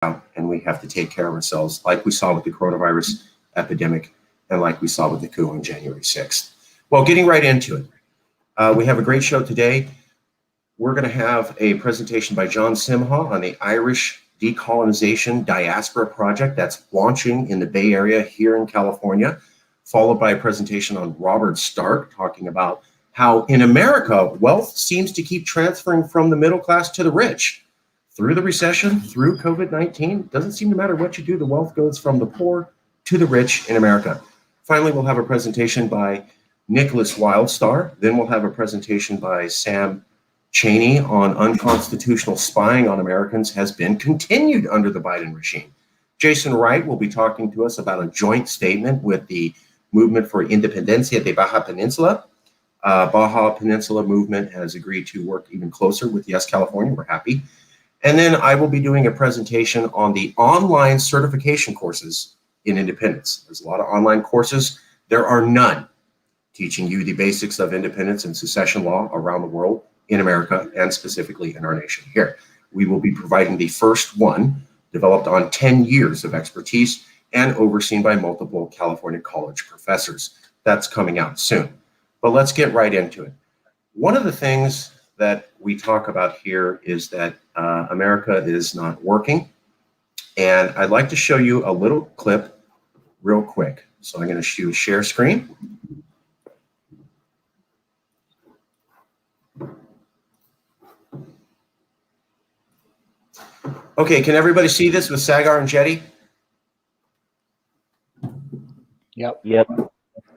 out, and we have to take care of ourselves, like we saw with the coronavirus epidemic and like we saw with the coup on January 6th. Well, getting right into it, we have a great show today. We're going to have a presentation by John Simha on the Irish Decolonization Diaspora Project that's launching in the Bay Area here in California, followed by a presentation on Robert Stark talking about how in America, wealth seems to keep transferring from the middle class to the rich. Through the recession, through COVID-19, doesn't seem to matter what you do, the wealth goes from the poor to the rich in America. Finally, we'll have a presentation by NICKOLAS WILDSTAR. Then we'll have a presentation by Sam CHANEY on unconstitutional spying on Americans has been continued under the Biden regime. JASON WRIGHT will be talking to us about a joint statement with the Movement for Independencia de Baja Peninsula. Baja Peninsula movement has agreed to work even closer with Yes California. We're happy. And then I will be doing a presentation on the online certification courses in independence. There's a lot of online courses. There are none teaching you the basics of independence and secession law around the world, in America, and specifically in our nation here. We will be providing the first one, developed on 10 years of expertise and overseen by multiple California college professors. That's coming out soon. But let's get right into it. One of the things that we talk about here is that America is not working. And I'd like to show you a little clip real quick. So I'm going to share screen. Okay, can everybody see this with Saagar Enjeti? Yep.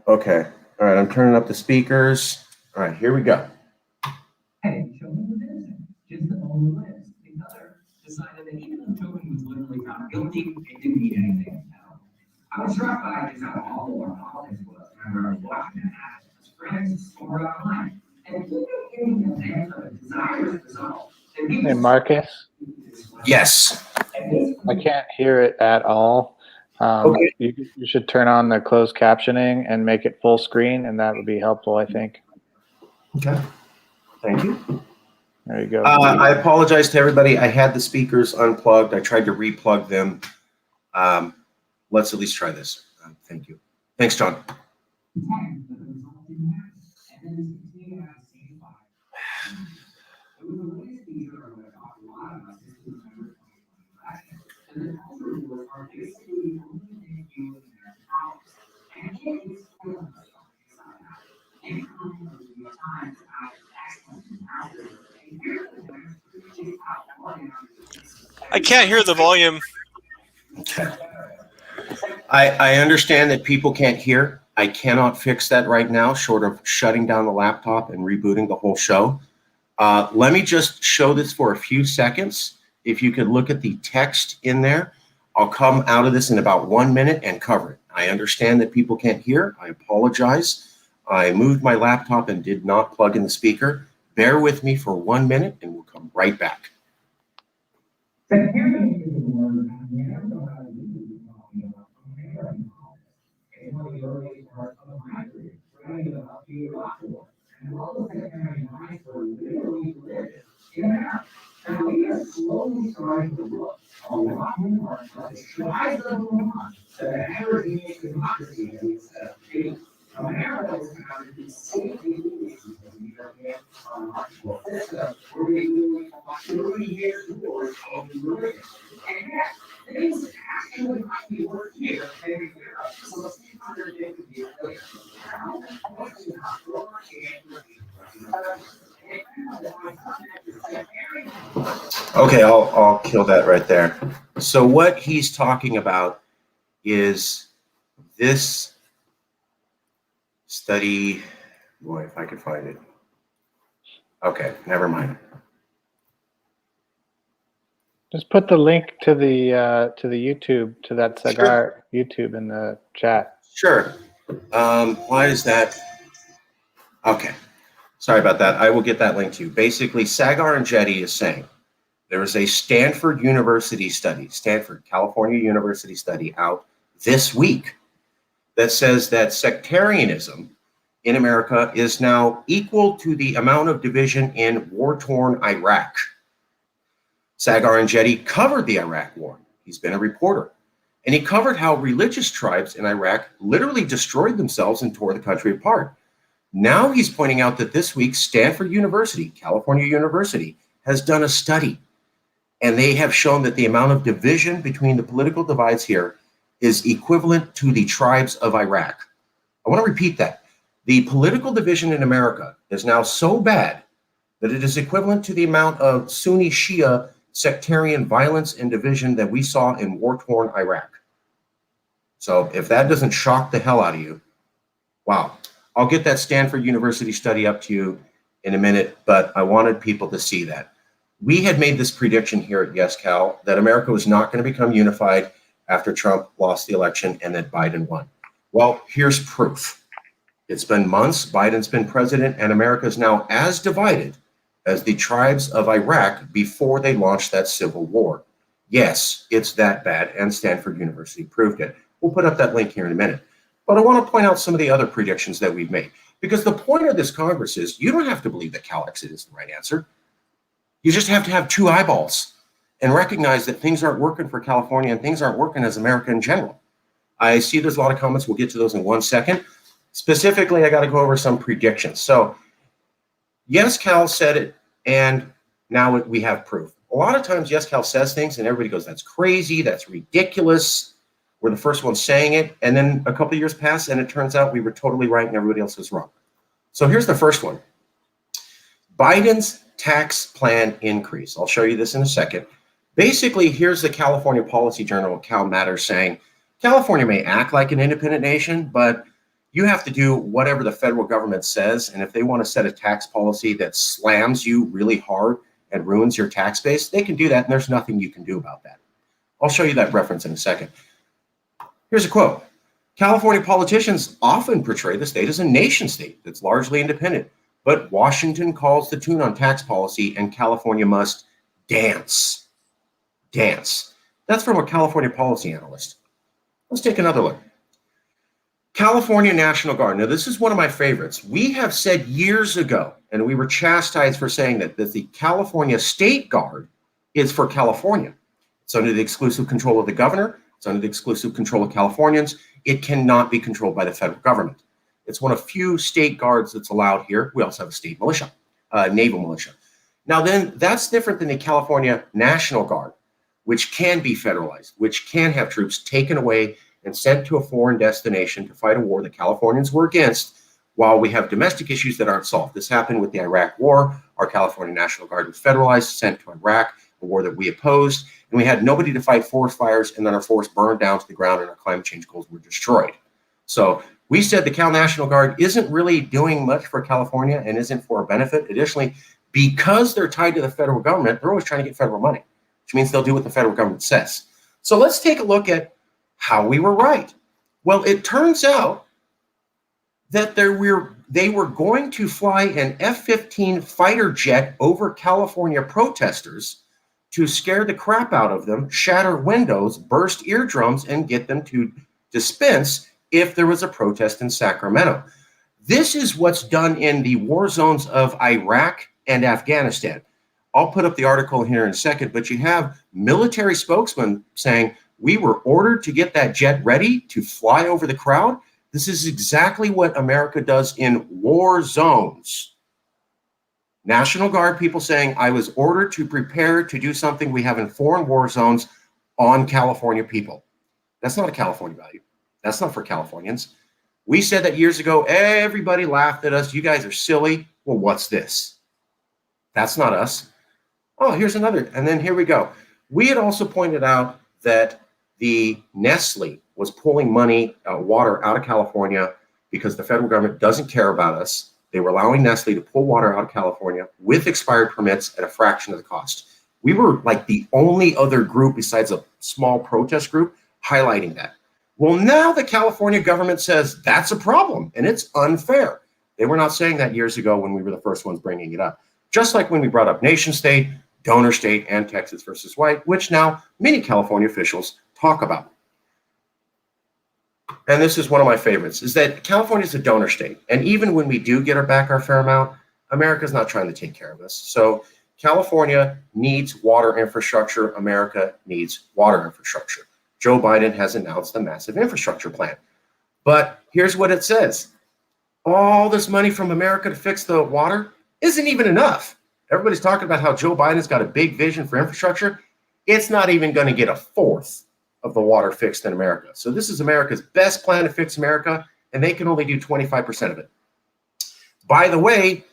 Okay. All right, I'm turning up the speakers. All right, here we go. Hey, show me the vision. Just to own the list. The other decided that even though Tobin was literally found guilty, it didn't mean anything. I was struck by just how awful our politics was. Remember, I was watching it happen. His friends scored online. And even in the event of a disastrous result, Hey, Marcus. Yes. I can't hear it at all. Okay. You should turn on the closed captioning and make it full screen, and that would be helpful, I think. Okay. Thank you. There you go. I apologize to everybody. I had the speakers unplugged. I tried to replug them. Let's at least try this. Thank you. Thanks, John. I can't hear the volume. Okay. I understand that people can't hear. I cannot fix that right now, short of shutting down the laptop and rebooting the whole show. Let me just show this for a few seconds. If you could look at the text in there, I'll come out of this in about 1 minute and cover it. I understand that people can't hear. I apologize. I moved my laptop and did not plug in the speaker. Bear with me for 1 minute and we'll come right back. Sectarian is a word I never know how to use it talking about American politics. It's one of the earliest parts of my career, writing about the Iraq War. And all the sectarian rights were literally religious in America. And we are slowly starting to look a lot more like the strides of the movement that the average democracy has instead of being. America was founded in safety issues of the European monarchical system, where we moved from 30 years towards a religion. And yet, things actually might be worse here than in Europe. So 650 years later, now, what's the Okay, I'll kill that right there. So what he's talking about is this study. Boy, if I could find it. Okay, never mind. Just put the link to the YouTube, to that Saagar YouTube in the chat. Sure. Why is that? Okay. Sorry about that. I will get that link to you. Basically, Saagar Enjeti is saying there is a Stanford University study, California University study out this week that says that sectarianism in America is now equal to the amount of division in war-torn Iraq. Saagar Enjeti covered the Iraq War He's been a reporter. And he covered how religious tribes in Iraq literally destroyed themselves and tore the country apart. Now he's pointing out that this week, Stanford University, California University, has done a study. And they have shown that the amount of division between the political divides here is equivalent to the tribes of Iraq. I want to repeat that. The political division in America is now so bad that it is equivalent to the amount of Sunni Shia sectarian violence and division that we saw in war-torn Iraq. So if that doesn't shock the hell out of you, wow. I'll get that Stanford University study up to you in a minute, but I wanted people to see that. We had made this prediction here at YesCal that America was not going to become unified after Trump lost the election and that Biden won. Well, here's proof. It's been months, Biden's been president, and America is now as divided as the tribes of Iraq before they launched that civil war. Yes, it's that bad, and Stanford University proved it. We'll put up that link here in a minute. But I want to point out some of the other predictions that we've made, because the point of this Congress is you don't have to believe that Calexit is the right answer. You just have to have two eyeballs and recognize that things aren't working for California and things aren't working as America in general. I see there's a lot of comments. We'll get to those in 1 second. Specifically, I got to go over some predictions. So YesCal said it, and now we have proof. A lot of times YesCal says things and everybody goes, that's crazy, that's ridiculous. We're the first ones saying it, and then a couple of years pass, and it turns out we were totally right and everybody else was wrong. So here's the first one. Biden's tax plan increase. I'll show you this in a second. Basically, here's the California Policy Journal, Cal Matters, saying California may act like an independent nation, but you have to do whatever the federal government says, and if they want to set a tax policy that slams you really hard and ruins your tax base, they can do that, and there's nothing you can do about that. I'll show you that reference in a second. Here's a quote. California politicians often portray the state as a nation state that's largely independent, but Washington calls the tune on tax policy and California must dance. Dance. That's from a California policy analyst. Let's take another look. California National Guard. Now, this is one of my favorites. We have said years ago, and we were chastised for saying that the California State Guard is for California. It's under the exclusive control of the governor. It's under the exclusive control of Californians. It cannot be controlled by the federal government. It's one of few state guards that's allowed here. We also have a state militia, naval militia. Now then, that's different than the California National Guard, which can be federalized, which can have troops taken away and sent to a foreign destination to fight a war that Californians were against while we have domestic issues that aren't solved. This happened with the Iraq War. Our California National Guard was federalized, sent to Iraq, a war that we opposed, and we had nobody to fight forest fires, and then our forest burned down to the ground and our climate change goals were destroyed. So we said the Cal National Guard isn't really doing much for California and isn't for a benefit. Additionally, because they're tied to the federal government, they're always trying to get federal money, which means they'll do what the federal government says. So let's take a look at how we were right. Well, it turns out that they were going to fly an F-15 fighter jet over California protesters to scare the crap out of them, shatter windows, burst eardrums, and get them to dispense if there was a protest in Sacramento. This is what's done in the war zones of Iraq and Afghanistan. I'll put up the article here in a second, but you have military spokesmen saying, we were ordered to get that jet ready to fly over the crowd. This is exactly what America does in war zones. National Guard people saying, I was ordered to prepare to do something we have in foreign war zones on California people. That's not a California value. That's not for Californians. We said that years ago, everybody laughed at us. You guys are silly. Well, what's this? That's not us. Oh, here's another. And then here we go. We had also pointed out that the Nestle was pulling money, water out of California because the federal government doesn't care about us. They were allowing Nestle to pull water out of California with expired permits at a fraction of the cost. We were like the only other group besides a small protest group highlighting that. Well, now the California government says that's a problem and it's unfair. They were not saying that years ago when we were the first ones bringing it up. Just like when we brought up nation state, donor state, and Texas versus white, which now many California officials talk about. And this is one of my favorites, is that California is a donor state. And even when we do get back our fair amount, America's not trying to take care of us. So California needs water infrastructure. America needs water infrastructure. Joe Biden has announced a massive infrastructure plan. But here's what it says. All this money from America to fix the water isn't even enough. Everybody's talking about how Joe Biden's got a big vision for infrastructure. It's not even going to get a fourth of the water fixed in America. So this is America's best plan to fix America, and they can only do 25% of it. By the way,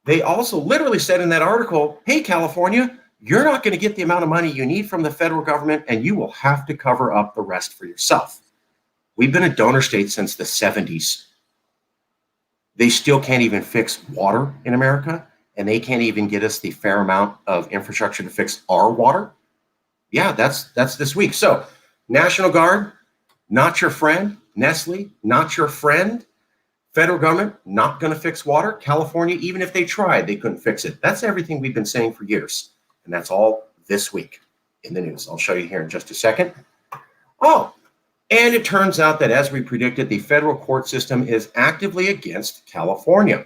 they also literally said in that article, hey, California, you're not going to get the amount of money you need from the federal government, and you will have to cover up the rest for yourself. We've been a donor state since the 70s. They still can't even fix water in America, and they can't even get us the fair amount of infrastructure to fix our water. Yeah, that's this week. So, National Guard, not your friend. Nestle, not your friend. Federal government, not going to fix water. California, even if they tried, they couldn't fix it. That's everything we've been saying for years. And that's all this week in the news. I'll show you here in just a second. Oh, and it turns out that as we predicted, the federal court system is actively against California.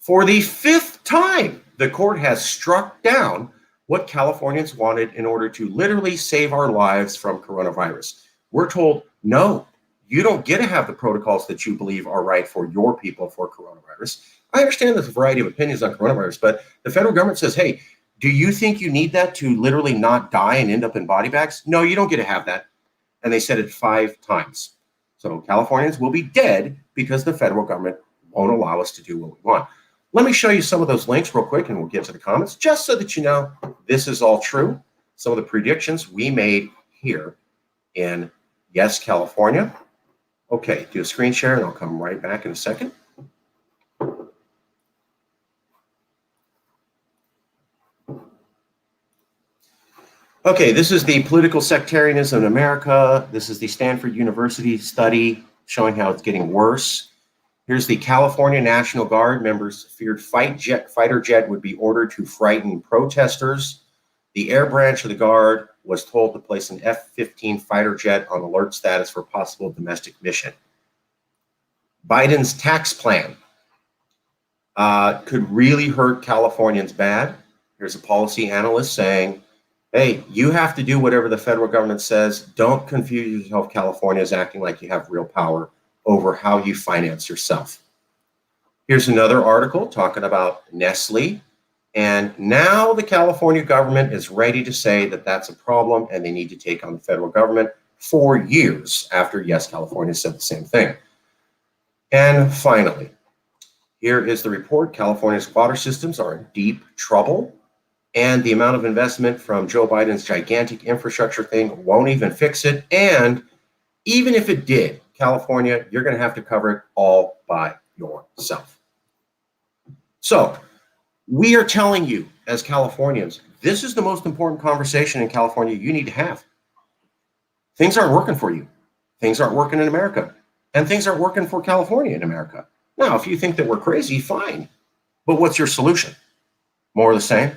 For the 5th time, the court has struck down what Californians wanted in order to literally save our lives from coronavirus. We're told, no, you don't get to have the protocols that you believe are right for your people for coronavirus. I understand there's a variety of opinions on coronavirus, but the federal government says, hey, do you think you need that to literally not die and end up in body bags? No, you don't get to have that. And they said it 5 times. So Californians will be dead because the federal government won't allow us to do what we want. Let me show you some of those links real quick and we'll get to the comments, just so that you know this is all true. Some of the predictions we made here in Yes, California. Okay, do a screen share and I'll come right back in a second. Okay, this is the political sectarianism in America. This is the Stanford University study showing how it's getting worse. Here's the California National Guard. Members feared fighter jet would be ordered to frighten protesters. The air branch of the Guard was told to place an F-15 fighter jet on alert status for possible domestic mission. Biden's tax plan could really hurt Californians bad. Here's a policy analyst saying, hey, you have to do whatever the federal government says. Don't confuse yourself. California is acting like you have real power over how you finance yourself. Here's another article talking about Nestle. And now the California government is ready to say that that's a problem and they need to take on the federal government 4 years after Yes, California said the same thing. And finally, here is the report. California's water systems are in deep trouble. And the amount of investment from Joe Biden's gigantic infrastructure thing won't even fix it. And even if it did, California, you're going to have to cover it all by yourself. So we are telling you as Californians, this is the most important conversation in California you need to have. Things aren't working for you. Things aren't working in America. And things aren't working for California in America. Now, if you think that we're crazy, fine. But what's your solution? More of the same?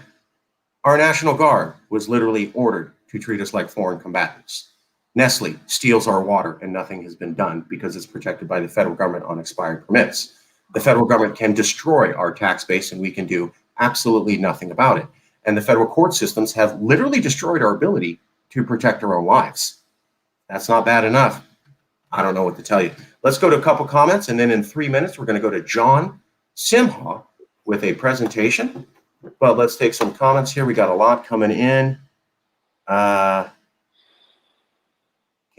Our National Guard was literally ordered to treat us like foreign combatants. Nestle steals our water and nothing has been done because it's protected by the federal government on expired permits. The federal government can destroy our tax base and we can do absolutely nothing about it. And the federal court systems have literally destroyed our ability to protect our own lives. That's not bad enough. I don't know what to tell you. Let's go to a couple comments, and then in 3 minutes, we're going to go to John Simha with a presentation. But let's take some comments here. We got a lot coming in.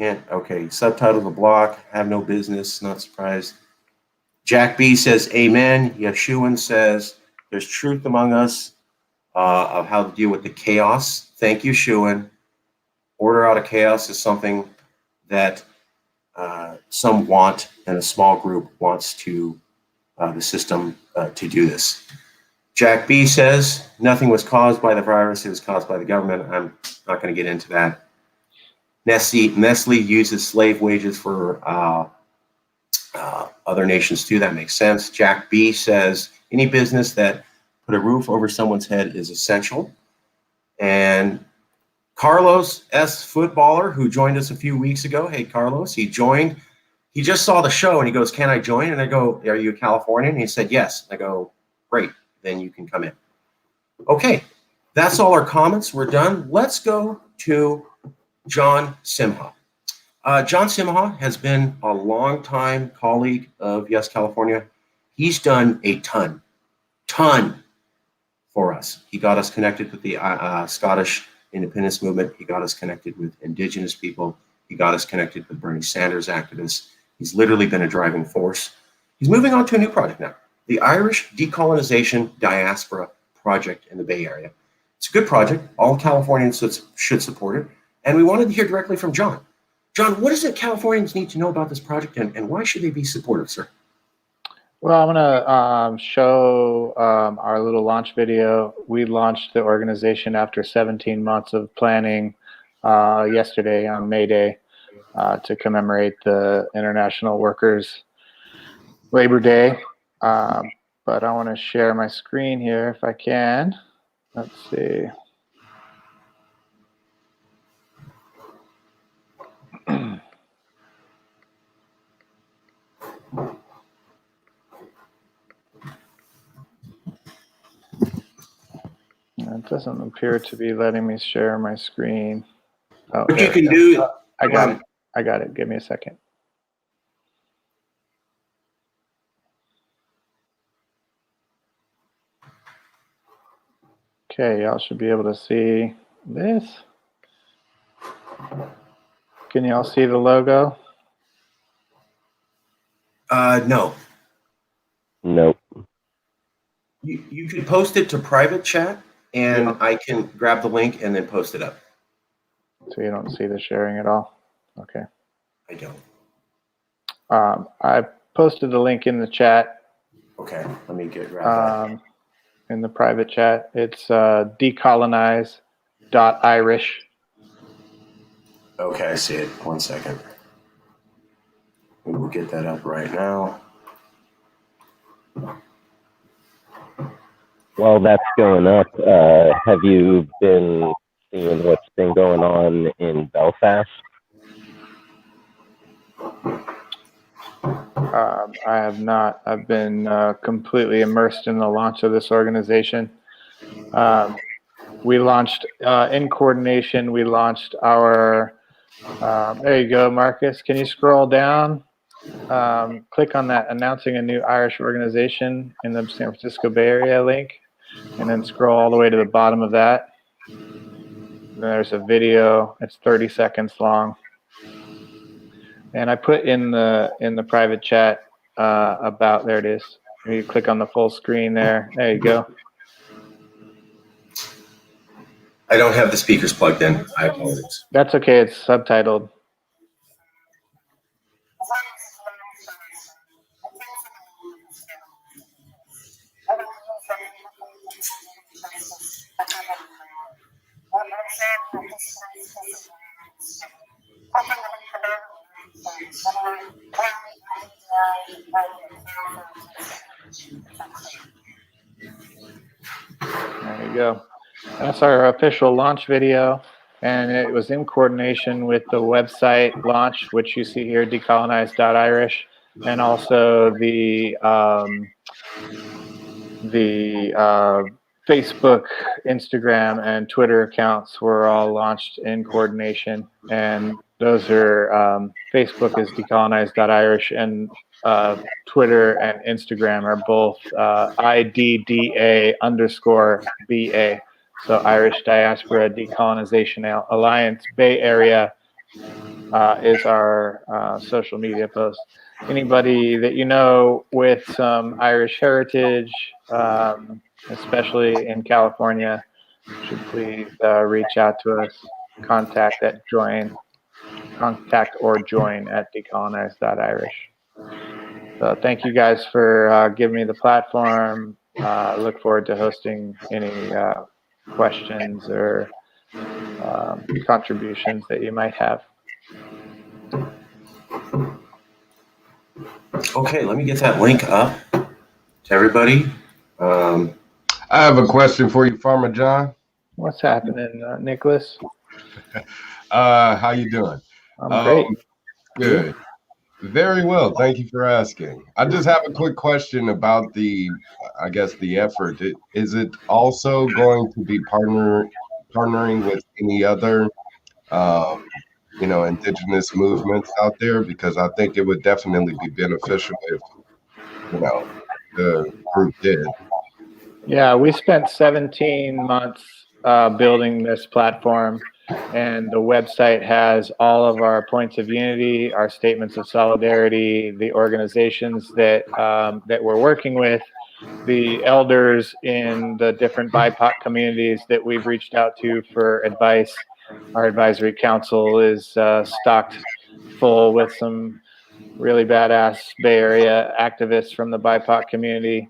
Okay, subtitles a block, have no business, not surprised. Jack B says, amen. Yeshuan says, there's truth among us of how to deal with the chaos. Thank you, Shuan. Order out of chaos is something that some want, and a small group wants to the system to do this. Jack B says, nothing was caused by the virus, it was caused by the government. I'm not going to get into that. Nestle uses slave wages for other nations too. That makes sense. Jack B says, any business that put a roof over someone's head is essential. And Carlos S. Footballer, who joined us a few weeks ago. Hey, Carlos, he joined. He just saw the show and he goes, can I join? And I go, are you a Californian? And he said, yes. And I go, great. Then you can come in. Okay, that's all our comments. We're done. Let's go to John Simha. John Simha has been a longtime colleague of Yes California. He's done a ton for us. He got us connected with the Scottish independence movement. He got us connected with Indigenous people. He got us connected with Bernie Sanders activists. He's literally been a driving force. He's moving on to a new project now, the Irish Decolonization Diaspora Project in the Bay Area. It's a good project. All Californians should support it. And we wanted to hear directly from John. John, what is it Californians need to know about this project, and why should they be supportive, sir? Well, I'm going to show our little launch video. We launched the organization after 17 months of planning yesterday on May Day to commemorate the International Workers' Labor Day. But I want to share my screen here if I can. Let's see. It doesn't appear to be letting me share my screen. Oh, what you can do. I got it. I got it. Give me a second. Okay, y'all should be able to see this. Can y'all see the logo? No. Nope. You could post it to private chat, and I can grab the link and then post it up. So you don't see the sharing at all? Okay. I don't. I posted the link in the chat. Okay, let me grab that. In the private chat. It's decolonize.irish. Okay, I see it. 1 second. We'll get that up right now. While that's going up, have you been seeing what's been going on in Belfast? I have not. I've been completely immersed in the launch of this organization. We launched in coordination. We launched our. There you go, Marcus. Can you scroll down? Click on that announcing a new Irish organization in the San Francisco Bay Area link, and then scroll all the way to the bottom of that. And there's a video. It's 30 seconds long. And I put in the private chat about, there it is. You click on the full screen there. There you go. I don't have the speakers plugged in. I apologize. That's okay. It's subtitled. There you go. That's our official launch video, and it was in coordination with the website launch, which you see here, decolonize.irish, and also the Facebook, Instagram, and Twitter accounts were all launched in coordination, and those are Facebook is decolonize.irish, and Twitter and Instagram are both IDDA_BA. So Irish Diaspora Decolonization Alliance Bay Area is our social media post. Anybody that you know with some Irish heritage, especially in California, should please reach out to us. Contact or join at decolonize.irish. So thank you guys for giving me the platform. Look forward to hosting any questions or contributions that you might have. Okay, let me get that link up to everybody. I have a question for you, Farmer John. What's happening, Nicholas? How you doing? I'm great. Good. Very well. Thank you for asking. I just have a quick question about I guess, the effort. Is it also going to be partnering with any other, indigenous movements out there? Because I think it would definitely be beneficial if, the group did. Yeah, we spent 17 months building this platform, and the website has all of our points of unity, our statements of solidarity, the organizations that that we're working with, the elders in the different BIPOC communities that we've reached out to for advice. Our advisory council is stocked full with some really badass Bay Area activists from the BIPOC community.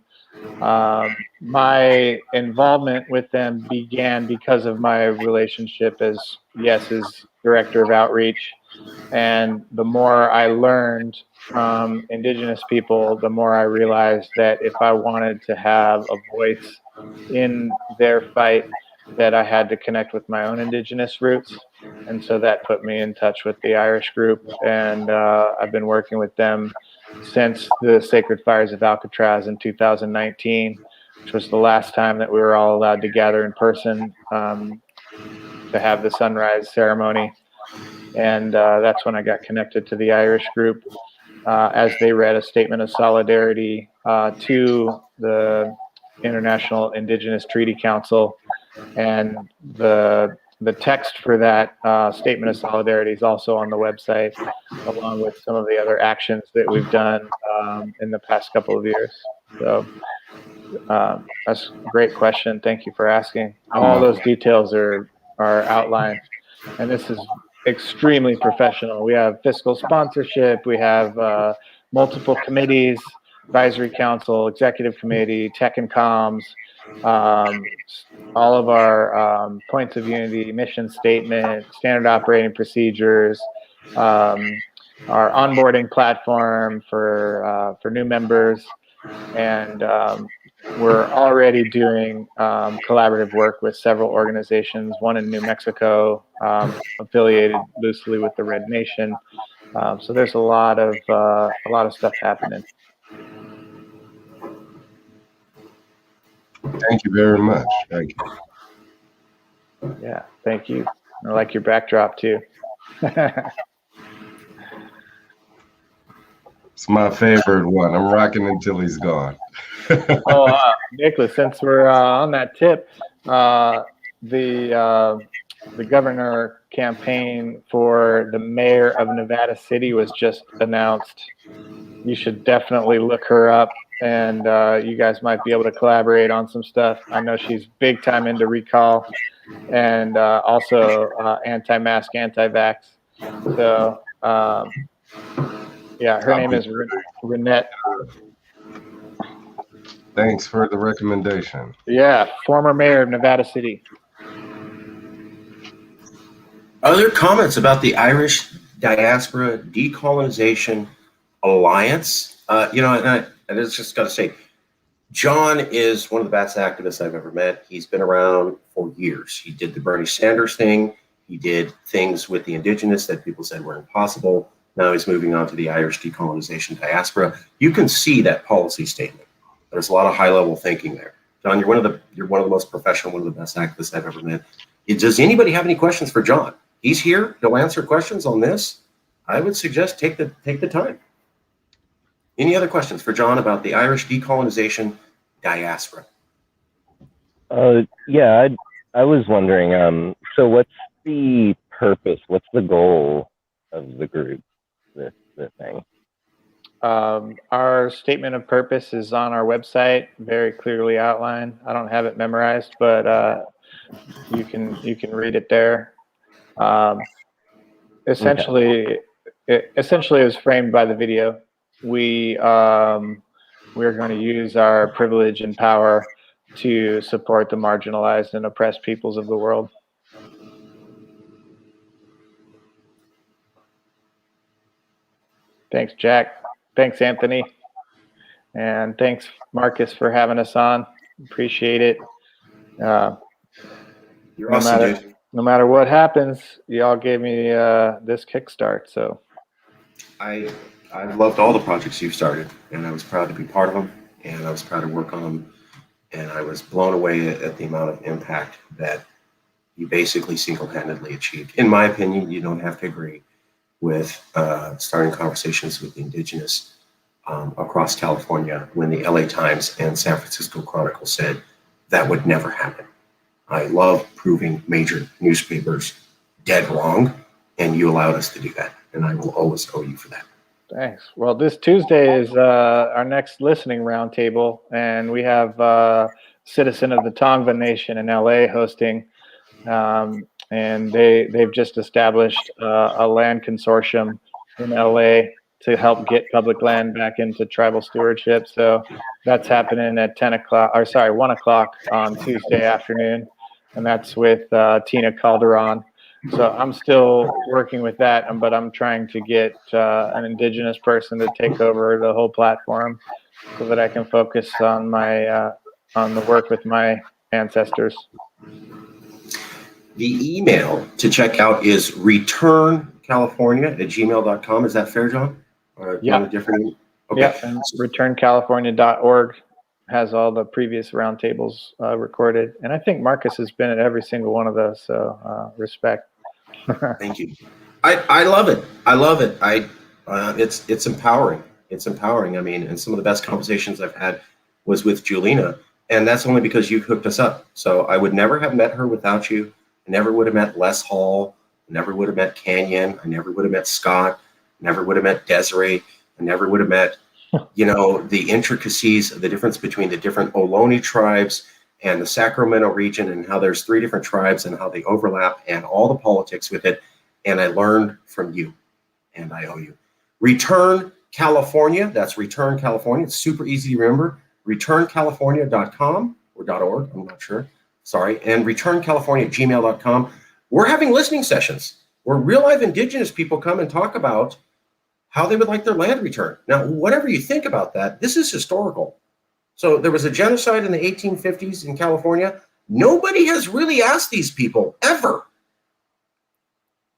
My involvement with them began because of my relationship as YesCAL's director of outreach. And the more I learned from Indigenous people, the more I realized that if I wanted to have a voice in their fight, that I had to connect with my own Indigenous roots. And so that put me in touch with the Irish group. And I've been working with them since the Sacred Fires of Alcatraz in 2019, which was the last time that we were all allowed to gather in person to have the sunrise ceremony. And that's when I got connected to the Irish group as they read a statement of solidarity to the International Indigenous Treaty Council. And the text for that statement of solidarity is also on the website, along with some of the other actions that we've done in the past couple of years. So that's a great question. Thank you for asking. All those details are outlined, and this is extremely professional. We have fiscal sponsorship. We have multiple committees, advisory council, executive committee, tech and comms, all of our points of unity, mission statement, standard operating procedures, our onboarding platform for new members, and we're already doing collaborative work with several organizations, one in New Mexico, affiliated loosely with the Red Nation. So there's a lot of stuff happening. Thank you very much. Thank you. Yeah, thank you. I like your backdrop too. It's my favorite one. I'm rocking until he's gone. Nicholas, since we're on that tip, the governor campaign for the mayor of Nevada City was just announced. You should definitely look her up, and you guys might be able to collaborate on some stuff. I know she's big time into recall and also anti-mask, anti-vax. So yeah, her name is Renette. Thanks for the recommendation. Yeah, former mayor of Nevada City. Other comments about the Irish Diaspora Decolonization Alliance? And I just got to say, John is one of the best activists I've ever met. He's been around for years. He did the Bernie Sanders thing. He did things with the Indigenous that people said were impossible. Now he's moving on to the Irish Decolonization Diaspora. You can see that policy statement. There's a lot of high-level thinking there. John, you're one of the most professional, one of the best activists I've ever met. Does anybody have any questions for John? He's here. He'll answer questions on this. I would suggest take the time. Any other questions for John about the Irish Decolonization Diaspora? Yeah, I was wondering, so what's the purpose? What's the goal of the group, this thing? Our statement of purpose is on our website, very clearly outlined. I don't have it memorized, but you can read it there. Essentially, it was framed by the video. We're going to use our privilege and power to support the marginalized and oppressed peoples of the world. Thanks, Jack. Thanks, Anthony. And thanks, Marcus, for having us on. Appreciate it. You're awesome, dude. No matter what happens, y'all gave me this kickstart. So I I've loved all the projects you've started, and I was proud to be part of them, and I was proud to work on them, and I was blown away at the amount of impact that you basically single-handedly achieved. In my opinion, you don't have to agree with starting conversations with the indigenous across California when the LA Times and San Francisco Chronicle said that would never happen. I love proving major newspapers dead wrong, and you allowed us to do that, and I will always owe you for that. Thanks. Well, this Tuesday is our next listening roundtable, and we have Citizen of the Tongva Nation in LA hosting, and they've just established a land consortium in LA to help get public land back into tribal stewardship. So that's happening at 1 o'clock on Tuesday afternoon, and that's with Tina Calderon. So I'm still working with that, but I'm trying to get an indigenous person to take over the whole platform so that I can focus on my on the work with my ancestors. The email to check out is returncalifornia@gmail.com. Is that fair, John? Or Yeah. Different? Okay. Yeah, and returncalifornia.org has all the previous roundtables recorded. And I think Marcus has been at every single one of those, so respect. Thank you. I love it. I love it. It's empowering. It's empowering. I mean, and some of the best conversations I've had was with Julina, and that's only because you hooked us up. So I would never have met her without you. I never would have met Les Hall. I never would have met Canyon. I never would have met Scott. I never would have met Desiree. I never would have met, the intricacies of the difference between the different Ohlone tribes and the Sacramento region, and how there's 3 different tribes and how they overlap and all the politics with it. And I learned from you, and I owe you. Return California. That's Return California. It's super easy to remember. returncalifornia.com or .org. I'm not sure. Sorry. And returncalifornia@gmail.com. We're having listening sessions where real live indigenous people come and talk about how they would like their land returned. Now, whatever you think about that, this is historical. So there was a genocide in the 1850s in California. Nobody has really asked these people ever.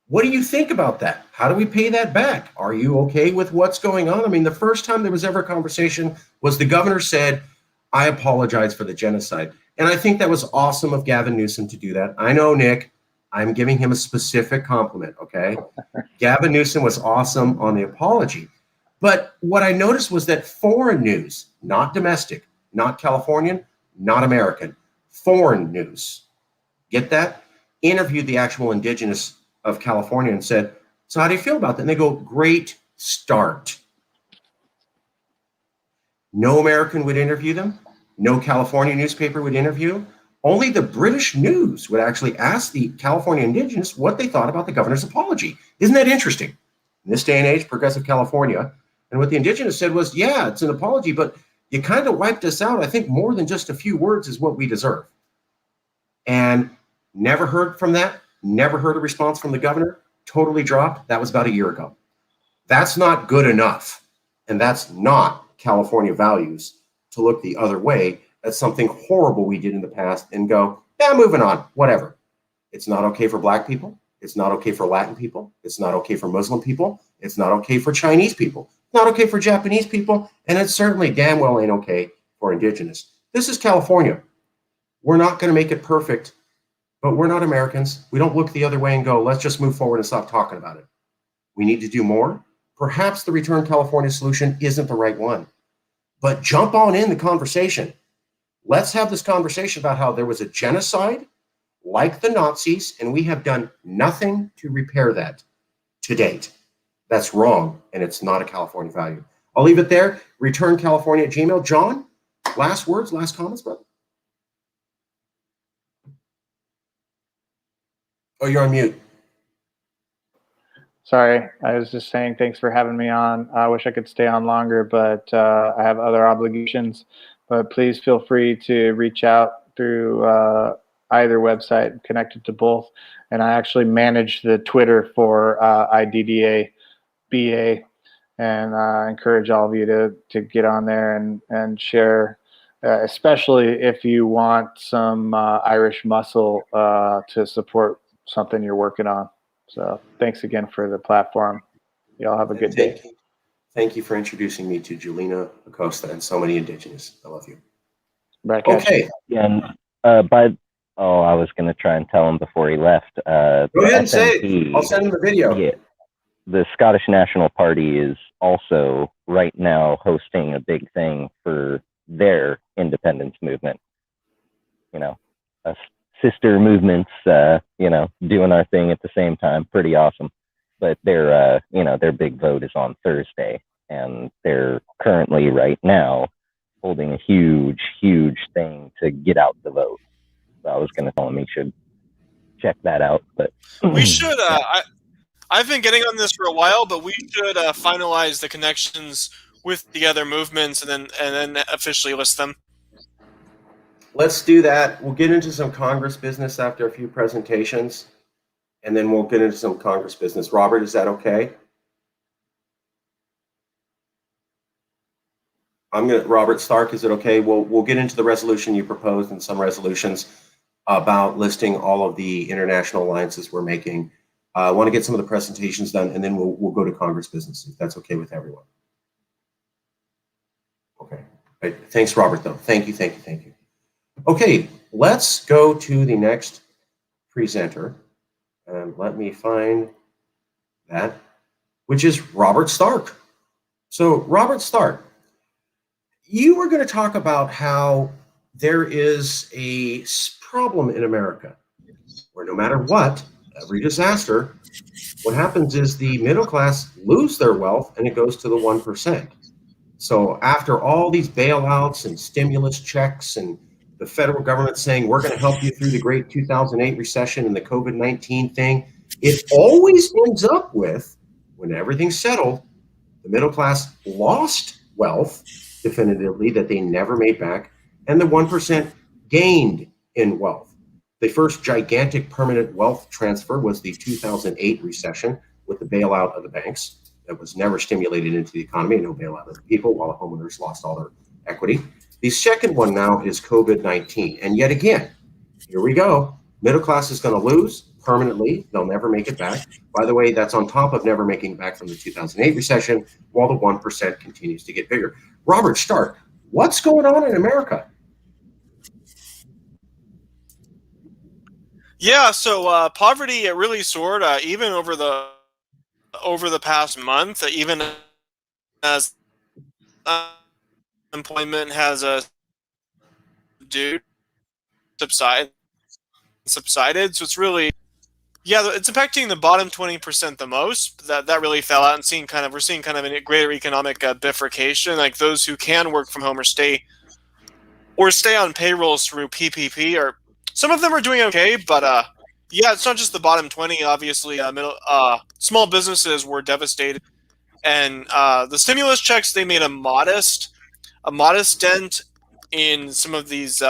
What do you think about that? How do we pay that back? Are you okay with what's going on? I mean, the first time there was ever a conversation was the governor said, I apologize for the genocide. And I think that was awesome of Gavin Newsom to do that. I know, Nick, I'm giving him a specific compliment, okay? Gavin Newsom was awesome on the apology. But what I noticed was that foreign news, not domestic, not Californian, not American, foreign news, get that? Interviewed the actual indigenous of California and said, so how do you feel about that? And they go, great start. No American would interview them. No California newspaper would interview. Only the British news would actually ask the California indigenous what they thought about the governor's apology. Isn't that interesting? In this day and age, progressive California. And what the indigenous said was, yeah, it's an apology, but you kind of wiped us out. I think more than just a few words is what we deserve. And never heard from that. Never heard a response from the governor. Totally dropped. That was about a year ago. That's not good enough. And that's not California values to look the other way at something horrible we did in the past and go, yeah, moving on, whatever. It's not okay for Black people. It's not okay for Latin people. It's not okay for Muslim people. It's not okay for Chinese people. Not okay for Japanese people. And it certainly damn well ain't okay for indigenous. This is California. We're not going to make it perfect, but we're not Americans. We don't look the other way and go, let's just move forward and stop talking about it. We need to do more. Perhaps the Return California solution isn't the right one, but jump on in the conversation. Let's have this conversation about how there was a genocide like the Nazis, and we have done nothing to repair that to date. That's wrong, and it's not a California value. I'll leave it there. Return California at Gmail. John, last words, last comments, brother? Oh, you're on mute. Sorry, I was just saying thanks for having me on. I wish I could stay on longer, but I have other obligations. But please feel free to reach out through either website, connected to both. And I actually manage the Twitter for IDDA BA, and I encourage all of you to get on there and share, especially if you want some Irish muscle to support something you're working on. So thanks again for the platform. Y'all have a good day. Thank you for introducing me to Julina Acosta and so many indigenous. I love you. Back at you. Okay, And I was going to try and tell him before he left. go ahead and say it. SNP, I'll send him the video. yeah, the Scottish National Party is also right now hosting a big thing for their independence movement. You know, us sister movements, doing our thing at the same time. Pretty awesome. But their big vote is on Thursday, and they're currently right now holding a huge, huge thing to get out the vote. So I was going to tell him he should check that out, but we should. I've been getting on this for a while, but we should finalize the connections with the other movements and then officially list them. Let's do that. We'll get into some Congress business after a few presentations, and then we'll get into some Congress business. Robert, is that okay? Robert Stark, is it okay? We'll get into the resolution you proposed and some resolutions about listing all of the international alliances we're making. I want to get some of the presentations done, and then we'll go to Congress business, if that's okay with everyone. Okay. Right. Thanks, Robert, though. Thank you. Okay, let's go to the next presenter. Let me find that, which is Robert Stark. So, Robert Stark, you were going to talk about how there is a problem in America where no matter what, every disaster, what happens is the middle class lose their wealth and it goes to the 1%. So after all these bailouts and stimulus checks and the federal government saying we're going to help you through the great 2008 recession and the COVID-19 thing, it always ends up with, when everything's settled, the middle class lost wealth definitively that they never made back, and the 1% gained in wealth. The first gigantic permanent wealth transfer was the 2008 recession with the bailout of the banks. That was never stimulated into the economy, no bailout of the people, while the homeowners lost all their equity. The second one now is COVID-19. And yet again, here we go. Middle class is going to lose permanently. They'll never make it back. By the way, that's on top of never making it back from the 2008 recession, while the 1% continues to get bigger. Robert Stark, what's going on in America? Yeah, so poverty, it really soared even over the past month, even as unemployment has subsided. So it's really, it's impacting the bottom 20% the most. That really fell out, and we're seeing kind of a greater economic bifurcation. Like those who can work from home or stay on payrolls through PPP, or some of them are doing okay, but it's not just the bottom 20. Obviously, small businesses were devastated, and the stimulus checks, they made a modest dent in some of these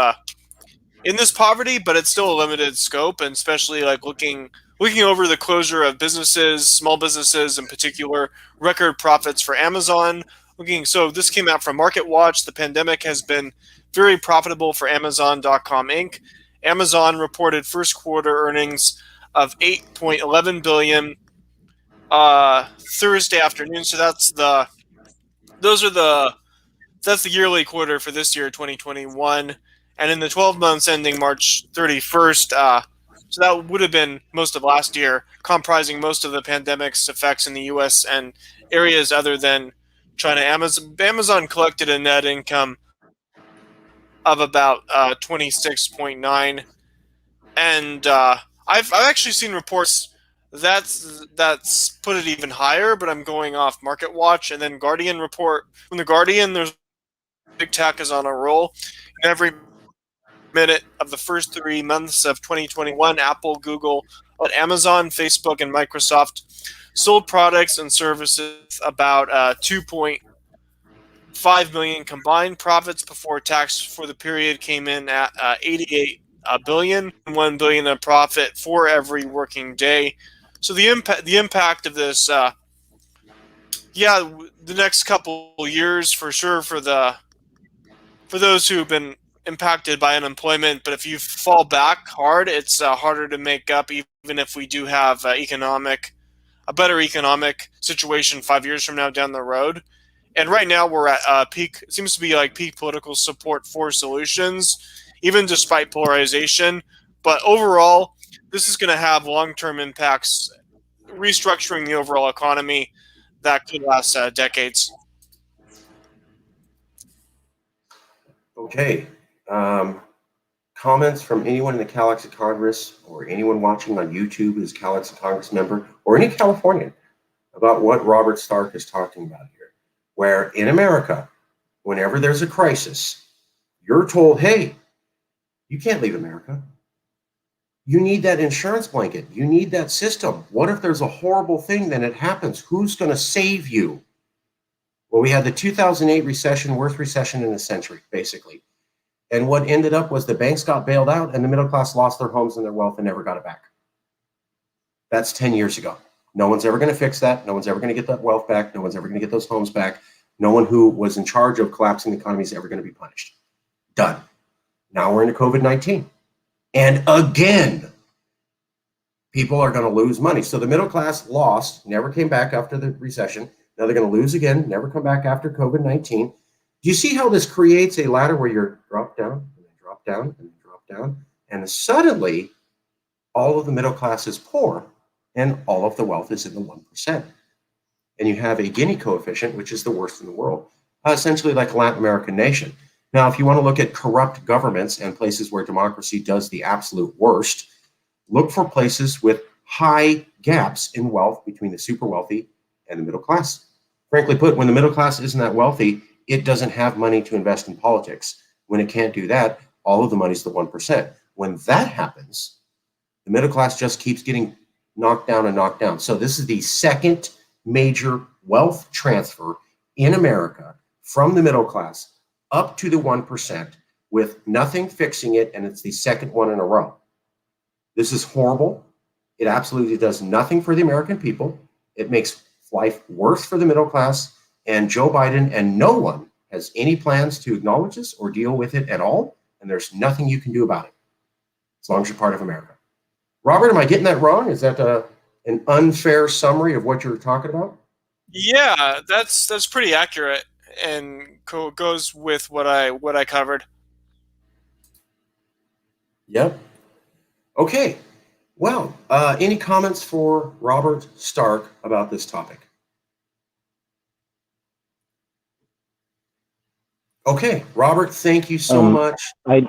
in this poverty, but it's still a limited scope, and especially like looking over the closure of businesses, small businesses in particular, record profits for Amazon. So this came out from Market Watch. The pandemic has been very profitable for Amazon.com Inc. Amazon reported first quarter earnings of $8.11 billion Thursday afternoon. So that's the yearly quarter for this year, 2021. And in the 12 months ending March 31st, so that would have been most of last year, comprising most of the pandemic's effects in the U.S. and areas other than China. Amazon collected a net income of about 26.9, and I've actually seen reports that's put it even higher, but I'm going off Market Watch. And then Guardian report from the Guardian, there's big tech is on a roll. Every minute of the first 3 months of 2021, Apple, Google, Amazon, Facebook, and Microsoft sold products and services about 2.5 million combined. Profits before tax for the period came in at 88 billion, 1 billion of profit for every working day. So the impact of this, the next couple years for sure for those who've been impacted by unemployment. But if you fall back hard, it's harder to make up, even if we do have a better economic situation 5 years from now down the road. And right now we're at peak, it seems to be like peak political support for solutions, even despite polarization. But overall, this is going to have long-term impacts, restructuring the overall economy that could last decades. Okay. Comments from anyone in the Calexit Congress or anyone watching on YouTube as Calexit Congress member or any Californian about what Robert Stark is talking about here, where in America, whenever there's a crisis, you're told, hey, you can't leave America. You need that insurance blanket. You need that system. What if there's a horrible thing, then it happens? Who's going to save you? Well, we had the 2008 recession, worst recession in a century, basically. And what ended up was the banks got bailed out and the middle class lost their homes and their wealth and never got it back. That's 10 years ago. No one's ever going to fix that. No one's ever going to get that wealth back. No one's ever going to get those homes back. No one who was in charge of collapsing the economy is ever going to be punished. Done. Now we're into COVID-19. And again, people are going to lose money. So the middle class lost, never came back after the recession. Now they're going to lose again, never come back after COVID-19. Do you see how this creates a ladder where you're drop down, and then drop down, and then drop down? And suddenly, all of the middle class is poor, and all of the wealth is in the 1%. And you have a Gini coefficient, which is the worst in the world, essentially like a Latin American nation. Now, if you want to look at corrupt governments and places where democracy does the absolute worst, look for places with high gaps in wealth between the super wealthy and the middle class. Frankly put, when the middle class isn't that wealthy, it doesn't have money to invest in politics. When it can't do that, all of the money's the 1%. When that happens, the middle class just keeps getting knocked down and knocked down. So this is the second major wealth transfer in America from the middle class up to the 1% with nothing fixing it, and it's the second one in a row. This is horrible. It absolutely does nothing for the American people. It makes life worse for the middle class. And Joe Biden and no one has any plans to acknowledge this or deal with it at all. And there's nothing you can do about it as long as you're part of America. Robert, am I getting that wrong? Is that an unfair summary of what you're talking about? Yeah, that's pretty accurate and goes with what I covered. Yep. Okay. Well, any comments for Robert Stark about this topic? Okay, Robert, thank you so much. I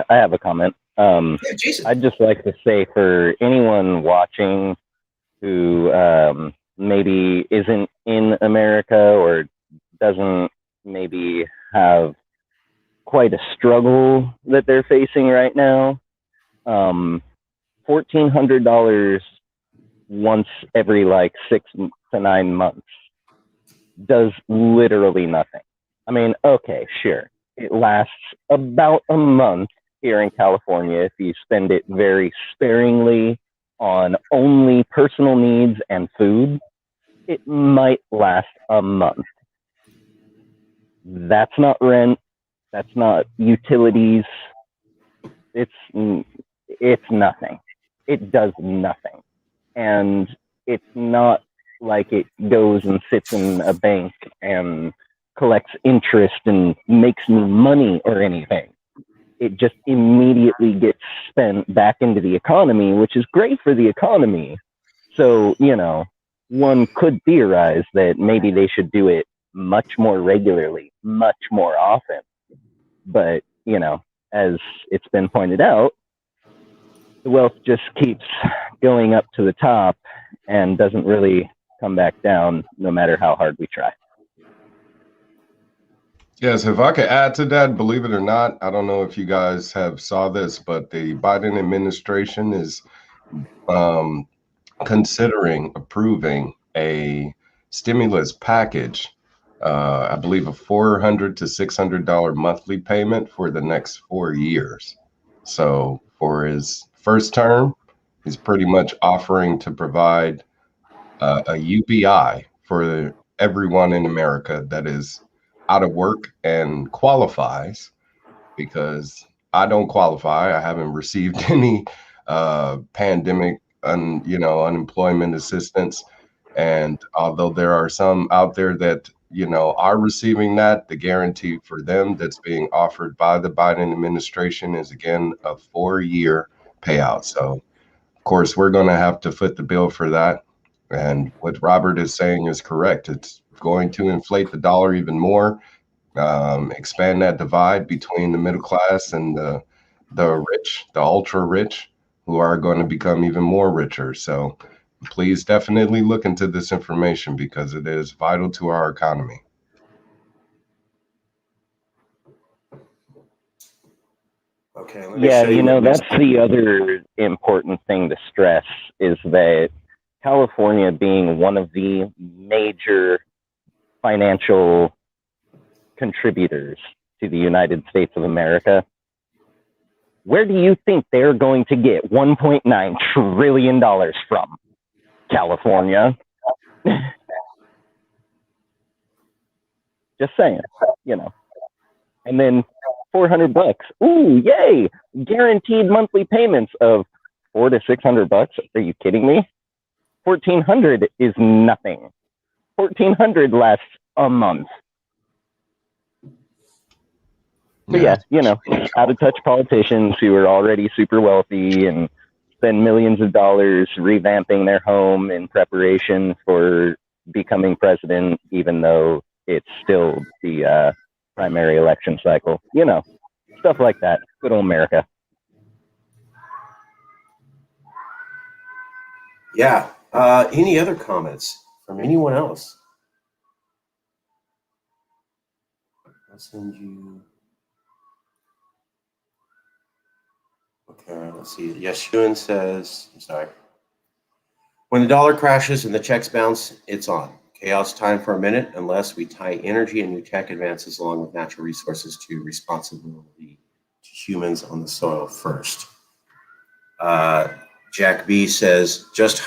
have a comment. Yeah, Jason. I'd just like to say for anyone watching who maybe isn't in America or doesn't maybe have quite a struggle that they're facing right now, $1,400 once every like 6 to 9 months does literally nothing. I mean, okay, sure. It lasts about a month here in California if you spend it very sparingly on only personal needs and food. It might last a month. That's not rent. That's not utilities. It's nothing. It does nothing. And it's not like it goes and sits in a bank and collects interest and makes me money or anything. It just immediately gets spent back into the economy, which is great for the economy. So, you know, one could theorize that maybe they should do it much more regularly, much more often. But, you know, as it's been pointed out, the wealth just keeps going up to the top and doesn't really come back down no matter how hard we try. Yes, if I could add to that, believe it or not, I don't know if you guys have saw this, but the Biden administration is considering approving a stimulus package, I believe a $400 to $600 monthly payment for the next 4 years. So for his first term, he's pretty much offering to provide a UBI for everyone in America that is out of work and qualifies, because I don't qualify. I haven't received any pandemic unemployment assistance. And although there are some out there that are receiving that. The guarantee for them that's being offered by the Biden administration is, again, a 4-year payout. So, of course, we're going to have to foot the bill for that. And what Robert is saying is correct. It's going to inflate the dollar even more, expand that divide between the middle class and the rich, the ultra rich, who are going to become even more richer. So please definitely look into this information because it is vital to our economy. Okay, let me Yeah, show you what that's the other important thing to stress is that California, being one of the major financial contributors to the United States of America, where do you think they're going to get $1.9 trillion from? California. Just saying, And then $400. Ooh, yay! Guaranteed monthly payments of $400 to $600. Are you kidding me? $1,400 is nothing. $1,400 lasts a month. But yeah, out of touch politicians who are already super wealthy and spend millions of dollars revamping their home in preparation for becoming president, even though it's still the primary election cycle. Stuff like that. Good old America. Yeah. Any other comments from anyone else? I'll send you. Okay, let's see. YesCAL says, I'm sorry. When the dollar crashes and the checks bounce, it's on. Chaos time for a minute unless we tie energy and new tech advances along with natural resources to responsibility to humans on the soil first. Jack B says, just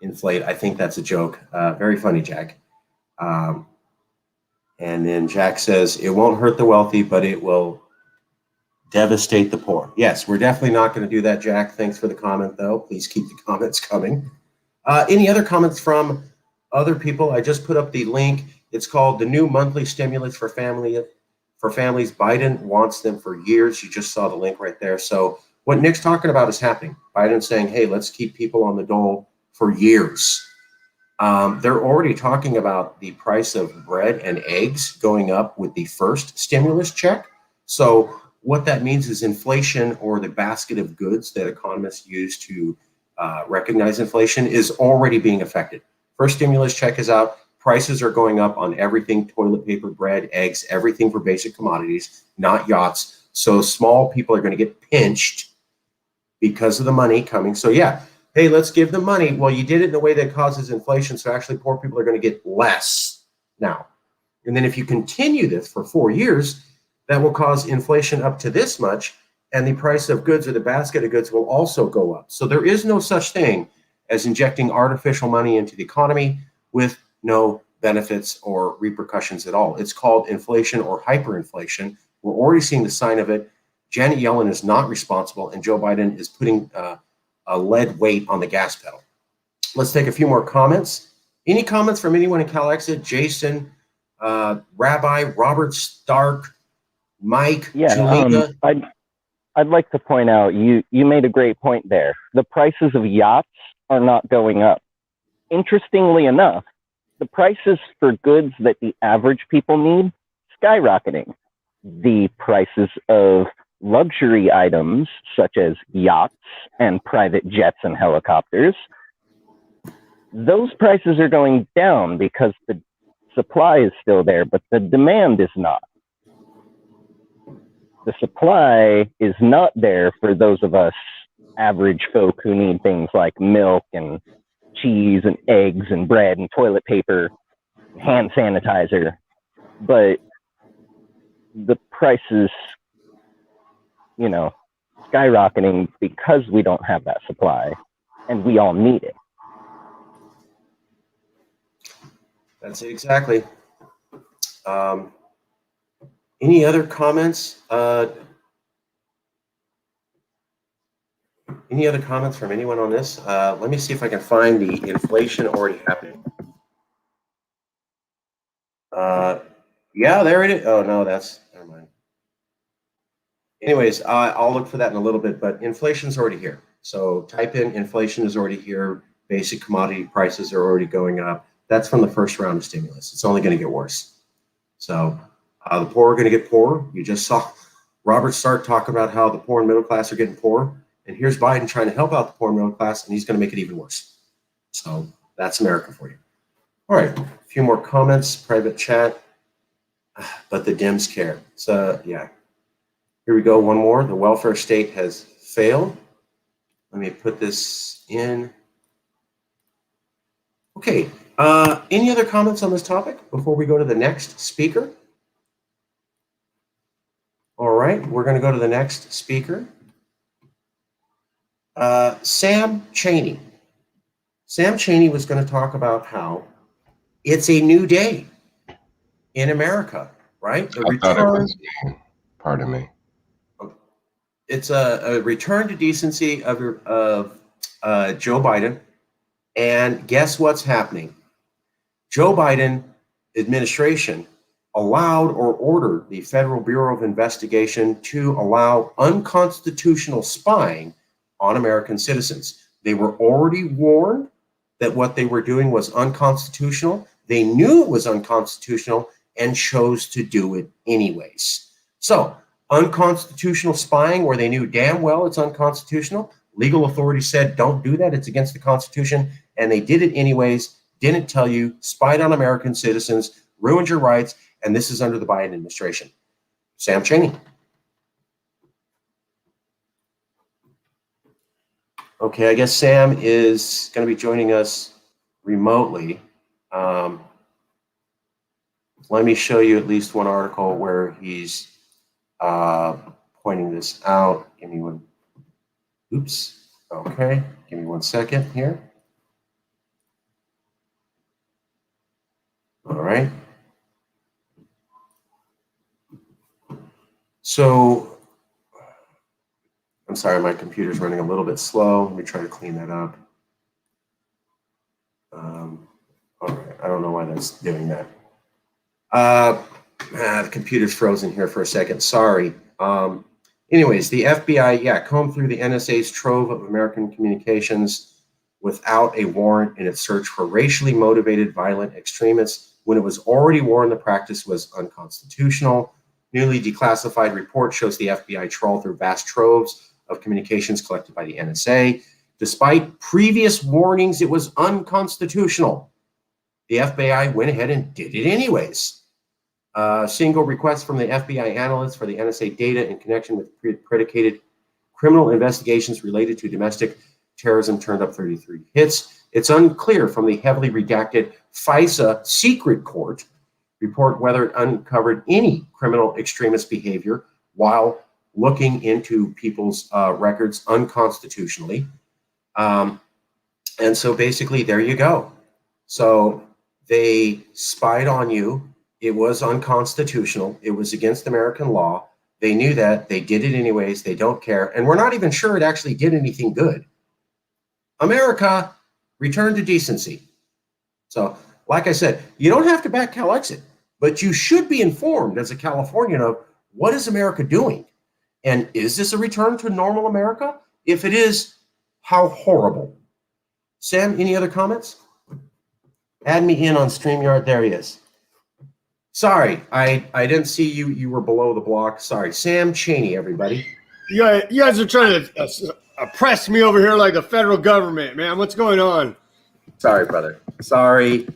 inflate. I think that's a joke. Very funny, Jack. And then Jack says, it won't hurt the wealthy, but it will devastate the poor. Yes, we're definitely not going to do that, Jack. Thanks for the comment, though. Please keep the comments coming. Any other comments from other people? I just put up the link. It's called the new monthly stimulus for families. Biden wants them for years. You just saw the link right there. So what Nick's talking about is happening. Biden's saying, hey, let's keep people on the dole for years. They're already talking about the price of bread and eggs going up with the first stimulus check. So what that means is inflation, or the basket of goods that economists use to recognize inflation, is already being affected. First stimulus check is out. Prices are going up on everything: toilet paper, bread, eggs, everything for basic commodities, not yachts. So small people are going to get pinched because of the money coming. So yeah, hey, let's give them money. Well, you did it in a way that causes inflation. So actually poor people are going to get less now. And then if you continue this for 4 years, that will cause inflation up to this much, and the price of goods, or the basket of goods, will also go up. So there is no such thing as injecting artificial money into the economy with no benefits or repercussions at all. It's called inflation or hyperinflation. We're already seeing the sign of it. Janet Yellen is not responsible, and Joe Biden is putting a lead weight on the gas pedal. Let's take a few more comments. Any comments from anyone in Calexit? Jason, Rabbi, Robert Stark, Mike, Julina? I'd like to point out, you made a great point there. The prices of yachts are not going up. Interestingly enough, the prices for goods that the average people need, skyrocketing. The prices of luxury items such as yachts and private jets and helicopters, those prices are going down because the supply is still there, but the demand is not. The supply is not there for those of us average folk who need things like milk and cheese and eggs and bread and toilet paper and hand sanitizer. But the prices, skyrocketing because we don't have that supply, and we all need it. That's it, exactly. Any other comments? Any other comments from anyone on this? Let me see if I can find the inflation already happening. Yeah, there it is. Oh, no, never mind. Anyways, I'll look for that in a little bit, but inflation's already here. So type in inflation is already here. Basic commodity prices are already going up. That's from the first round of stimulus. It's only going to get worse. So the poor are going to get poorer. You just saw Robert Stark talk about how the poor and middle class are getting poorer. And here's Biden trying to help out the poor and middle class, and he's going to make it even worse. So that's America for you. All right, a few more comments, private chat. But the Dems care. So, yeah. Here we go, one more. The welfare state has failed. Let me put this in. Okay, any other comments on this topic before we go to the next speaker? All right, we're going to go to the next speaker. Sam CHANEY. Sam CHANEY was going to talk about how it's a new day in America, right? I thought it was me. Pardon me. It's a return to decency of Joe Biden. And guess what's happening? Joe Biden administration allowed or ordered the Federal Bureau of Investigation to allow unconstitutional spying on American citizens. They were already warned that what they were doing was unconstitutional. They knew it was unconstitutional and chose to do it anyways. So, unconstitutional spying where they knew damn well it's unconstitutional. Legal authorities said, don't do that. It's against the Constitution. And they did it anyways, didn't tell you, spied on American citizens, ruined your rights, and this is under the Biden administration. Sam CHANEY. Okay, I guess Sam is going to be joining us remotely. Let me show you at least one article where he's pointing this out. Give me one. Oops. Okay. Give me 1 second here. All right. So, I'm sorry, my computer's running a little bit slow. Let me try to clean that up. All right. I don't know why that's doing that. The computer's frozen here for a second. Sorry. Anyways, the FBI, combed through the NSA's trove of American communications without a warrant in its search for racially motivated violent extremists when it was already warned the practice was unconstitutional. Newly declassified report shows the FBI trawled through vast troves of communications collected by the NSA. Despite previous warnings it was unconstitutional, the FBI went ahead and did it anyways. Single request from the FBI analysts for the NSA data in connection with predicated criminal investigations related to domestic terrorism turned up 33 hits. It's unclear from the heavily redacted FISA secret court report whether it uncovered any criminal extremist behavior while looking into people's records unconstitutionally. And so basically, there you go. So they spied on you. It was unconstitutional. It was against American law. They knew that. They did it anyways. They don't care. And we're not even sure it actually did anything good. America, return to decency. So, like I said, you don't have to back Calexit, but you should be informed as a Californian of what is America doing? And is this a return to normal America? If it is, how horrible. Sam, any other comments? Add me in on StreamYard. There he is. Sorry, I didn't see you. You were below the block. Sorry. Sam CHANEY, everybody. You guys are trying to oppress me over here like the federal government, man. What's going on? Sorry, brother. Sorry.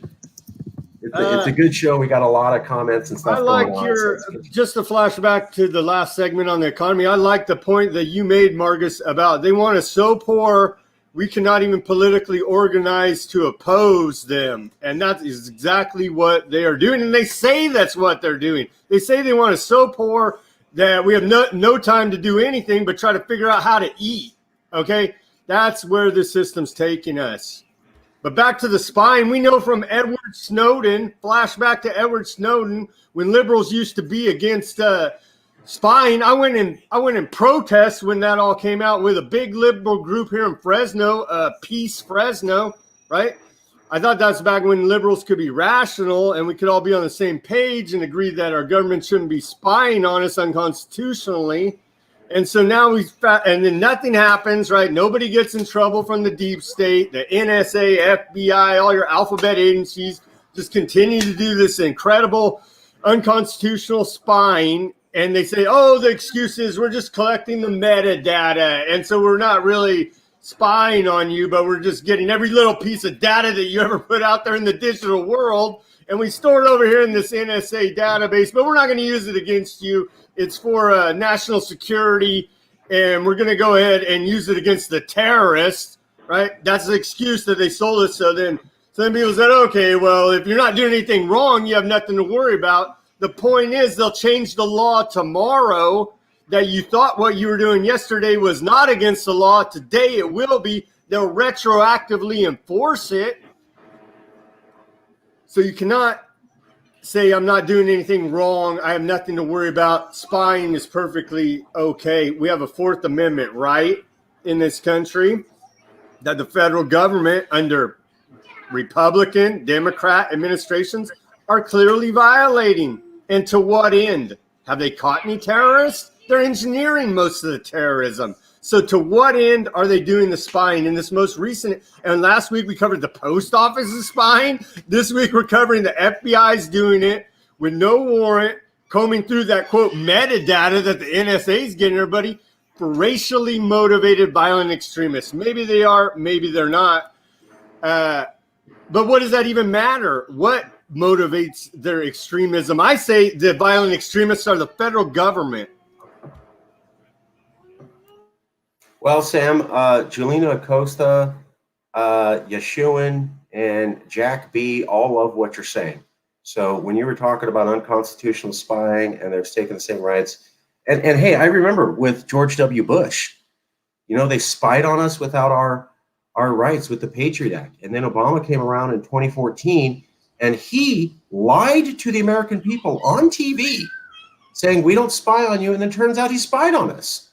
It's a good show. We got a lot of comments and stuff. I like going on, your, so just to flash back to the last segment on the economy, I like the point that you made, Marcus, about they want us so poor we cannot even politically organize to oppose them. And that is exactly what they are doing. And they say that's what they're doing. They say they want us so poor that we have no time to do anything but try to figure out how to eat. Okay? That's where the system's taking us. But back to the spying, we know from Edward Snowden, flashback to Edward Snowden, when liberals used to be against spying. I went in protest when that all came out with a big liberal group here in Fresno, Peace Fresno, right? I thought that's back when liberals could be rational and we could all be on the same page and agree that our government shouldn't be spying on us unconstitutionally. And so now and then nothing happens, right? Nobody gets in trouble from the deep state, the NSA, FBI, all your alphabet agencies just continue to do this incredible unconstitutional spying. And they say, oh, the excuse is we're just collecting the metadata. And so we're not really spying on you, but we're just getting every little piece of data that you ever put out there in the digital world. And we store it over here in this NSA database, but we're not going to use it against you. It's for national security, and we're going to go ahead and use it against the terrorists, right? That's the excuse that they sold us. So then people said, okay, well, if you're not doing anything wrong, you have nothing to worry about. The point is they'll change the law tomorrow that you thought what you were doing yesterday was not against the law. Today it will be. They'll retroactively enforce it. So you cannot say I'm not doing anything wrong. I have nothing to worry about. Spying is perfectly okay. We have a Fourth Amendment right in this country that the federal government under Republican, Democrat administrations are clearly violating. And to what end? Have they caught any terrorists? They're engineering most of the terrorism. So to what end are they doing the spying in this most recent? And last week we covered the post office is spying. This week we're covering the FBI's doing it with no warrant, combing through that, quote, metadata that the NSA is getting everybody for racially motivated violent extremists. Maybe they are, maybe they're not. But what does that even matter? What motivates their extremism? I say the violent extremists are the federal government. Well, Sam, Julina Acosta, Yeshua, and Jack B. all love what you're saying. So when you were talking about unconstitutional spying and they're taking the same rights, and hey, I remember with George W. Bush, you know, they spied on us without our rights with the Patriot Act. And then Obama came around in 2014 and he lied to the American people on TV saying, we don't spy on you. And then turns out he spied on us.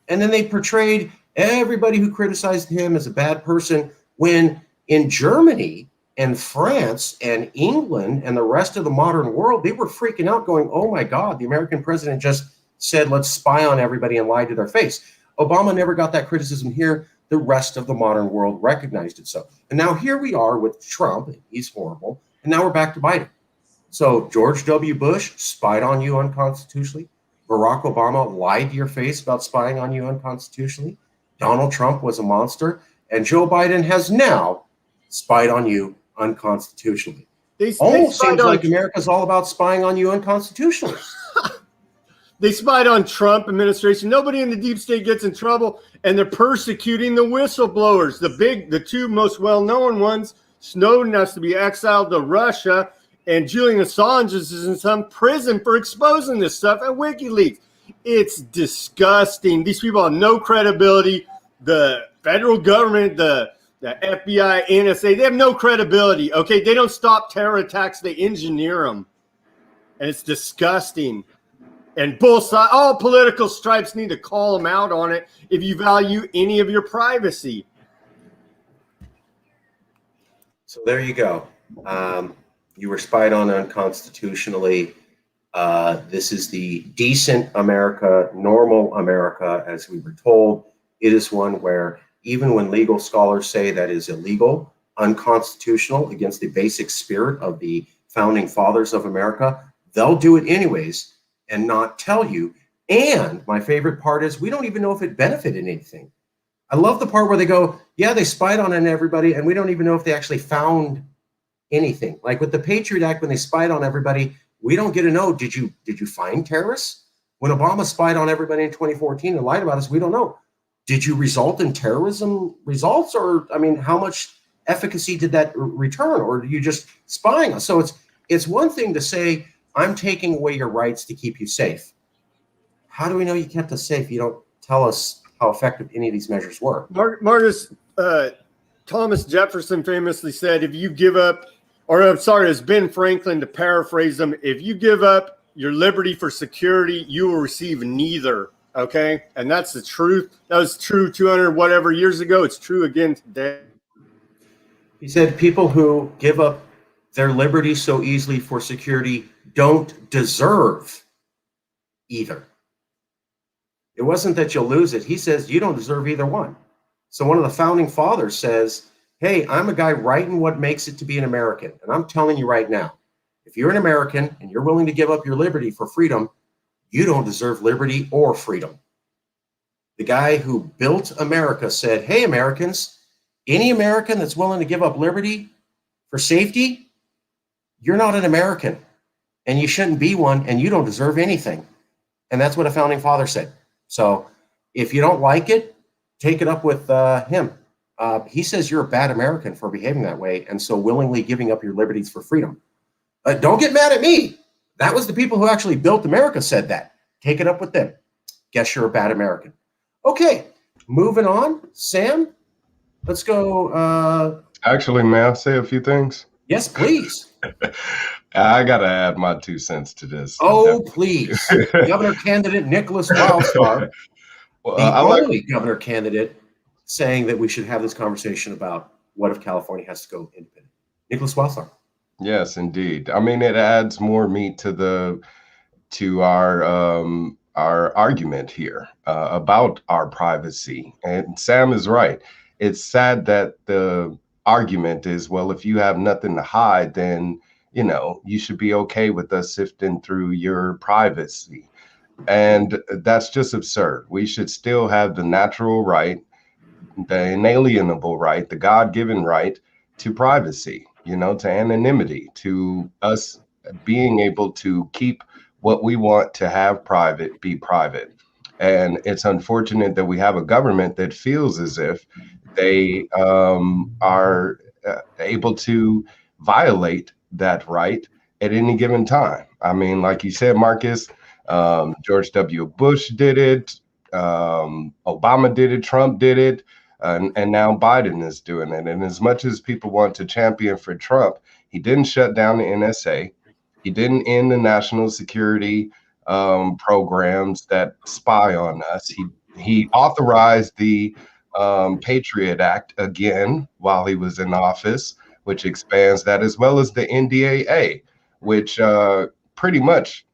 And then they portrayed everybody who criticized him as a bad person, when in Germany and France and England and the rest of the modern world, they were freaking out going, oh my God, the American president just said, let's spy on everybody and lie to their face. Obama never got that criticism here. The rest of the modern world recognized it so. And now here we are with Trump. He's horrible. And now we're back to Biden. So George W. Bush spied on you unconstitutionally. Barack Obama lied to your face about spying on you unconstitutionally. Donald Trump was a monster. And Joe Biden has now spied on you unconstitutionally. Almost seems like America's all about spying on you unconstitutionally. They spied on Trump administration. Nobody in the deep state gets in trouble, and they're persecuting the whistleblowers. The two most well-known ones, Snowden has to be exiled to Russia, and Julian Assange is in some prison for exposing this stuff at WikiLeaks. It's disgusting. These people have no credibility. The federal government, the FBI, NSA, they have no credibility, okay? They don't stop terror attacks. They engineer them, and it's disgusting. And both sides, all political stripes need to call them out on it if you value any of your privacy. So there you go. You were spied on unconstitutionally. This is the decent America, normal America, as we were told. It is one where even when legal scholars say that is illegal, unconstitutional, against the basic spirit of the founding fathers of America, they'll do it anyways and not tell you. And my favorite part is we don't even know if it benefited anything. I love the part where they go, yeah, they spied on everybody, and we don't even know if they actually found anything. Like with the Patriot Act, when they spied on everybody, we don't get to know, did you find terrorists? When Obama spied on everybody in 2014 and lied about us, we don't know. Did you result in terrorism results? Or, I mean, how much efficacy did that return? Or are you just spying us? So it's one thing to say, I'm taking away your rights to keep you safe. How do we know you kept us safe? You don't tell us how effective any of these measures were. Marcus, Thomas Jefferson famously said, if you give up, or I'm sorry, it's Ben Franklin to paraphrase them, if you give up your liberty for security, you will receive neither. Okay? And that's the truth. That was true 200 whatever years ago. It's true again today. He said people who give up their liberty so easily for security don't deserve either. It wasn't that you'll lose it. He says you don't deserve either one. So one of the founding fathers says, hey, I'm a guy writing what makes it to be an American. And I'm telling you right now, if you're an American and you're willing to give up your liberty for freedom, you don't deserve liberty or freedom. The guy who built America said, hey, Americans, any American that's willing to give up liberty for safety, you're not an American and you shouldn't be one and you don't deserve anything. And that's what a founding father said. So if you don't like it, take it up with him. He says you're a bad American for behaving that way and so willingly giving up your liberties for freedom. Don't get mad at me. That was the people who actually built America said that. Take it up with them. Guess you're a bad American. Okay, moving on. Sam, let's go. Actually, may I say a few things? Yes, please. I got to add my 2 cents to this. Oh, please. Governor candidate NICKOLAS WILDSTAR, Well, the I like only governor candidate saying that we should have this conversation about what if California has to go independent. NICKOLAS WILDSTAR. Yes, indeed. I mean, it adds more meat to our argument here about our privacy. And Sam is right. It's sad that the argument is, well, if you have nothing to hide, then you should be okay with us sifting through your privacy. And that's just absurd. We should still have the natural right, the inalienable right, the God-given right to privacy, to anonymity, to us being able to keep what we want to have private be private. And it's unfortunate that we have a government that feels as if they are able to violate that right at any given time. I mean, like you said, Marcus, George W. Bush did it, Obama did it, Trump did it, and now Biden is doing it. And as much as people want to champion for Trump, he didn't shut down the NSA. He didn't end the national security programs that spy on us. He authorized the Patriot Act again while he was in office, which expands that, as well as the NDAA, which pretty much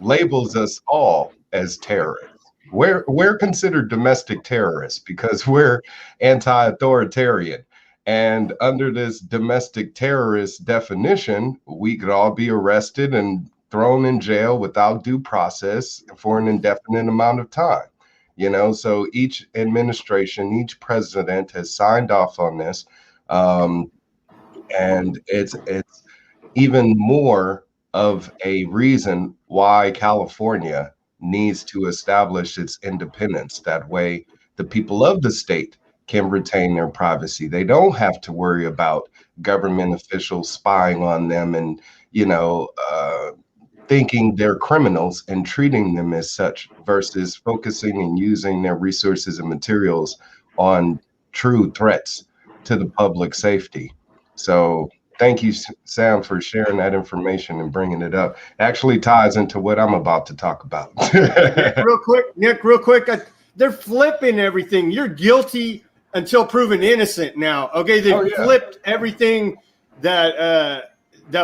labels us all as terrorists. We're considered domestic terrorists because we're anti-authoritarian. And under this domestic terrorist definition, we could all be arrested and thrown in jail without due process for an indefinite amount of time. So each administration, each president has signed off on this. And it's even more of a reason why California needs to establish its independence. That way, the people of the state can retain their privacy. They don't have to worry about government officials spying on them and, thinking they're criminals and treating them as such, versus focusing and using their resources and materials on true threats to the public safety. So thank you, Sam, for sharing that information and bringing it up. It actually ties into what I'm about to talk about. Nick, real quick. They're flipping everything. You're guilty until proven innocent now. Okay, they flipped everything that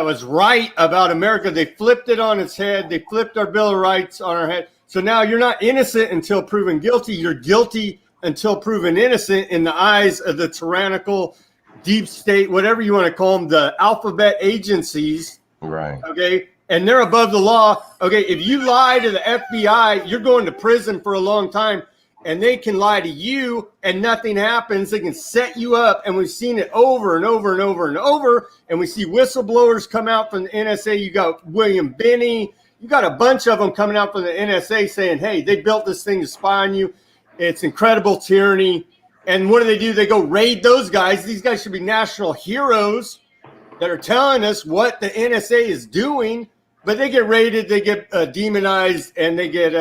was right about America. They flipped it on its head. They flipped our Bill of Rights on our head. So now you're not innocent until proven guilty. You're guilty until proven innocent in the eyes of the tyrannical deep state, whatever you want to call them, the alphabet agencies. Right. Okay. And they're above the law. Okay. If you lie to the FBI, you're going to prison for a long time, and they can lie to you and nothing happens. They can set you up. And we've seen it over and over and over and over. And we see whistleblowers come out from the NSA. You got William Binney. You got a bunch of them coming out from the NSA saying, hey, they built this thing to spy on you. It's incredible tyranny. And what do? They go raid those guys. These guys should be national heroes that are telling us what the NSA is doing. But they get raided, they get demonized, and they get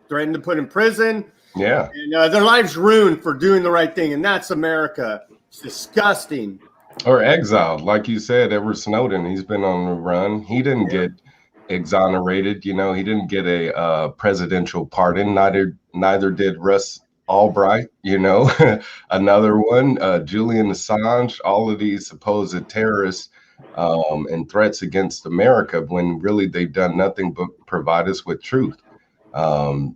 threatened to put in prison. Yeah. And their lives ruined for doing the right thing. And that's America. It's disgusting. Or exiled. Like you said, Edward Snowden, he's been on the run. He didn't get exonerated. He didn't get a presidential pardon. Neither did Russ Albright, another one, Julian Assange, all of these supposed terrorists and threats against America, when really they've done nothing but provide us with truth.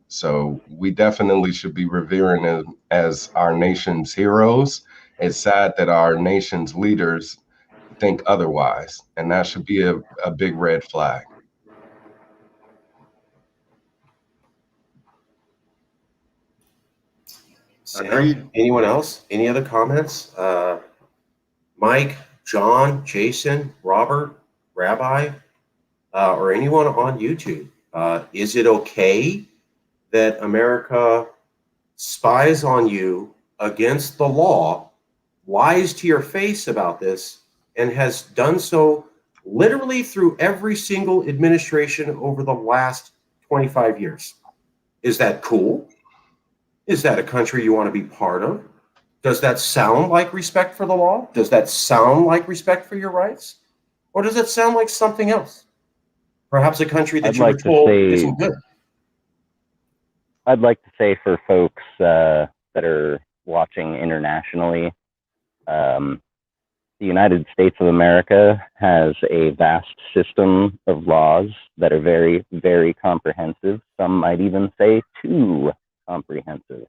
So we definitely should be revering them as our nation's heroes. It's sad that our nation's leaders think otherwise, and that should be a big red flag. Sam, anyone else? Any other comments? Mike, John, Jason, Robert, Rabbi, or anyone on YouTube? Is it okay that America spies on you against the law, lies to your face about this, and has done so literally through every single administration over the last 25 years? Is that cool? Is that a country you want to be part of? Does that sound like respect for the law? Does that sound like respect for your rights? Or does it sound like something else? Perhaps a country that you were told isn't good. I'd like to say for folks that are watching internationally, the United States of America has a vast system of laws that are very, very comprehensive. Some might even say too comprehensive.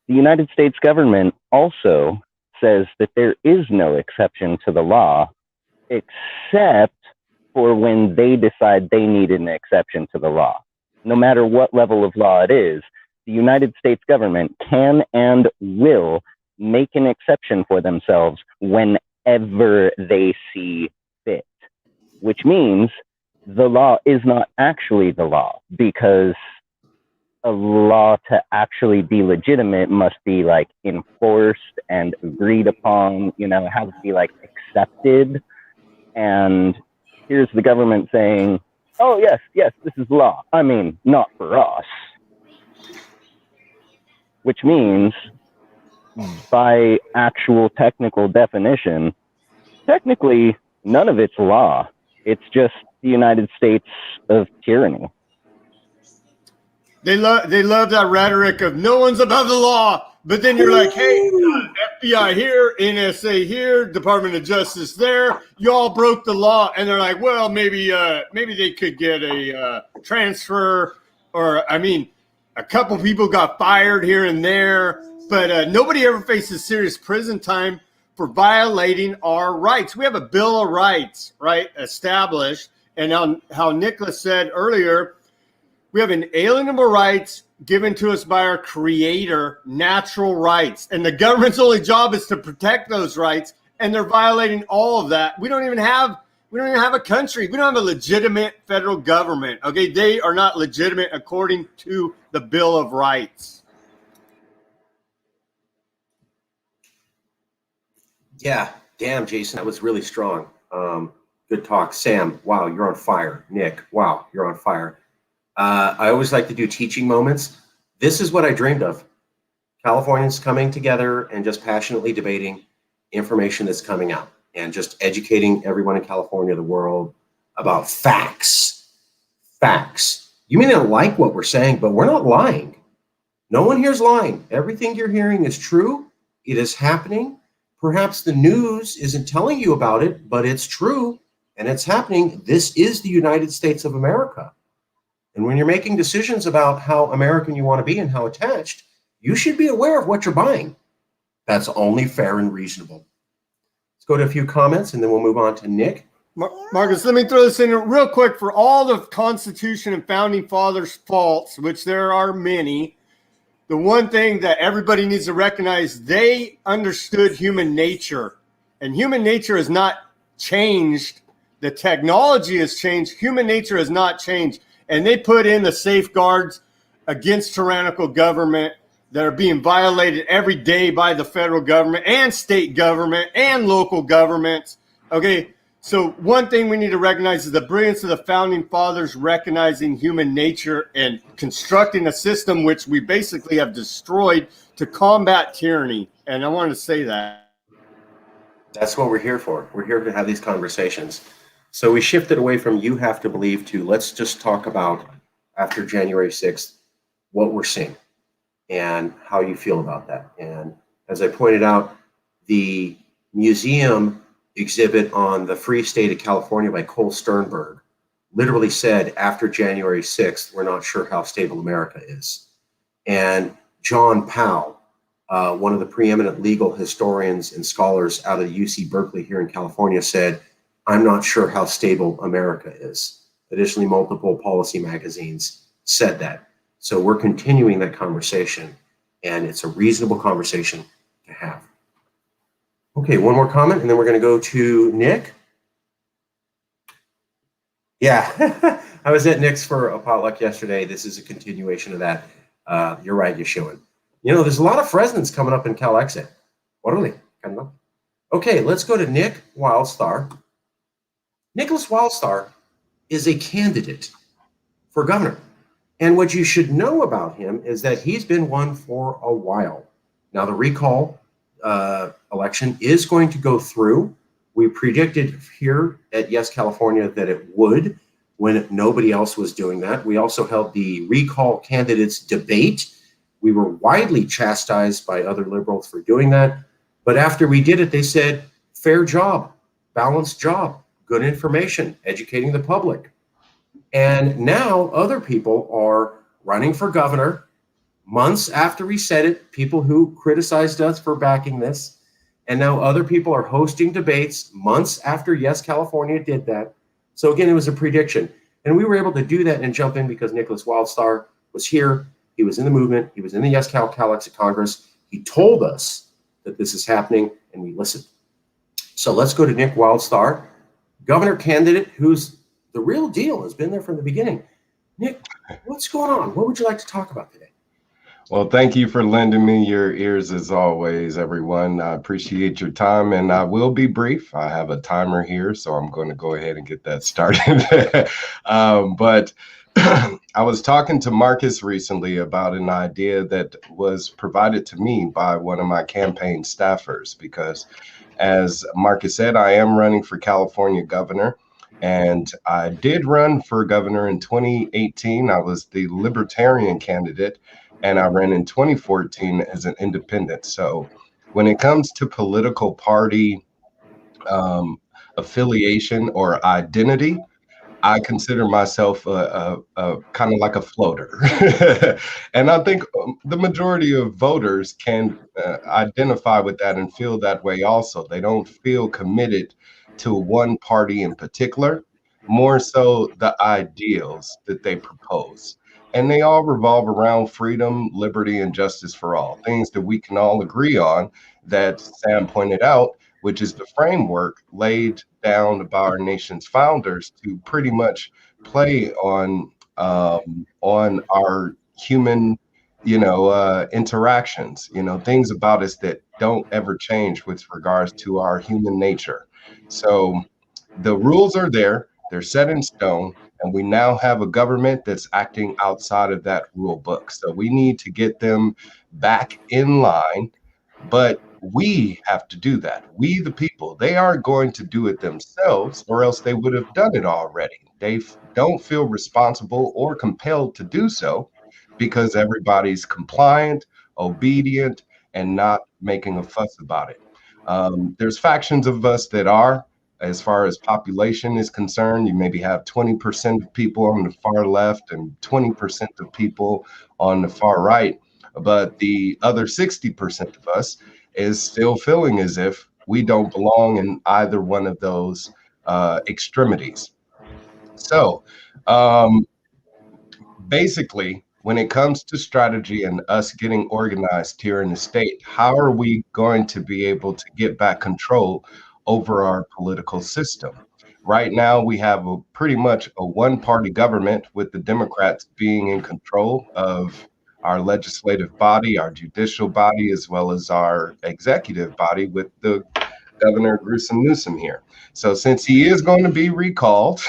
The United States government also says that there is no exception to the law, except for when they decide they need an exception to the law. No matter what level of law it is, the United States government can and will make an exception for themselves whenever they see fit, which means the law is not actually the law, because a law to actually be legitimate must be like enforced and agreed upon, it has to be like accepted. And here's the government saying, oh, yes, this is law. I mean, not for us. Which means, by actual technical definition, technically none of it's law. It's just the United States of tyranny. They love that rhetoric of no one's above the law, but then you're like, hey, FBI here, NSA here, Department of Justice there, you all broke the law, and they're like, well, maybe they could get a transfer, or a couple people got fired here and there, but nobody ever faces serious prison time for violating our rights. We have a Bill of Rights, right, established, and how Nicholas said earlier, we have inalienable rights given to us by our creator, natural rights. And the government's only job is to protect those rights, and they're violating all of that. We don't even have a country. We don't have a legitimate federal government. Okay, they are not legitimate according to the Bill of Rights. Yeah, damn, Jason, that was really strong. Good talk. Sam, wow, you're on fire. Nick, wow, you're on fire. I always like to do teaching moments. This is what I dreamed of. Californians coming together and just passionately debating information that's coming out and just educating everyone in California, the world, about facts. Facts. You may not like what we're saying, but we're not lying. No one here's lying. Everything you're hearing is true. It is happening. Perhaps the news isn't telling you about it, but it's true and it's happening. This is the United States of America. And when you're making decisions about how American you want to be and how attached, you should be aware of what you're buying. That's only fair and reasonable. Let's go to a few comments and then we'll move on to Nick. Marcus, let me throw this in real quick. For all the Constitution and Founding Fathers' faults, which there are many, the one thing that everybody needs to recognize, they understood human nature. And human nature has not changed. The technology has changed. Human nature has not changed. And they put in the safeguards against tyrannical government that are being violated every day by the federal government and state government and local governments. Okay, so one thing we need to recognize is the brilliance of the Founding Fathers recognizing human nature and constructing a system which we basically have destroyed to combat tyranny. And I wanted to say that. That's what we're here for. We're here to have these conversations. So we shifted away from you have to believe to let's just talk about after January 6th, what we're seeing. and how you feel about that. And as I pointed out, the museum exhibit on the Free State of California by Cole Sternberg literally said, after January 6th, we're not sure how stable America is. And John Powell, one of the preeminent legal historians and scholars out of UC Berkeley here in California, said, I'm not sure how stable America is. Additionally, multiple policy magazines said that. So we're continuing that conversation, and it's a reasonable conversation to have. Okay, one more comment, and then we're going to go to Nick. Yeah, I was at Nick's for a potluck yesterday. This is a continuation of that. You're right, Yeshua. You know, there's a lot of Fresnans coming up in Calexit. Okay, let's go to Nick WildStar. NICKOLAS WILDSTAR is a candidate for governor. And what you should know about him is that he's been one for a while. Now, the recall election is going to go through. We predicted here at Yes California that it would when nobody else was doing that. We also held the recall candidates debate. We were widely chastised by other liberals for doing that. But after we did it, they said, fair job, balanced job, good information, educating the public. And now other people are running for governor months after we said it, people who criticized us for backing this. And now other people are hosting debates months after Yes California did that. So again, it was a prediction. And we were able to do that and jump in because NICKOLAS WILDSTAR was here. He was in the movement. He was in the YesCal Calexit Congress. He told us that this is happening, and we listened. So let's go to Nick WildStar, governor candidate who's the real deal, has been there from the beginning. Nick, what's going on? What would you like to talk about today? Well, thank you for lending me your ears as always, everyone. I appreciate your time, and I will be brief. I have a timer here, so I'm going to go ahead and get that started. But I was talking to Marcus recently about an idea that was provided to me by one of my campaign staffers, because as Marcus said, I am running for California governor. And I did run for governor in 2018. I was the Libertarian candidate, and I ran in 2014 as an independent. So when it comes to political party affiliation or identity, I consider myself a kind of like a floater. And I think the majority of voters can identify with that and feel that way also. They don't feel committed to one party in particular, more so the ideals that they propose. And they all revolve around freedom, liberty, and justice for all, things that we can all agree on, that Sam pointed out, which is the framework laid down by our nation's founders to pretty much play on our human, interactions, things about us that don't ever change with regards to our human nature. So the rules are there, they're set in stone, and we now have a government that's acting outside of that rule book. So we need to get them back in line, but we have to do that. We, the people, they aren't going to do it themselves, or else they would have done it already. They don't feel responsible or compelled to do so because everybody's compliant, obedient, and not making a fuss about it. There's factions of us that are, as far as population is concerned. You maybe have 20% of people on the far left and 20% of people on the far right. But the other 60% of us is still feeling as if we don't belong in either one of those extremities. So basically, when it comes to strategy and us getting organized here in the state, how are we going to be able to get back control over our political system? Right now, we have pretty much a one-party government, with the Democrats being in control of our legislative body, our judicial body, as well as our executive body, with the Governor Newsom here. So since he is going to be recalled,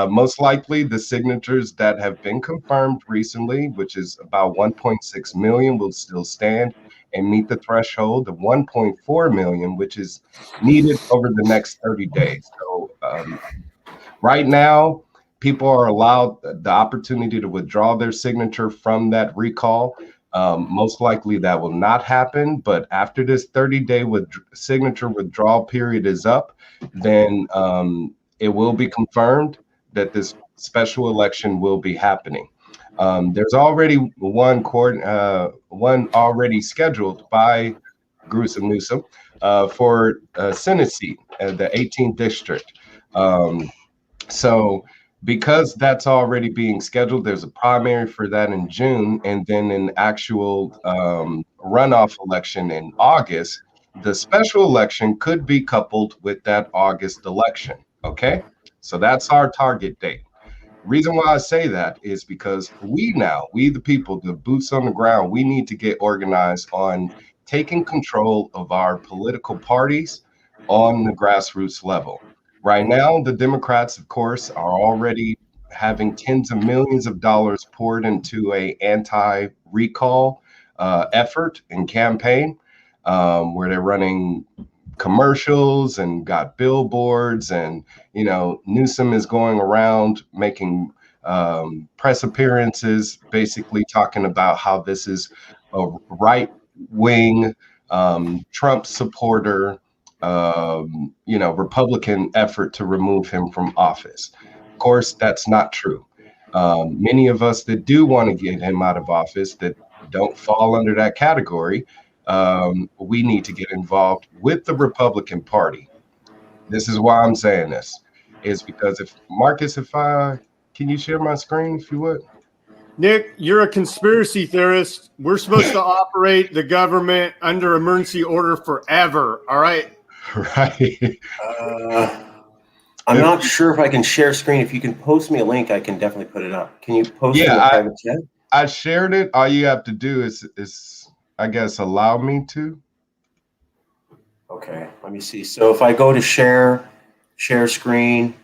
most likely the signatures that have been confirmed recently, which is about 1.6 million, will still stand and meet the threshold of 1.4 million, which is needed over the next 30 days. So right now, people are allowed the opportunity to withdraw their signature from that recall. Most likely that will not happen, but after this 30-day signature withdrawal period is up, then it will be confirmed that this special election will be happening. There's already one already scheduled by Gruesome Newsom for Senate seat, the 18th district. So because that's already being scheduled, there's a primary for that in June, and then an actual runoff election in August. The special election could be coupled with that August election. Okay, so that's our target date. Reason why I say that is because we the people, the boots on the ground, we need to get organized on taking control of our political parties on the grassroots level. Right now, the Democrats, of course, are already having tens of millions of dollars poured into a anti-recall effort and campaign, where they're running commercials and got billboards, and Newsom is going around making press appearances, basically talking about how this is a right-wing Trump supporter, Republican effort to remove him from office. Of course, that's not true. Many of us that do want to get him out of office that don't fall under that category, we need to get involved with the Republican Party. This is why I'm saying this, is because can you share my screen if you would? Nick, you're a conspiracy theorist. We're supposed to operate the government under emergency order forever. All right. Right. I'm not sure if I can share screen. If you can post me a link, I can definitely put it up. Can you post it in the private chat? I shared it. All you have to do is I guess allow me to. Okay, let me see. So if I go to share screen,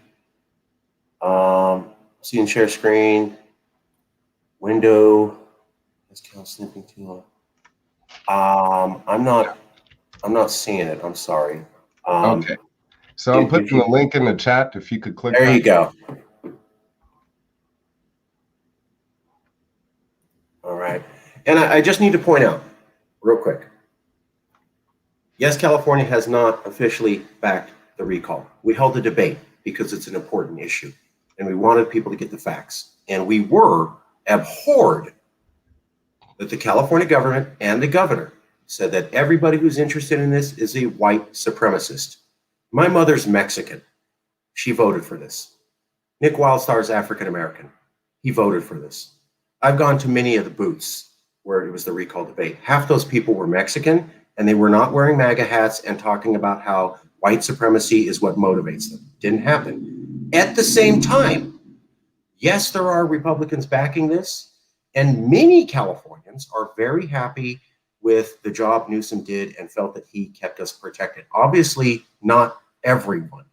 see in share screen, window, YesCAL snipping tool. I'm not seeing it. I'm sorry. Okay. So I'm putting the link in the chat. If you could click. There you go. All right. And I just need to point out real quick. Yes, California has not officially backed the recall. We held a debate because it's an important issue, and we wanted people to get the facts. And we were abhorred that the California government and the governor said that everybody who's interested in this is a white supremacist. My mother's Mexican. She voted for this. Nick WildStar is African American. He voted for this. I've gone to many of the booths where it was the recall debate. Half those people were Mexican, and they were not wearing MAGA hats and talking about how white supremacy is what motivates them. Didn't happen. At the same time, yes, there are Republicans backing this, and many Californians are very happy with the job Newsom did and felt that he kept us protected. Obviously, not everyone.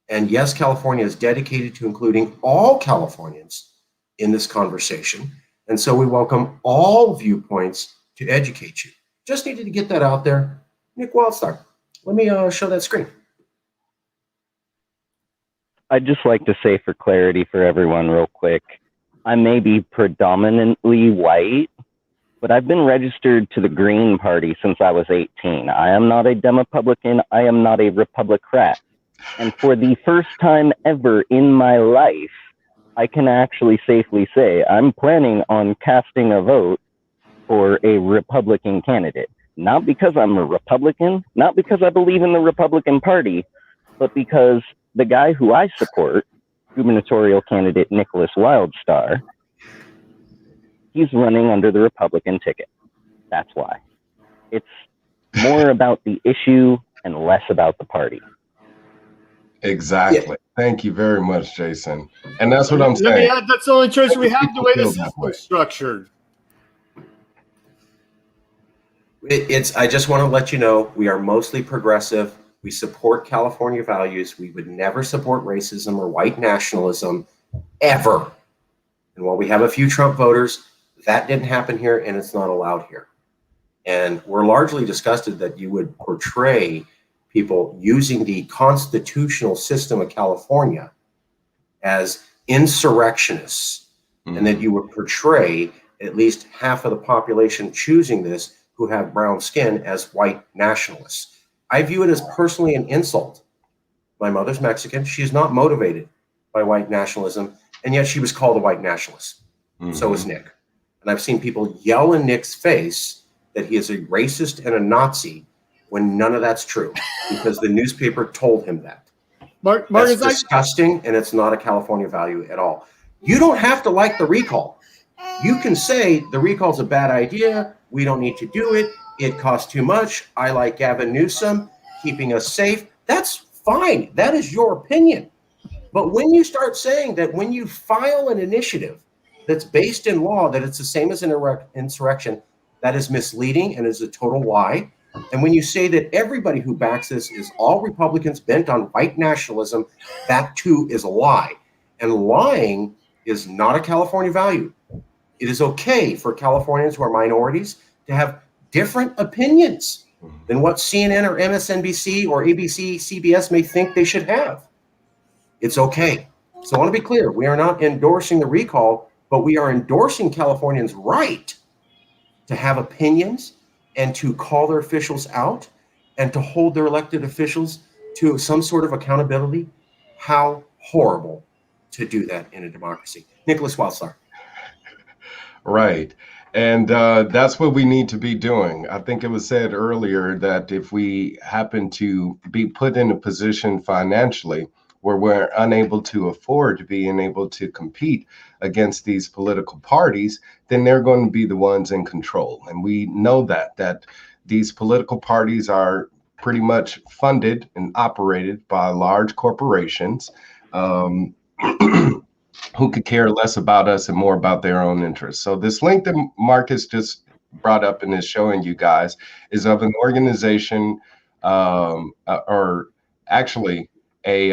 And yes, California is dedicated to including all Californians in this conversation. And so we welcome all viewpoints to educate you. Just needed to get that out there. Nick WildStar, let me show that screen. I'd just like to say for clarity for everyone real quick, I may be predominantly white, but I've been registered to the Green Party since I was 18. I am not a Demopublican. I am not a Republicrat. And for the first time ever in my life, I can actually safely say I'm planning on casting a vote for a Republican candidate. Not because I'm a Republican, not because I believe in the Republican Party, but because the guy who I support, gubernatorial candidate NICKOLAS WILDSTAR, he's running under the Republican ticket. That's why. It's more about the issue and less about the party. Exactly. Yeah. Thank you very much, Jason. And that's what I'm saying. Let me add, that's the only choice we have, the way the system's structured. I just want to let you know, we are mostly progressive. We support California values. We would never support racism or white nationalism, ever. And while we have a few Trump voters, that didn't happen here, and it's not allowed here. And we're largely disgusted that you would portray people using the constitutional system of California as insurrectionists, and that you would portray at least half of the population choosing this who have brown skin as white nationalists. I view it as personally an insult. My mother's Mexican. She is not motivated by white nationalism, and yet she was called a white nationalist. So is Nick. And I've seen people yell in Nick's face that he is a racist and a Nazi when none of that's true, because the newspaper told him that. That's disgusting, and it's not a California value at all. You don't have to like the recall. You can say the recall is a bad idea. We don't need to do it. It costs too much. I like Gavin Newsom keeping us safe. That's fine. That is your opinion. But when you start saying that when you file an initiative that's based in law, that it's the same as an insurrection, that is misleading and is a total lie. And when you say that everybody who backs this is all Republicans bent on white nationalism, that too is a lie. And lying is not a California value. It is okay for Californians who are minorities to have different opinions than what CNN or MSNBC or ABC, CBS may think they should have. It's okay. So I want to be clear. We are not endorsing the recall, but we are endorsing Californians' right to have opinions and to call their officials out and to hold their elected officials to some sort of accountability. How horrible to do that in a democracy. NICKOLAS WILDSTAR. Right. And that's what we need to be doing. I think it was said earlier that if we happen to be put in a position financially where we're unable to afford to being able to compete against these political parties, then they're going to be the ones in control. And we know that these political parties are pretty much funded and operated by large corporations who could care less about us and more about their own interests. So this link that Marcus just brought up and is showing you guys is of an organization or actually a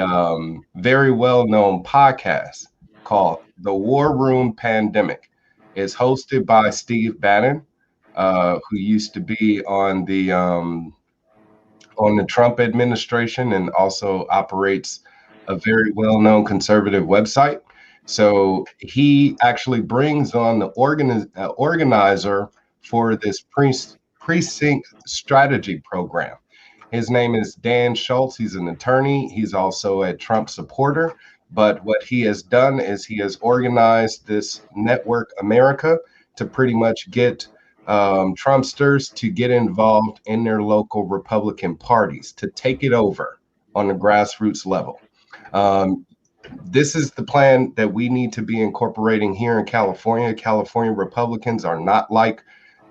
very well-known podcast called The War Room Pandemic. It's hosted by Steve Bannon, who used to be on the Trump administration and also operates a very well-known conservative website. So he actually brings on the organizer for this precinct strategy program. His name is Dan Schultz. He's an attorney. He's also a Trump supporter. But what he has done is he has organized this Network America to pretty much get Trumpsters to get involved in their local Republican parties, to take it over on the grassroots level. This is the plan that we need to be incorporating here in California. California Republicans are not like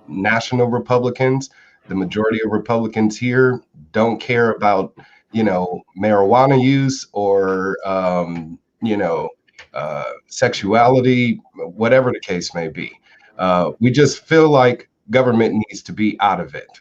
national Republicans. The majority of Republicans here don't care about, marijuana use or, sexuality, whatever the case may be. We just feel like government needs to be out of it,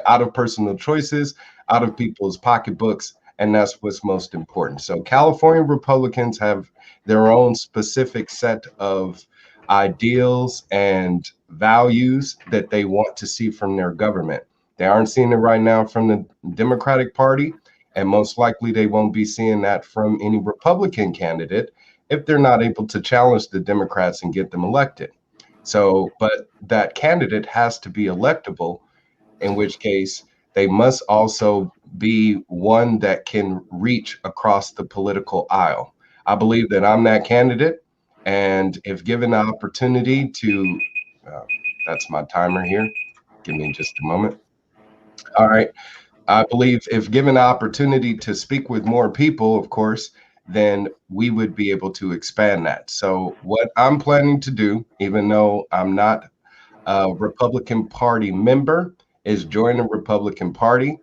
out of personal choices, out of people's pocketbooks. And that's what's most important. So California Republicans have their own specific set of ideals and values that they want to see from their government. They aren't seeing it right now from the Democratic Party, and most likely they won't be seeing that from any Republican candidate if they're not able to challenge the Democrats and get them elected. So, but that candidate has to be electable, in which case they must also be one that can reach across the political aisle. I believe that I'm that candidate, and if given the opportunity to, that's my timer here. Give me just a moment. All right. I believe if given the opportunity to speak with more people, of course, then we would be able to expand that. So what I'm planning to do, even though I'm not a Republican Party member, is join the Republican Party.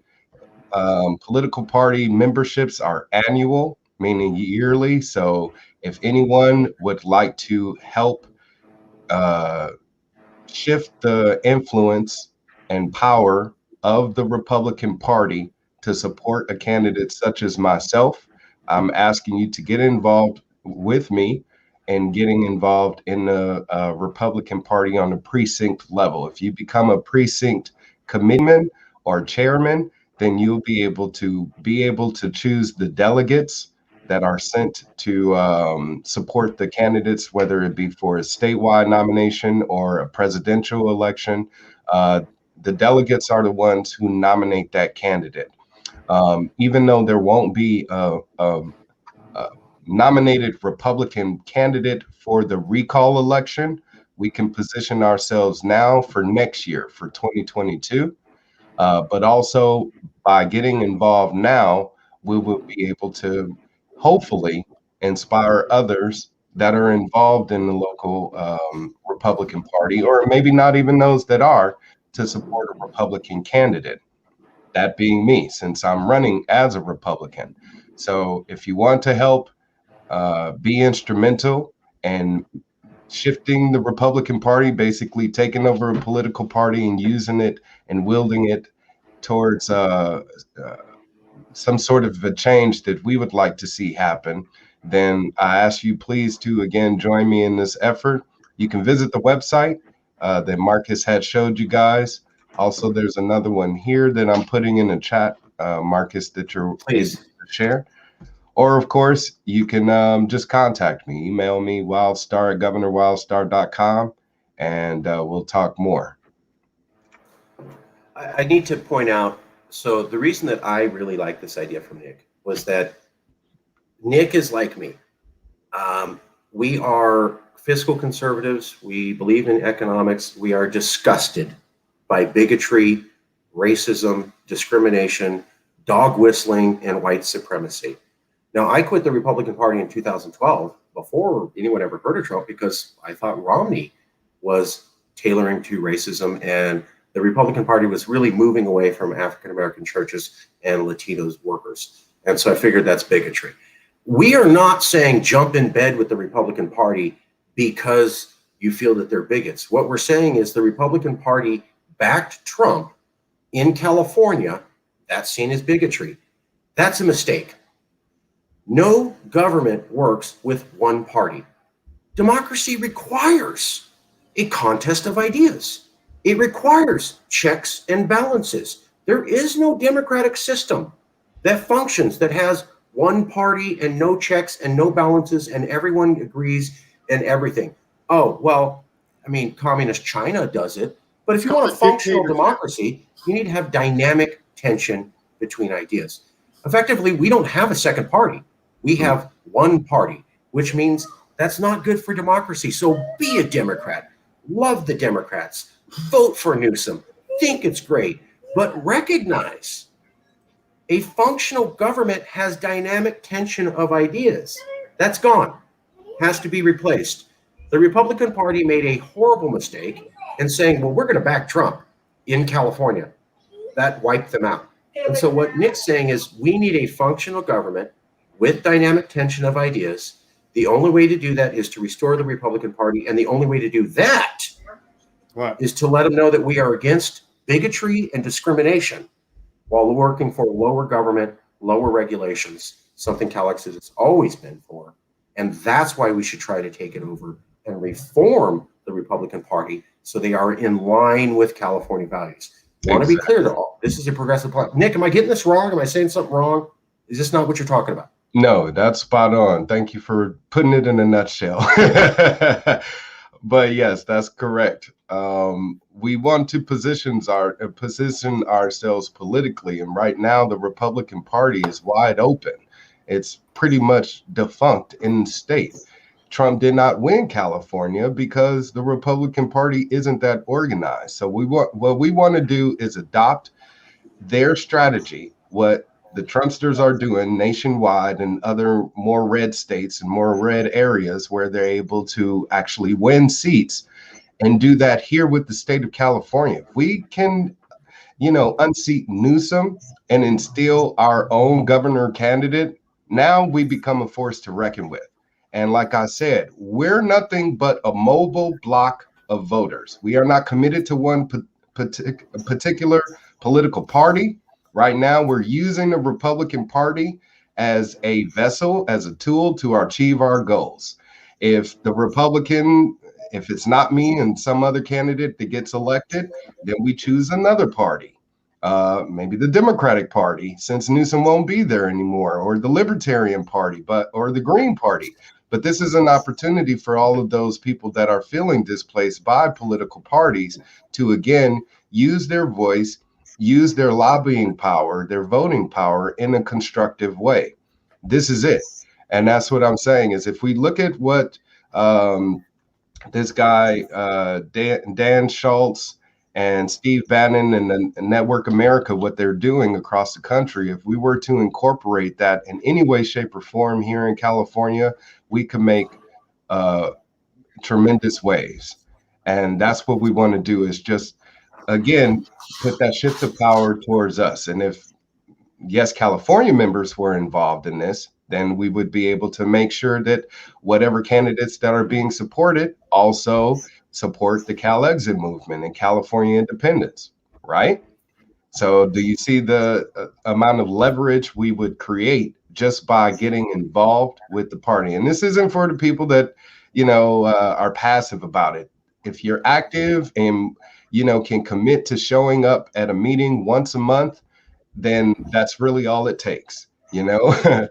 Political party memberships are annual, meaning yearly. So if anyone would like to help shift the influence and power of the Republican Party to support a candidate such as myself, I'm asking you to get involved with me and getting involved in the Republican Party on the precinct level. If you become a precinct committeeman or chairman, then you'll be able to choose the delegates that are sent to support the candidates, whether it be for a statewide nomination or a presidential election. The delegates are the ones who nominate that candidate. Even though there won't be a nominated Republican candidate for the recall election, we can position ourselves now for next year, for 2022. But also by getting involved now, we will be able to hopefully inspire others that are involved in the local Republican Party, or maybe not even those that are, to support a Republican candidate. That being me, since I'm running as a Republican. So if you want to help be instrumental in shifting the Republican Party, basically taking over a political party and using it and wielding it towards some sort of a change that we would like to see happen, then I ask you please to again join me in this effort. You can visit the website that Marcus had showed you guys. Also, there's another one here that I'm putting in the chat, Marcus, that you're able to share. Or, of course, you can just contact me. Email me, wildstar@governorwildstar.com, and we'll talk more. I need to point out, so the reason that I really like this idea from Nick was that Nick is like me. We are fiscal conservatives. We believe in economics. We are disgusted by bigotry, racism, discrimination, dog whistling, and white supremacy. Now, I quit the Republican Party in 2012 before anyone ever heard of Trump because I thought Romney was tailoring to racism, and the Republican Party was really moving away from African-American churches and Latinos workers. And so I figured that's bigotry. We are not saying jump in bed with the Republican Party because you feel that they're bigots. What we're saying is the Republican Party backed Trump in California. That's seen as bigotry. That's a mistake. No government works with one party. Democracy requires a contest of ideas. It requires checks and balances. There is no democratic system that functions that has one party and no checks and no balances and everyone agrees and everything. Oh, well, I mean, communist China does it. But if you want a functional democracy, you need to have dynamic tension between ideas. Effectively, we don't have a second party. We have one party, which means that's not good for democracy. So be a Democrat. Love the Democrats. Vote for Newsom. Think it's great. But recognize a functional government has dynamic tension of ideas. That's gone. Has to be replaced. The Republican Party made a horrible mistake in saying, well, we're going to back Trump in California. That wiped them out. And so what Nick's saying is we need a functional government with dynamic tension of ideas. The only way to do that is to restore the Republican Party. And the only way to do that is to let them know that we are against bigotry and discrimination while working for lower government, lower regulations, something Calexit has always been for. And that's why we should try to take it over and reform the Republican Party so they are in line with California values. I want to be clear though, this is a progressive plan. Nick, am I getting this wrong? Am I saying something wrong? Is this not what you're talking about? No, that's spot on. Thank you for putting it in a nutshell. But yes, that's correct. We want to position ourselves politically, and right now the Republican Party is wide open. It's pretty much defunct in the state. Trump did not win California because the Republican Party isn't that organized. So what we want to do is adopt their strategy, what the Trumpsters are doing nationwide and other more red states and more red areas where they're able to actually win seats, and do that here with the state of California. If we can, unseat Newsom and instill our own governor candidate, now we become a force to reckon with. And like I said, we're nothing but a mobile block of voters. We are not committed to one particular political party. Right now, we're using the Republican Party as a vessel, as a tool to achieve our goals. If it's not me and some other candidate that gets elected, then we choose another party. maybe the Democratic Party, since Newsom won't be there anymore, or the Libertarian Party, or the Green Party. But this is an opportunity for all of those people that are feeling displaced by political parties to, again, use their voice, use their lobbying power, their voting power in a constructive way. This is it. And that's what I'm saying is if we look at what this guy, Dan Schultz and Steve Bannon and Network America, what they're doing across the country, if we were to incorporate that in any way, shape, or form here in California, we could make tremendous waves. And that's what we want to do is just, again, put that shift of power towards us. And if Yes California members were involved in this, then we would be able to make sure that whatever candidates that are being supported also support the Calexit movement and California independence, right? So do you see the amount of leverage we would create just by getting involved with the party? And this isn't for the people that, are passive about it. If you're active and, can commit to showing up at a meeting once a month, then that's really all it takes, but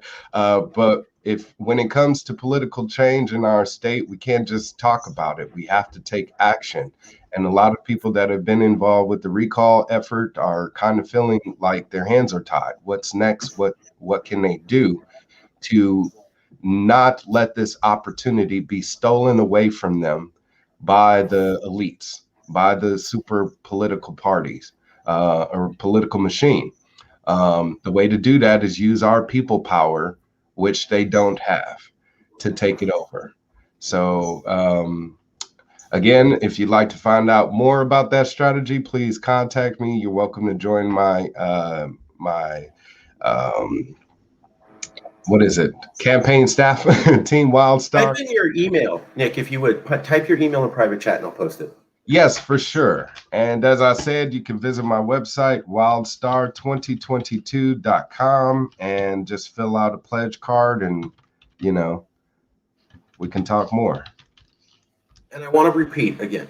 when it comes to political change in our state, we can't just talk about it. We have to take action. And a lot of people that have been involved with the recall effort are kind of feeling like their hands are tied. What's next? What can they do to not let this opportunity be stolen away from them by the elites, by the super political parties or political machine? The way to do that is use our people power, which they don't have, to take it over. So again, if you'd like to find out more about that strategy, please contact me. You're welcome to join my campaign staff, Team WildStar. Type in your email, Nick, if you would. Type your email in private chat and I'll post it. Yes, for sure. And as I said, you can visit my website, wildstar2022.com, and just fill out a pledge card and, we can talk more. And I want to repeat again,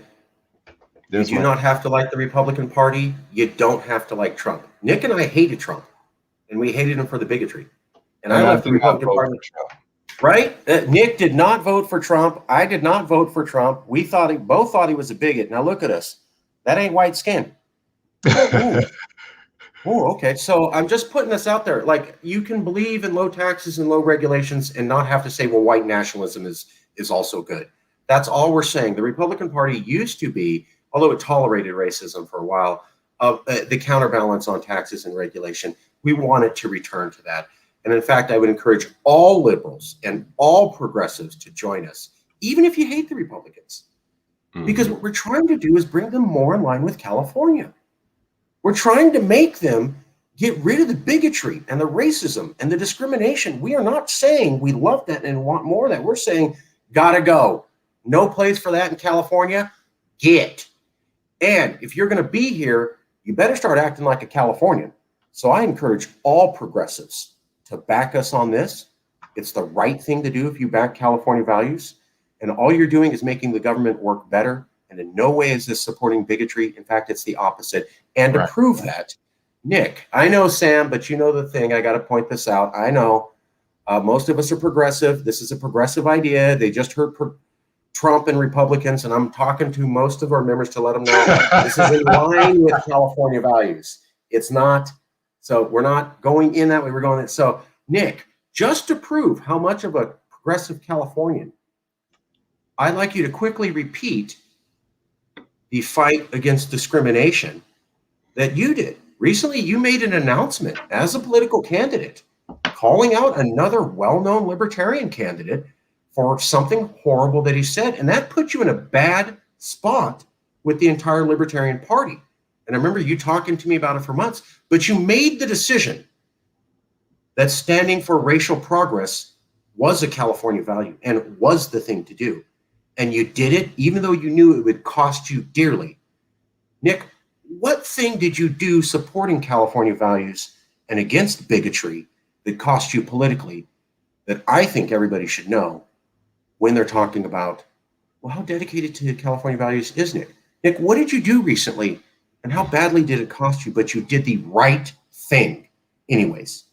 you do not have to like the Republican Party. You don't have to like Trump. Nick and I hated Trump, and we hated him for the bigotry. And I left the Republican Party. Right? Nick did not vote for Trump. I did not vote for Trump. We both thought he was a bigot. Now look at us. That ain't white skin. Ooh, okay. So I'm just putting this out there. Like, you can believe in low taxes and low regulations and not have to say, well, white nationalism is also good. That's all we're saying. The Republican Party used to be, although it tolerated racism for a while, the counterbalance on taxes and regulation. We want it to return to that. And in fact, I would encourage all liberals and all progressives to join us, even if you hate the Republicans, because what we're trying to do is bring them more in line with California. We're trying to make them get rid of the bigotry and the racism and the discrimination. We are not saying we love that and want more of that. We're saying, gotta go. No place for that in California. Get. And if you're going to be here, you better start acting like a Californian. So I encourage all progressives to back us on this. It's the right thing to do if you back California values. And all you're doing is making the government work better. And in no way is this supporting bigotry. In fact, it's the opposite. And to prove that, Nick, I know, Sam, but you know the thing. I got to point this out. I know most of us are progressive. This is a progressive idea. They just heard Trump and Republicans. And I'm talking to most of our members to let them know this is in line with California values. It's not. So we're not going in that way. We're going in. So, Nick, just to prove how much of a progressive Californian, I'd like you to quickly repeat the fight against discrimination that you did. Recently, you made an announcement as a political candidate calling out another well-known libertarian candidate for something horrible that he said. And that put you in a bad spot with the entire Libertarian Party. And I remember you talking to me about it for months, but you made the decision that standing for racial progress was a California value and was the thing to do. And you did it, even though you knew it would cost you dearly. Nick, what thing did you do supporting California values and against bigotry that cost you politically that I think everybody should know when they're talking about, well, how dedicated to California values is Nick? Nick, what did you do recently And how badly did it cost you? But you did the right thing anyways.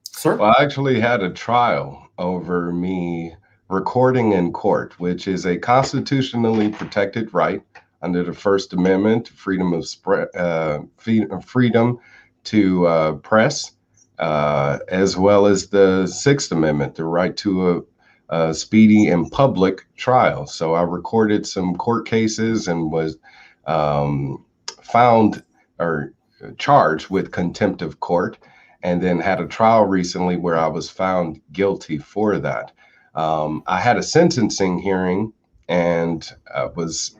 Sir? Well, I actually had a trial over me recording in court, which is a constitutionally protected right under the First Amendment, freedom of freedom to press, as well as the Sixth Amendment, the right to a speedy and public trial. So I recorded some court cases and was found or charged with contempt of court, and then had a trial recently where I was found guilty for that. I had a sentencing hearing and was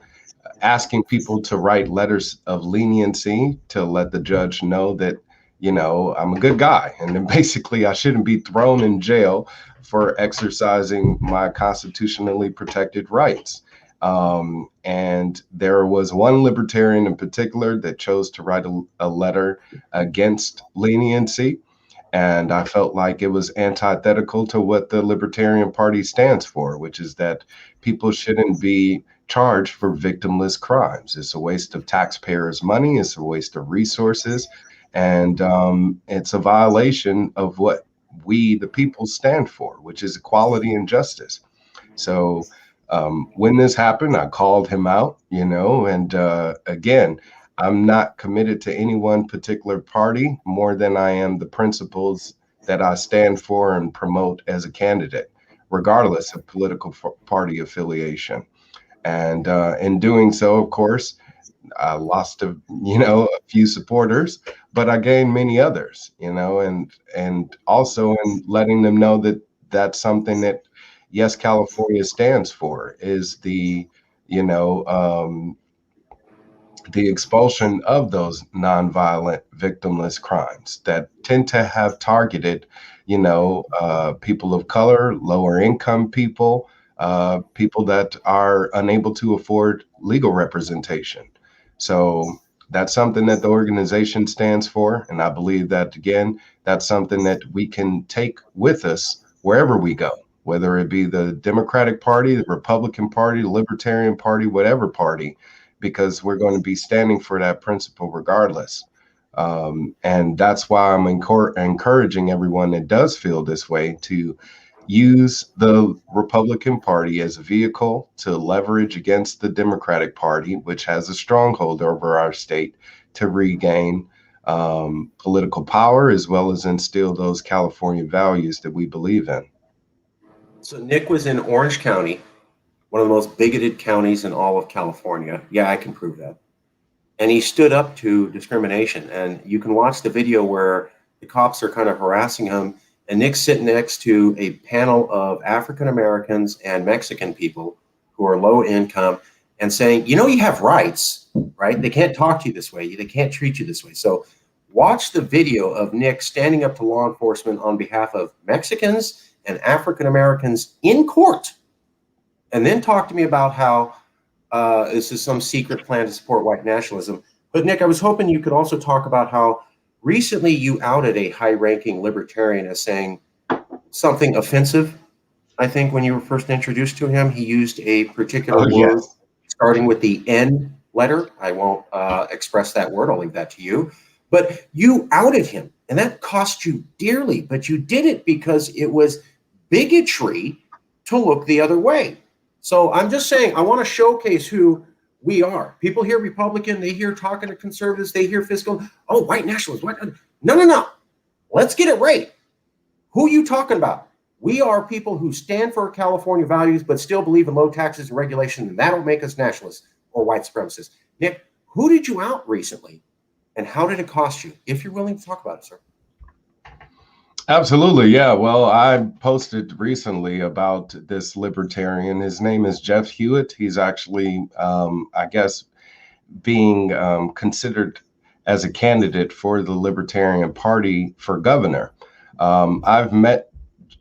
asking people to write letters of leniency to let the judge know that, you know, I'm a good guy. And then basically I shouldn't be thrown in jail for exercising my constitutionally protected rights. And there was one libertarian in particular that chose to write a letter against leniency. And I felt like it was antithetical to what the Libertarian Party stands for, which is that people shouldn't be charged for victimless crimes. It's a waste of taxpayers' money. It's a waste of resources. And it's a violation of what we, the people, stand for, which is equality and justice. So when this happened, I called him out, you know, and again, I'm not committed to any one particular party more than I am the principles that I stand for and promote as a candidate, regardless of political party affiliation. And in doing so, of course, I lost a few supporters, but I gained many others, you know, and also in letting them know that that's something that Yes California stands for, is the, the expulsion of those nonviolent victimless crimes that tend to have targeted, people of color, lower income people, people that are unable to afford legal representation. So that's something that the organization stands for. And I believe that, again, that's something that we can take with us wherever we go, whether it be the Democratic Party, the Republican Party, the Libertarian Party, whatever party, because we're going to be standing for that principle regardless. And that's why I'm encouraging everyone that does feel this way to use the Republican Party as a vehicle to leverage against the Democratic Party, which has a stronghold over our state, to regain political power, as well as instill those California values that we believe in. So Nick was in Orange County, one of the most bigoted counties in all of California. Yeah, I can prove that. And he stood up to discrimination. And you can watch the video where the cops are kind of harassing him, and Nick's sitting next to a panel of African Americans and Mexican people who are low income and saying, you have rights, right? They can't talk to you this way. They can't treat you this way. So watch the video of Nick standing up to law enforcement on behalf of Mexicans and African Americans in court. And then talk to me about how this is some secret plan to support white nationalism. But Nick, I was hoping you could also talk about how recently you outed a high-ranking libertarian as saying something offensive. I think when you were first introduced to him, he used a particular word starting with the N letter. I won't express that word. I'll leave that to you. But you outed him, and that cost you dearly. But you did it because it was bigotry to look the other way. So I'm just saying, I want to showcase who we are. People hear Republican, they hear talking to conservatives, they hear fiscal. Oh, white nationalists. What? No. Let's get it right. Who are you talking about? We are people who stand for California values, but still believe in low taxes and regulation, and that don't make us nationalists or white supremacists. Nick, who did you out recently, and how did it cost you? If you're willing to talk about it, sir. Absolutely. Yeah. Well, I posted recently about this libertarian. His name is Jeff Hewitt. He's actually, I guess, being considered as a candidate for the Libertarian Party for governor. I've met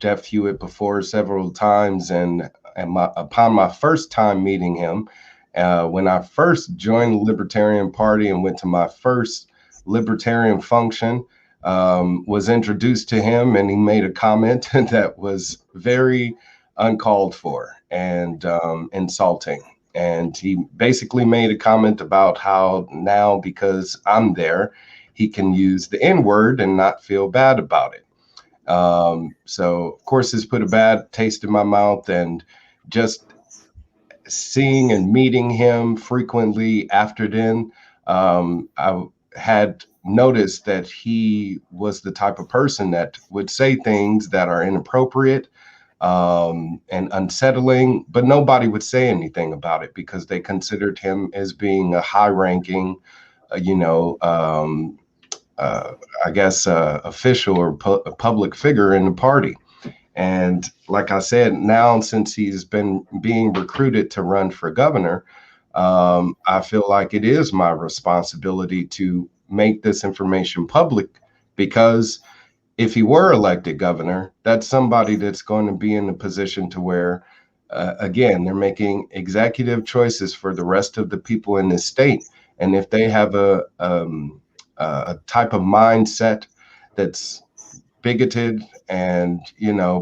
Jeff Hewitt before several times, and upon my first time meeting him, when I first joined the Libertarian Party and went to my first libertarian function, was introduced to him, and he made a comment that was very uncalled for and insulting. And he basically made a comment about how now, because I'm there, he can use the N-word and not feel bad about it. So of course this put a bad taste in my mouth, and just seeing and meeting him frequently after then, I had noticed that he was the type of person that would say things that are inappropriate and unsettling, but nobody would say anything about it because they considered him as being a high-ranking, I guess, official or public figure in the party. And like I said, now since he's been being recruited to run for governor, I feel like it is my responsibility to make this information public, because if he were elected governor, that's somebody that's going to be in a position to where, again, they're making executive choices for the rest of the people in this state. And if they have a type of mindset that's bigoted and,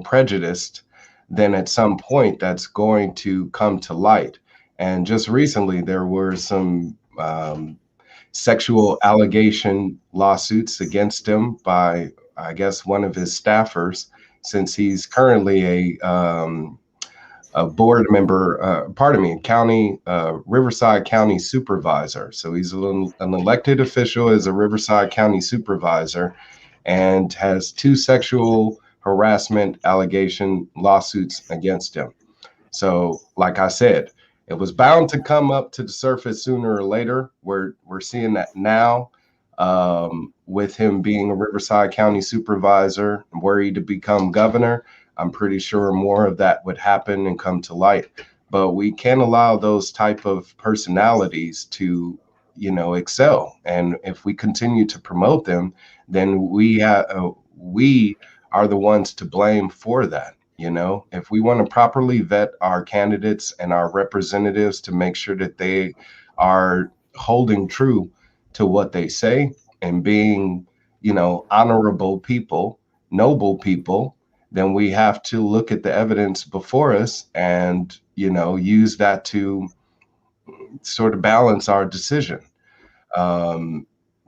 prejudiced, then at some point that's going to come to light. And just recently, there were some sexual allegation lawsuits against him by, I guess, one of his staffers, since he's currently a board member, county, Riverside County supervisor. So he's an elected official as a Riverside County supervisor, and has 2 sexual harassment allegation lawsuits against him. So like I said, it was bound to come up to the surface sooner or later. We're seeing that now, with him being a Riverside County supervisor and were he to become governor. I'm pretty sure more of that would happen and come to light. But we can't allow those type of personalities to, excel. And if we continue to promote them, then we are the ones to blame for that. If we want to properly vet our candidates and our representatives to make sure that they are holding true to what they say and being, honorable people, noble people, then we have to look at the evidence before us and, use that to sort of balance our decision.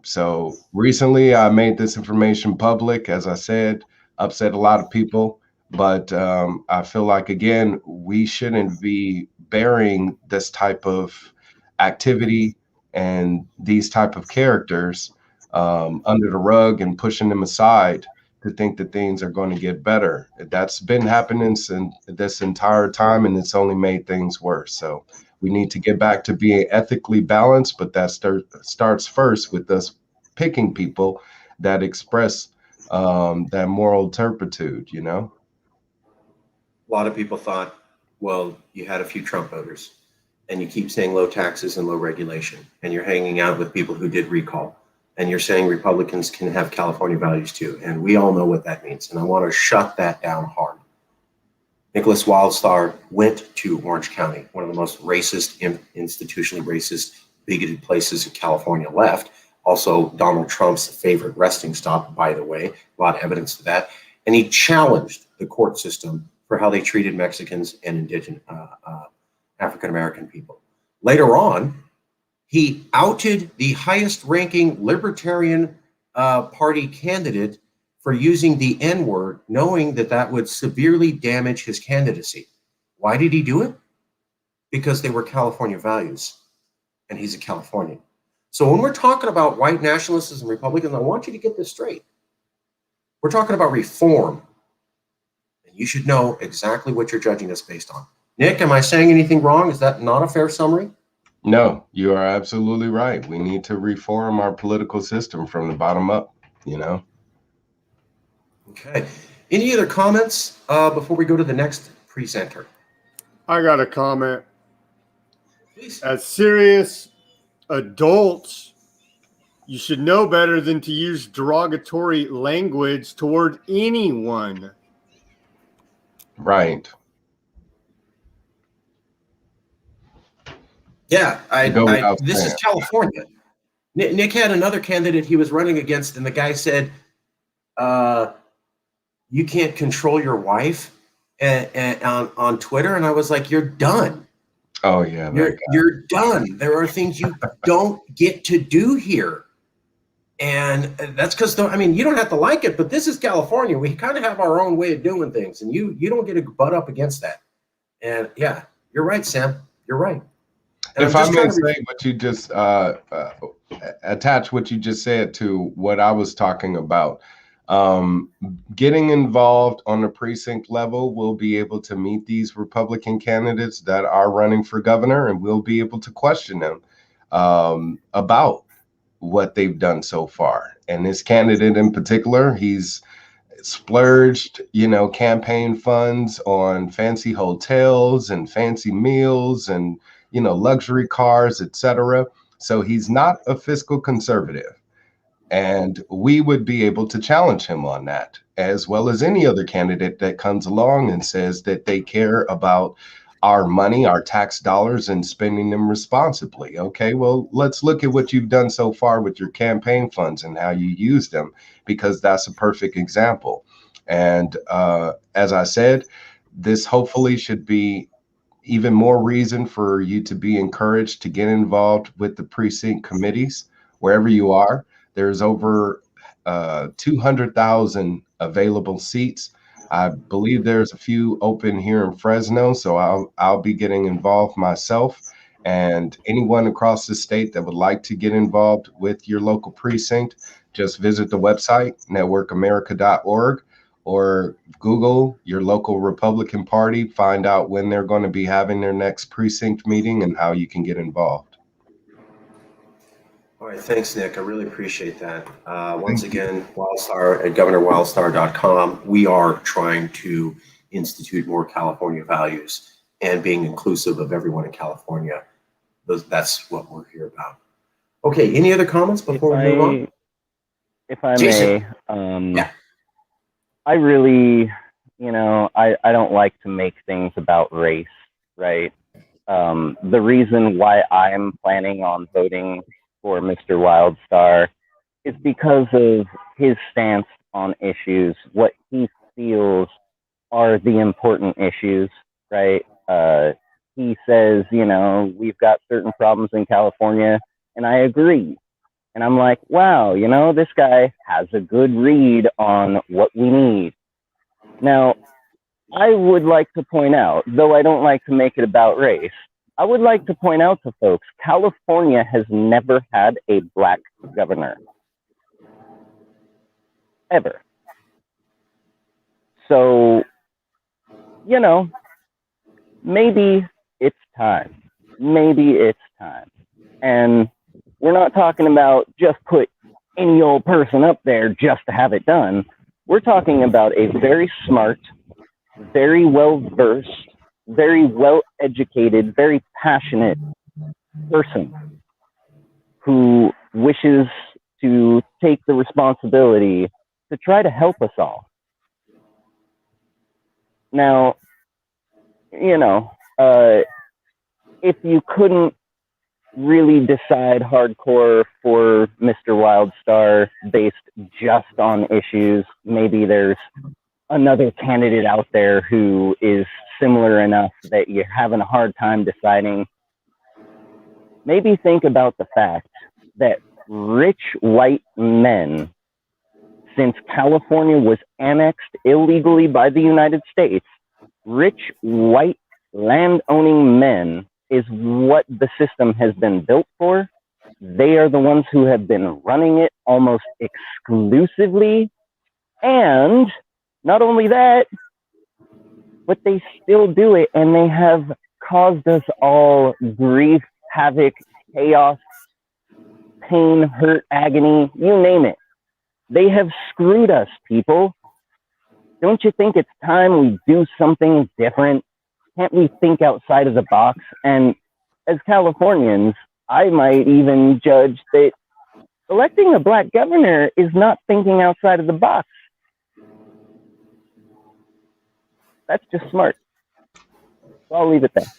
So recently I made this information public, as I said, upset a lot of people, but I feel like, again, we shouldn't be burying this type of activity and these type of characters under the rug and pushing them aside to think that things are going to get better. That's been happening since this entire time, and it's only made things worse. So we need to get back to being ethically balanced, but that starts first with us picking people that express that moral turpitude, A lot of people thought, well, you had a few Trump voters, and you keep saying low taxes and low regulation, and you're hanging out with people who did recall, and you're saying Republicans can have California values too. And we all know what that means. And I want to shut that down hard. NICKOLAS WILDSTAR went to Orange County, one of the most racist, institutionally racist, bigoted places in California left. Also Donald Trump's favorite resting stop, by the way, a lot of evidence of that. And he challenged the court system for how they treated Mexicans and indigenous African-American people. Later on, he outed the highest-ranking Libertarian Party candidate for using the N-word, knowing that that would severely damage his candidacy. Why did he do it? Because they were California values, and he's a Californian. So when we're talking about white nationalists and Republicans, I want you to get this straight. We're talking about reform, and you should know exactly what you're judging us based on. Nick, am I saying anything wrong? Is that not a fair summary? No, you are absolutely right. We need to reform our political system from the bottom up, Okay. Any other comments before we go to the next presenter? I got a comment. Please. As serious adults, you should know better than to use derogatory language toward anyone. Right. Yeah, this saying. is California. Nick had another candidate he was running against, and the guy said, you can't control your wife on Twitter. And I was like, you're done. Oh yeah, that guy. You're done. There are things you don't get to do here. And that's because, I mean, you don't have to like it, but this is California. We kind of have our own way of doing things, and you don't get to butt up against that. And yeah, you're right, Sam. You're right. And If I may say what you just attach what you just said to what I was talking about, getting involved on the precinct level, we'll be able to meet these Republican candidates that are running for governor, and we'll be able to question them about what they've done so far. And this candidate in particular, he's splurged, campaign funds on fancy hotels and fancy meals and, luxury cars, etc. So he's not a fiscal conservative. And we would be able to challenge him on that, as well as any other candidate that comes along and says that they care about our money, our tax dollars, and spending them responsibly. Okay, well, let's look at what you've done so far with your campaign funds and how you use them, because that's a perfect example. And as I said, this hopefully should be even more reason for you to be encouraged to get involved with the precinct committees wherever you are. There's over 200,000 available seats. I believe there's a few open here in Fresno, so I'll be getting involved myself. And anyone across the state that would like to get involved with your local precinct, just visit the website, networkamerica.org, or Google your local Republican Party, find out when they're going to be having their next precinct meeting and how you can get involved. All right, thanks, Nick. I really appreciate that. Once again, WildStar at governorwildstar.com. We are trying to institute more California values and being inclusive of everyone in California. That's what we're here about. Okay, any other comments before we move on? If I Jason. may, Yeah. I really, I don't like to make things about race, right? The reason why I'm planning on voting for Mr. WildStar is because of his stance on issues, what he feels are the important issues, right? He says, we've got certain problems in California, and I agree. And I'm like, wow, this guy has a good read on what we need. Now, I would like to point out, though I don't like to make it about race, I would like to point out to folks, California has never had a black governor. Ever. So, maybe it's time. Maybe it's time. And we're not talking about just put any old person up there just to have it done. We're talking about a very smart, very well-versed, very well-educated, very passionate person who wishes to take the responsibility to try to help us all. Now, if you couldn't really decide hardcore for Mr. WildStar based just on issues, maybe there's another candidate out there who is similar enough that you're having a hard time deciding. Maybe think about the fact that rich white men, since California was annexed illegally by the United States, rich white land-owning men is what the system has been built for. They are the ones who have been running it almost exclusively. And not only that, but they still do it, and they have caused us all grief, havoc, chaos, pain, hurt, agony, you name it. They have screwed us, people. Don't you think it's time we do something different? Can't we think outside of the box? And as Californians, I might even judge that electing a black governor is not thinking outside of the box. That's just smart. So I'll leave it there.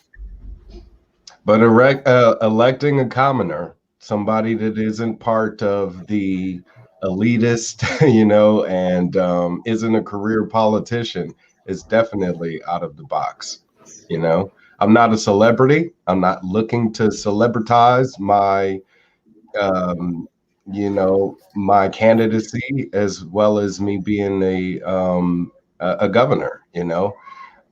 But electing a commoner, somebody that isn't part of the elitist, and isn't a career politician, is definitely out of the box. I'm not a celebrity. I'm not looking to celebritize my, you know, my candidacy, as well as me being a governor, you know.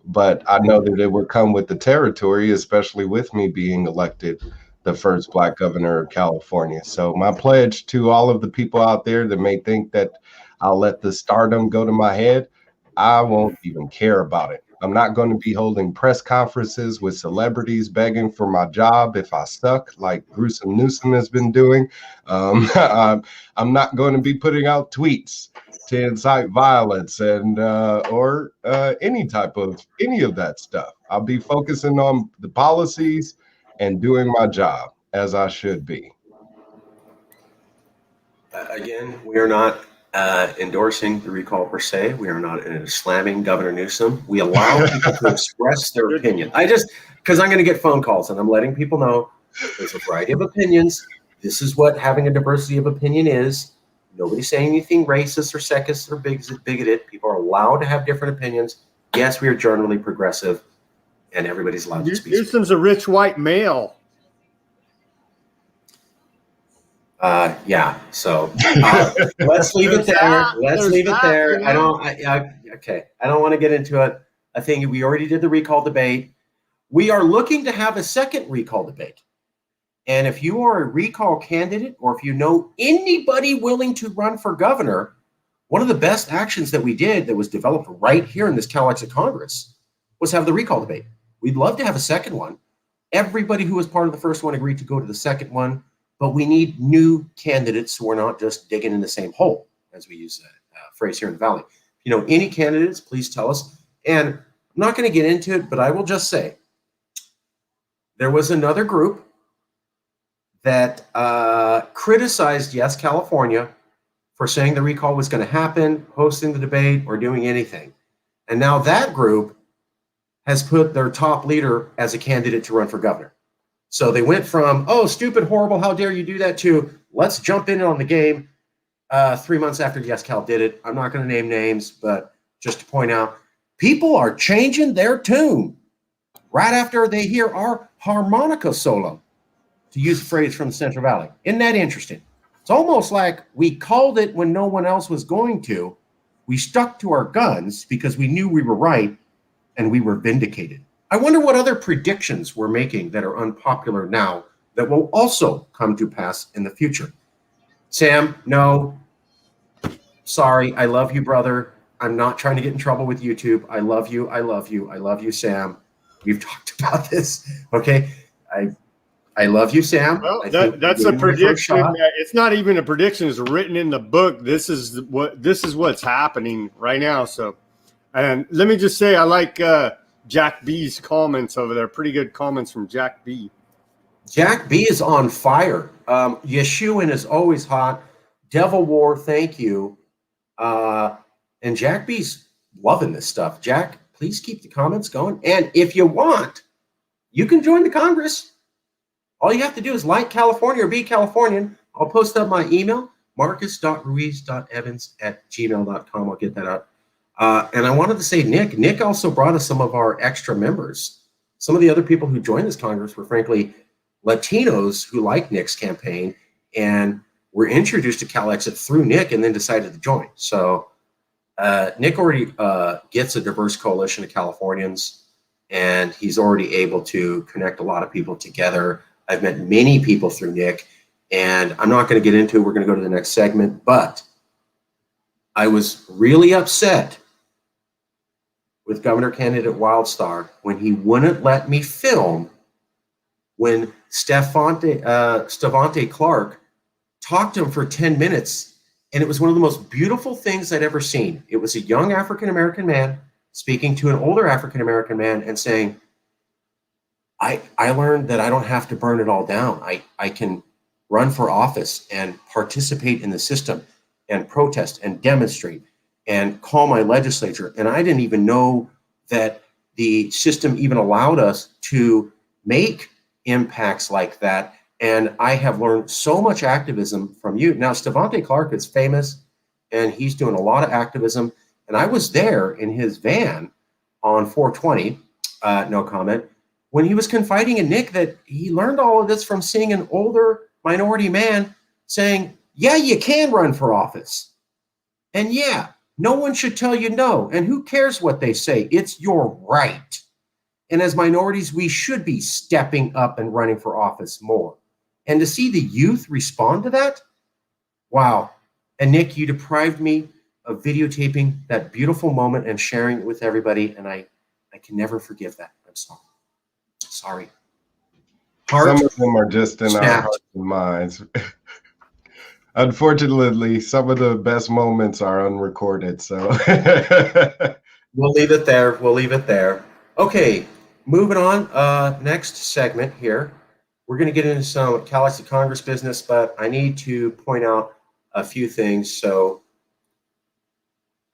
But I know that it would come with the territory, especially with me being elected the first Black governor of California. So my pledge to all of the people out there that may think that I'll let the stardom go to my head, I won't even care about it. I'm not going to be holding press conferences with celebrities begging for my job if I suck, like Gruesome Newsom has been doing. I'm not going to be putting out tweets to incite violence and or any of that stuff. I'll be focusing on the policies and doing my job as I should be. Again, we are not endorsing the recall per se. We are not slamming Governor Newsom. We allow people to express their opinion. Because I'm going to get phone calls, and I'm letting people know there's a variety of opinions. This is what having a diversity of opinion is. Nobody's saying anything racist or sexist or bigoted. People are allowed to have different opinions. Yes, we are generally progressive, and everybody's allowed to speak. Newsom's a rich white male. Yeah. So let's leave it there. Let's leave it there. I don't want to get into it. I think we already did the recall debate. We are looking to have a second recall debate. And if you are a recall candidate, or if you know anybody willing to run for governor, one of the best actions that we did that was developed right here in this Calexit Congress was have the recall debate. We'd love to have a second one. Everybody who was part of the first one agreed to go to the second one, but we need new candidates who are not just digging in the same hole, as we use that phrase here in the Valley. If you know any candidates, please tell us. And I'm not going to get into it, but I will just say there was another group that criticized Yes California for saying the recall was going to happen, hosting the debate, or doing anything. And now that group has put their top leader as a candidate to run for governor. So they went from, oh, stupid, horrible, how dare you do that, to let's jump in on the game 3 months after Yes Cal did it. I'm not going to name names, but just to point out, people are changing their tune right after they hear our harmonica solo, to use a phrase from the Central Valley. Isn't that interesting? It's almost like we called it when no one else was going to. We stuck to our guns because we knew we were right, and we were vindicated. I wonder what other predictions we're making that are unpopular now that will also come to pass in the future. Sam, no. Sorry, I love you, brother. I'm not trying to get in trouble with YouTube. I love you. I love you. I love you, Sam. We've talked about this. Okay. I love you, Sam. Well, that's a prediction. It's not even a prediction. It's written in the book. This is what's happening right now. So, and let me just say, I like Jack B's comments over there. Pretty good comments from Jack B. Jack B is on fire. Yeshua is always hot. Devil War, thank you. And Jack B's loving this stuff. Jack, please keep the comments going. And if you want, you can join the Congress. All you have to do is like California or be Californian. I'll post up my email, marcus.ruiz.evans@gmail.com. I'll get that up. And I wanted to say, Nick also brought us some of our extra members. Some of the other people who joined this Congress were, frankly, Latinos who liked Nick's campaign and were introduced to Calexit through Nick and then decided to join. So Nick already gets a diverse coalition of Californians, and he's already able to connect a lot of people together. I've met many people through Nick, and I'm not going to get into it. We're going to go to the next segment, but I was really upset with Governor candidate WildStar when he wouldn't let me film when Stevante Clark talked to him for 10 minutes, and it was one of the most beautiful things I'd ever seen. It was a young African-American man speaking to an older African-American man and saying, I learned that I don't have to burn it all down. I can run for office and participate in the system and protest and demonstrate and call my legislature. And I didn't even know that the system even allowed us to make impacts like that. And I have learned so much activism from you. Now, Stevante Clark is famous, and he's doing a lot of activism. And I was there in his van on 420, no comment, when he was confiding in Nick that he learned all of this from seeing an older minority man saying, yeah, you can run for office. And yeah, no one should tell you no. And who cares what they say? It's your right. And as minorities, we should be stepping up and running for office more. And to see the youth respond to that, wow. And Nick, you deprived me of videotaping that beautiful moment and sharing it with everybody. And I can never forgive that. I'm sorry. Sorry. Heart Some of them are just in our snapped. hearts and minds. Unfortunately, some of the best moments are unrecorded. So We'll leave it there. We'll leave it there. Okay, moving on. Next segment here. We're going to get into some Calexit Congress business, but I need to point out a few things. So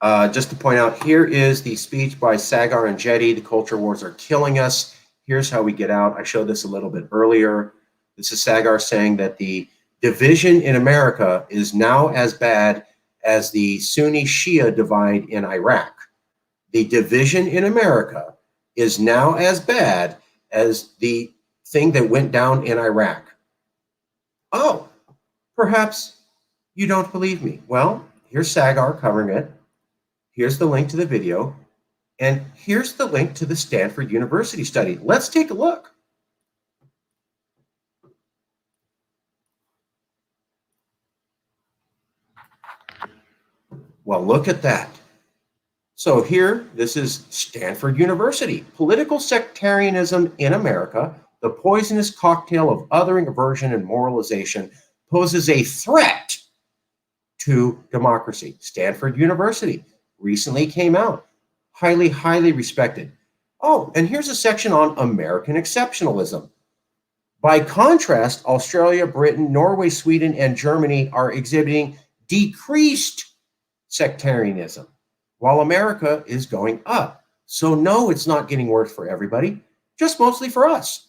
just to point out, here is the speech by Saagar Enjeti. The culture wars are killing us. Here's how we get out. I showed this a little bit earlier. This is Saagar saying that the division in America is now as bad as the Sunni Shia divide in Iraq. The division in America is now as bad as the thing that went down in Iraq. Oh, perhaps you don't believe me. Well, here's Saagar covering it. Here's the link to the video. And here's the link to the Stanford University study. Let's take a look. Well, look at that. So here, this is Stanford University. Political sectarianism in America, the poisonous cocktail of othering, aversion, and moralization, poses a threat to democracy. Stanford University recently came out. Highly, highly respected. Oh, and here's a section on American exceptionalism. By contrast, Australia, Britain, Norway, Sweden, and Germany are exhibiting decreased sectarianism, while America is going up. So no, it's not getting worse for everybody, just mostly for us.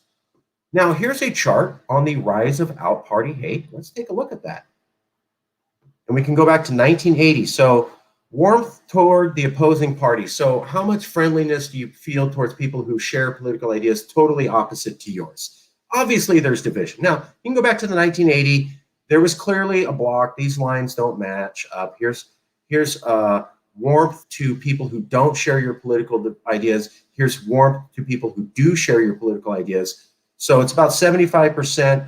Now, here's a chart on the rise of out-party hate. Let's take a look at that. And we can go back to 1980. So warmth toward the opposing party. So how much friendliness do you feel towards people who share political ideas totally opposite to yours? Obviously, there's division. Now, you can go back to the 1980. There was clearly a block. These lines don't match up. Here's warmth to people who don't share your political ideas. Here's warmth to people who do share your political ideas. So it's about 75%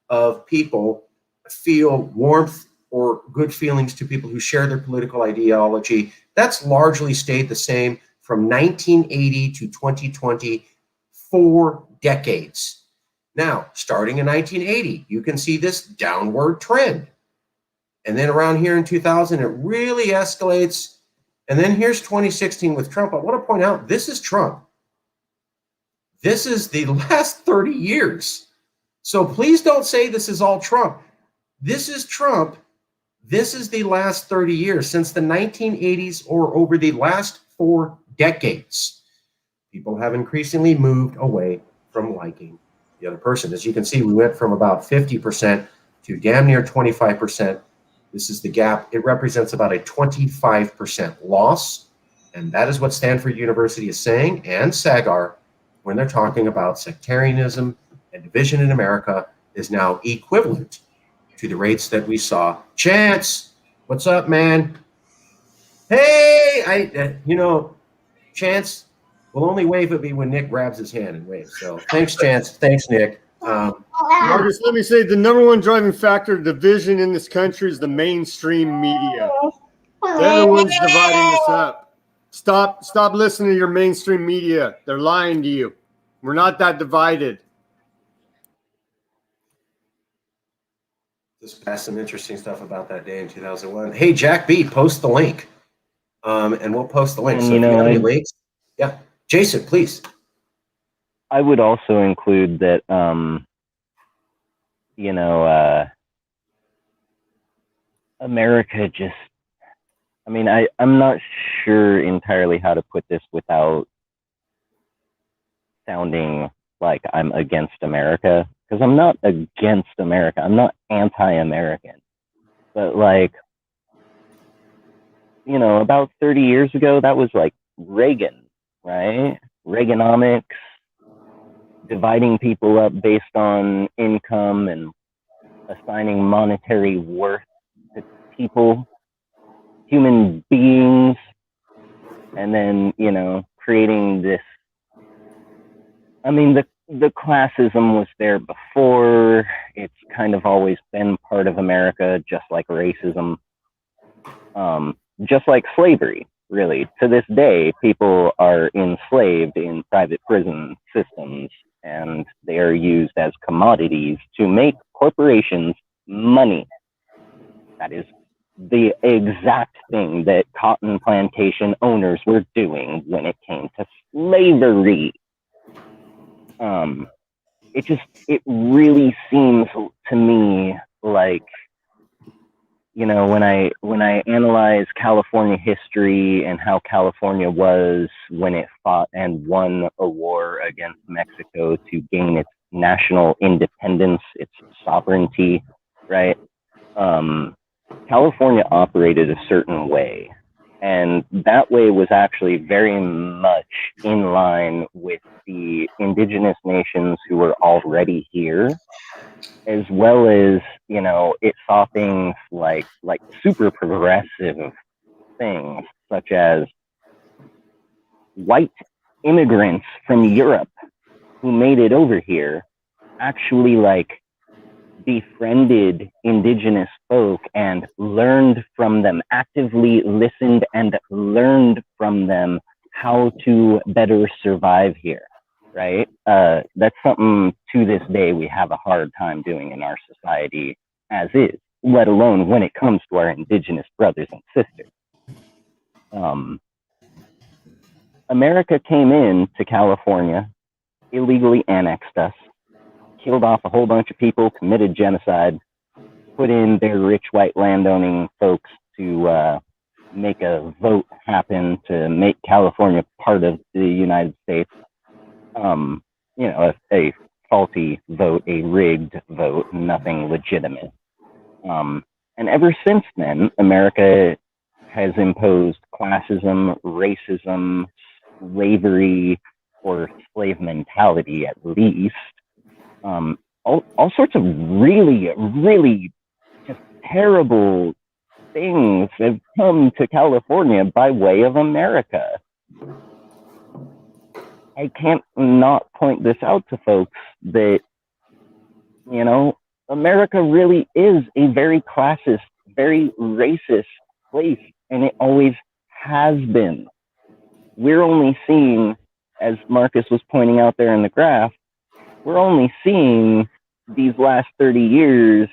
of people feel warmth or good feelings to people who share their political ideology. That's largely stayed the same from 1980 to 2020, 4 decades. Now, starting in 1980, you can see this downward trend. And then around here in 2000, it really escalates. And then here's 2016 with Trump. I want to point out, this is Trump. This is the last 30 years. So please don't say this is all Trump. This is Trump. This is the last 30 years, since the 1980s or over the last 4 decades. People have increasingly moved away from liking the other person. As you can see, we went from about 50% to damn near 25%. This is the gap. It represents about a 25% loss. And that is what Stanford University is saying, and Saagar, when they're talking about sectarianism and division in America, is now equivalent to the rates that we saw. Chance, what's up, man? Hey, Chance will only wave at me when Nick grabs his hand and waves. So thanks, Chance. Thanks, Nick. Marcus, let me say the number one driving factor of division in this country is the mainstream media. They're the ones dividing us up. Stop listening to your mainstream media. They're lying to you. We're not that divided. Just passed some interesting stuff about that day in 2001. Hey, Jack B, post the link. And we'll post the link. So if you have any links, yeah. Jason, please. I would also include that, America just, I'm not sure entirely how to put this without sounding like I'm against America, because I'm not against America. I'm not anti-American. But about 30 years ago, that was like Reagan, right? Reaganomics. dividing people up based on income and assigning monetary worth to people, human beings, and then, you know, creating this. I mean, the classism was there before. It's kind of always been part of America, just like racism, just like slavery, really. To this day, people are enslaved in private prison systems, and they are used as commodities to make corporations money. That is the exact thing that cotton plantation owners were doing when it came to slavery. It really seems to me like, you know, when I analyze California history and how California was when it fought and won a war against Mexico to gain its national independence, its sovereignty, right? California operated a certain way, and that way was actually very much in line with the indigenous nations who were already here, as well as, you know, it saw things like super progressive things, such as white immigrants from Europe who made it over here actually like befriended indigenous folk and learned from them, actively listened and learned from them how to better survive here, right? That's something to this day we have a hard time doing in our society as is, let alone when it comes to our indigenous brothers and sisters. America came in to California, illegally annexed us, killed off a whole bunch of people, committed genocide, put in their rich white landowning folks to make a vote happen to make California part of the United States. You know, a faulty vote, a rigged vote, nothing legitimate. And ever since then, America has imposed classism, racism, slavery, or slave mentality at least. All sorts of really, really just terrible things have come to California by way of America. I can't not point this out to folks that, you know, America really is a very classist, very racist place, and it always has been. We're only seeing, as Marcus was pointing out there in the graph, we're only seeing these last 30 years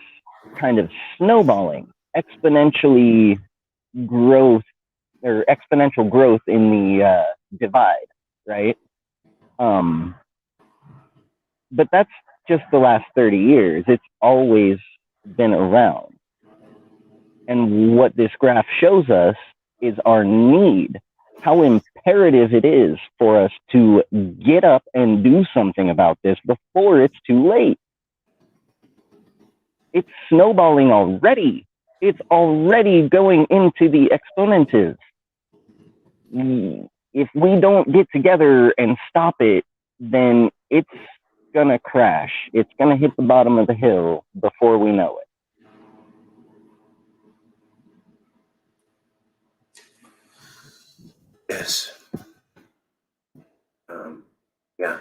kind of snowballing, exponential growth in the divide, right? But that's just the last 30 years. It's always been around. And what this graph shows us is our need, how imperative it is for us to get up and do something about this before it's too late. It's snowballing already. It's already going into the exponentives. If we don't get together and stop it, then it's gonna crash. It's gonna hit the bottom of the hill before we know it. Yes. Yeah.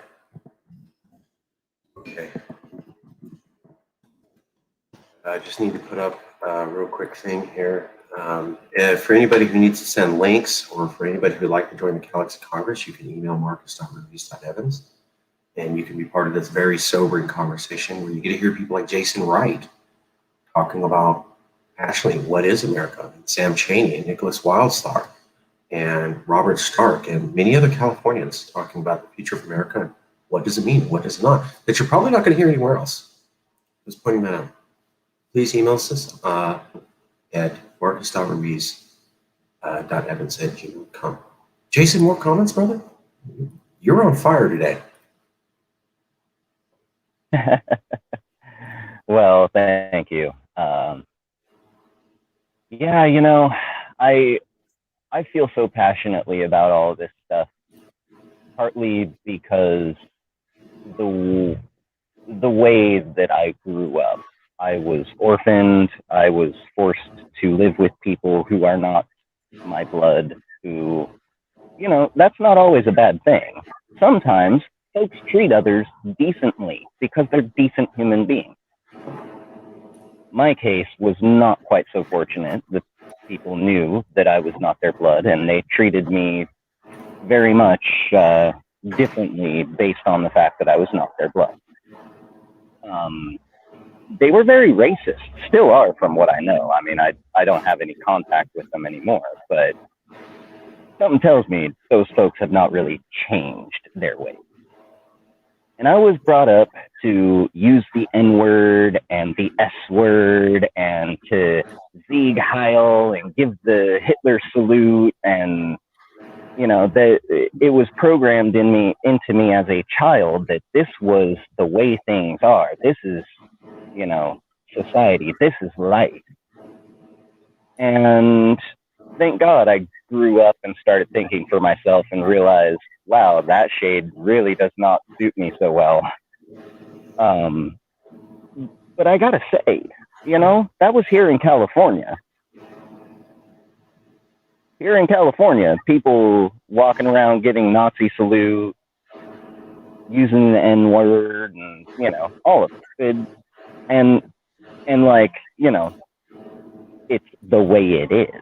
Okay. I just need to put up a real quick thing here. For anybody who needs to send links, or for anybody who'd like to join the Calexit Congress, you can email marcus.ruiz.evans, and you can be part of this very sobering conversation where you get to hear people like Jason Wright talking about passionately what is America, and Sam CHANEY and NICKOLAS WILDSTAR and Robert Stark and many other Californians talking about the future of America and what does it mean, what does it not, that you're probably not going to hear anywhere else. Just pointing that out. Please email us at marcus.ruiz.evans@gmail.com. Jason, more comments, brother? You're on fire today. Well, thank you. Yeah, you know, I feel so passionately about all of this stuff, partly because the way that I grew up. I was orphaned. I was forced to live with people who are not my blood, who, you know, that's not always a bad thing. Sometimes folks treat others decently because they're decent human beings. My case was not quite so fortunate. The people knew that I was not their blood, and they treated me very much differently based on the fact that I was not their blood. They were very racist, still are from what I know. I mean, I don't have any contact with them anymore, but something tells me those folks have not really changed their ways. And I was brought up to use the N-word and the S-word and to Sieg Heil and give the Hitler salute, and you know, it was programmed into me as a child that this was the way things are. This is, you know, society. This is life. And thank God I grew up and started thinking for myself and realized, wow, that shade really does not suit me so well. But I gotta say, you know, that was here in California. Here in California, people walking around giving Nazi salute, using the N-word, and, you know, all of it. And like, you know, it's the way it is.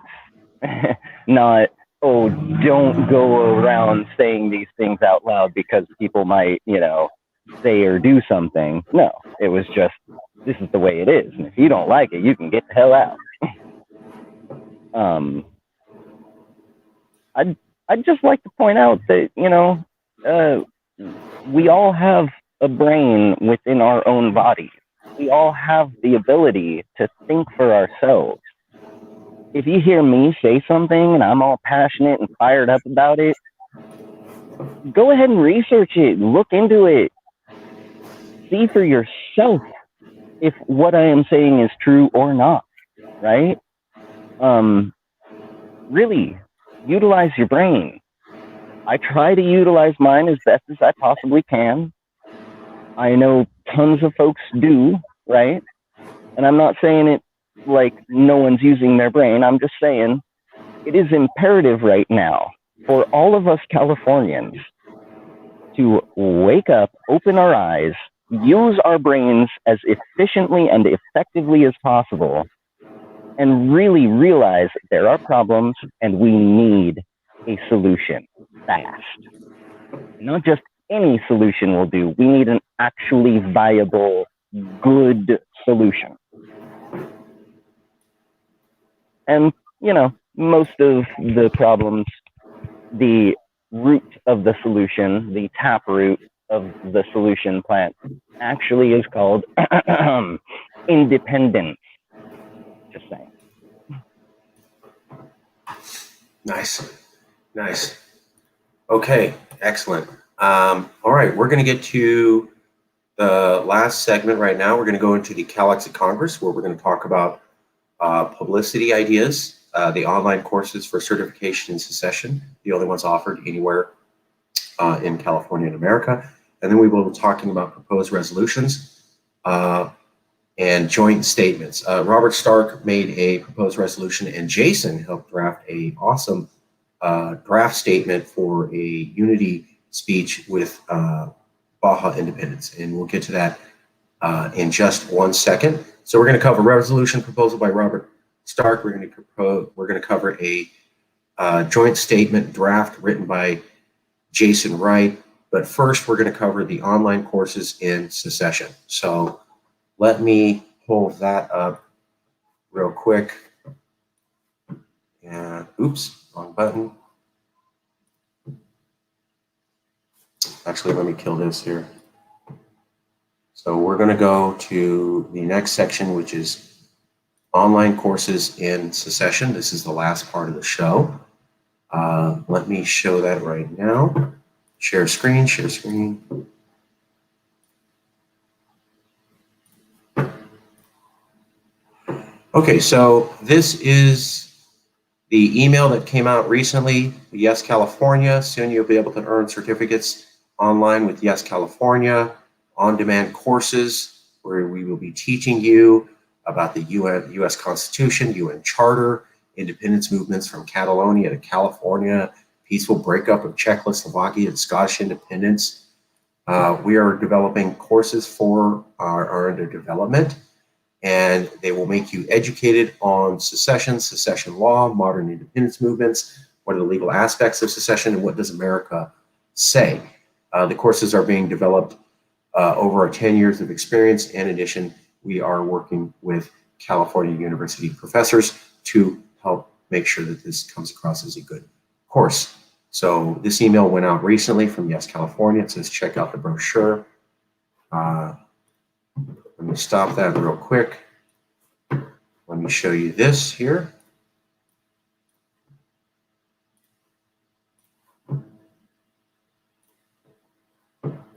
Not, oh, don't go around saying these things out loud because people might, you know, say or do something. No, it was just, this is the way it is. And if you don't like it, you can get the hell out. I'd just like to point out that, you know, we all have a brain within our own bodies. We all have the ability to think for ourselves. If you hear me say something and I'm all passionate and fired up about it, go ahead and research it, look into it, see for yourself if what I am saying is true or not, right? Really, utilize your brain. I try to utilize mine as best as I possibly can. I know tons of folks do, right? And I'm not saying it like no one's using their brain. I'm just saying it is imperative right now for all of us Californians to wake up, open our eyes, use our brains as efficiently and effectively as possible, and really realize there are problems and we need a solution fast. Not just any solution will do. We need an actually viable, good solution. And, you know, most of the problems, the root of the solution, the taproot of the solution plant, actually is called independence. Just saying. Nice. Nice. Okay, excellent. All right, we're going to get to the last segment right now. We're going to go into the Calexit Congress, where we're going to talk about publicity ideas, the online courses for certification in secession, the only ones offered anywhere in California and America. And then we will be talking about proposed resolutions and joint statements. Robert Stark made a proposed resolution, and Jason helped draft a awesome draft statement for a unity speech with Baja Independence. And we'll get to that in just 1 second. So we're going to cover a resolution proposal by Robert Stark. We're going to cover a joint statement draft written by Jason Wright. But first, we're going to cover the online courses in secession. So let me pull that up real quick. And oops, wrong button. Actually, let me kill this here. So we're going to go to the next section, which is online courses in secession. This is the last part of the show. Let me show that right now. Share screen, share screen. Okay, so this is the email that came out recently. Yes, California. Soon you'll be able to earn certificates online with Yes California, on-demand courses where we will be teaching you about the U.S. Constitution, UN Charter, independence movements from Catalonia to California, peaceful breakup of Czechoslovakia and Scottish independence. We are developing courses for are under development, and they will make you educated on secession, secession law, modern independence movements, what are the legal aspects of secession, and what does America say. The courses are being developed over our 10 years of experience. In addition, we are working with California University professors to help make sure that this comes across as a good course. So this email went out recently from Yes California. It says, check out the brochure. Let me stop that real quick. Let me show you this here.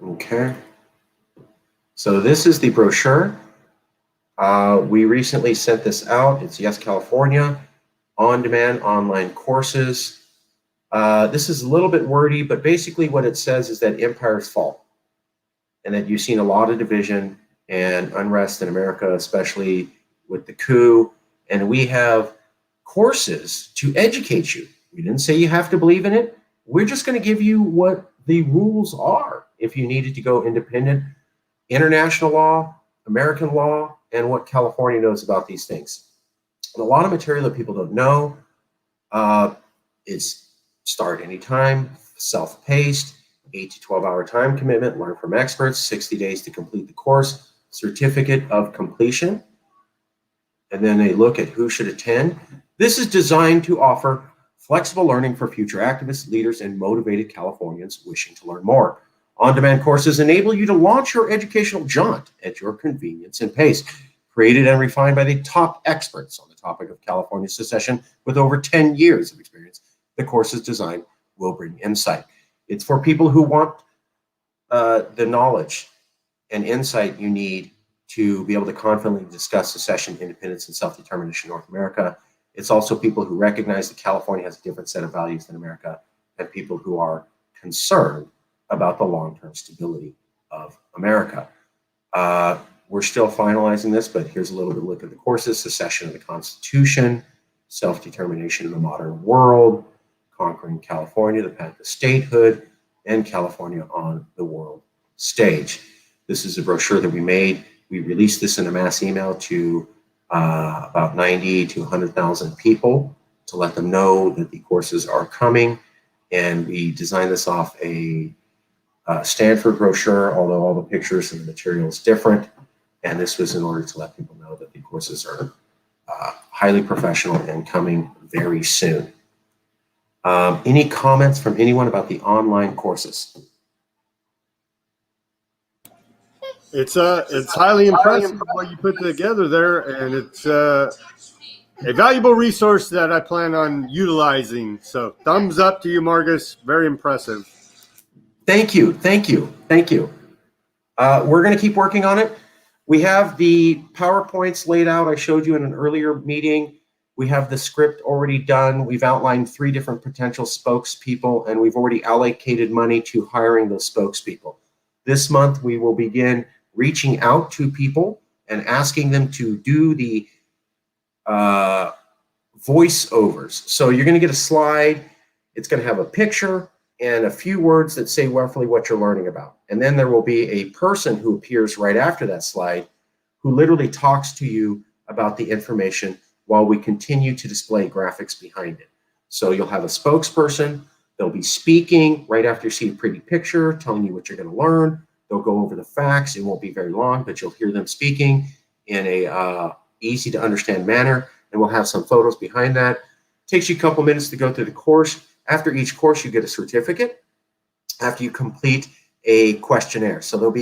Okay. So this is the brochure. We recently sent this out. It's Yes California, on-demand online courses. This is a little bit wordy, but basically what it says is that empires fall and that you've seen a lot of division and unrest in America, especially with the coup. And we have courses to educate you. We didn't say you have to believe in it. We're just going to give you what the rules are if you needed to go independent, international law, American law, and what California knows about these things. And a lot of material that people don't know is start anytime, self-paced, 8 to 12-hour time commitment, learn from experts, 60 days to complete the course, certificate of completion, and then they look at who should attend. This is designed to offer flexible learning for future activists, leaders, and motivated Californians wishing to learn more. On-demand courses enable you to launch your educational jaunt at your convenience and pace. Created and refined by the top experts on the topic of California secession with over 10 years of experience, the course's design will bring insight. It's for people who want the knowledge and insight you need to be able to confidently discuss secession, independence, and self-determination in North America. It's also people who recognize that California has a different set of values than America, and people who are concerned about the long-term stability of America. We're still finalizing this, but here's a little bit of a look at the courses: secession of the Constitution, self-determination in the modern world, conquering California, the path to statehood, and California on the world stage. This is a brochure that we made. We released this in a mass email to about 90 to 100,000 people to let them know that the courses are coming. And we designed this off a Stanford brochure, although all the pictures and the material is different. And this was in order to let people know that the courses are highly professional and coming very soon. Any comments from anyone about the online courses? It's highly impressive what you put together there, and it's a valuable resource that I plan on utilizing. So thumbs up to you, Marcus. Very impressive. Thank you, thank you, thank you. We're going to keep working on it. We have the PowerPoints laid out. I showed you in an earlier meeting. We have the script already done. We've outlined 3 different potential spokespeople, and we've already allocated money to hiring those spokespeople. This month, we will begin reaching out to people and asking them to do the voiceovers. So you're going to get a slide. It's going to have a picture and a few words that say roughly what you're learning about. And then there will be a person who appears right after that slide who literally talks to you about the information while we continue to display graphics behind it. So you'll have a spokesperson. They'll be speaking right after you see a pretty picture, telling you what you're going to learn. They'll go over the facts. It won't be very long, but you'll hear them speaking in a easy to understand manner. And we'll have some photos behind that. It takes you a couple minutes to go through the course. After each course, you get a certificate after you complete a questionnaire. So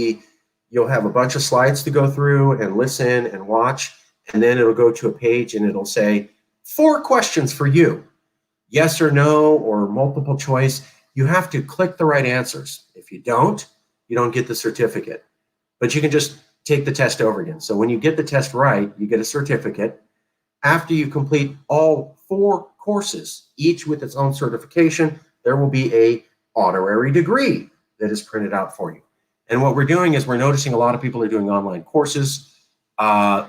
you'll have a bunch of slides to go through and listen and watch. And then it'll go to a page and it'll say 4 questions for you. Yes or no, or multiple choice. You have to click the right answers. If you don't get the certificate. But you can just take the test over again. So when you get the test right, you get a certificate. After you complete all 4 courses, each with its own certification, there will be a honorary degree that is printed out for you. And what we're doing is we're noticing a lot of people are doing online courses.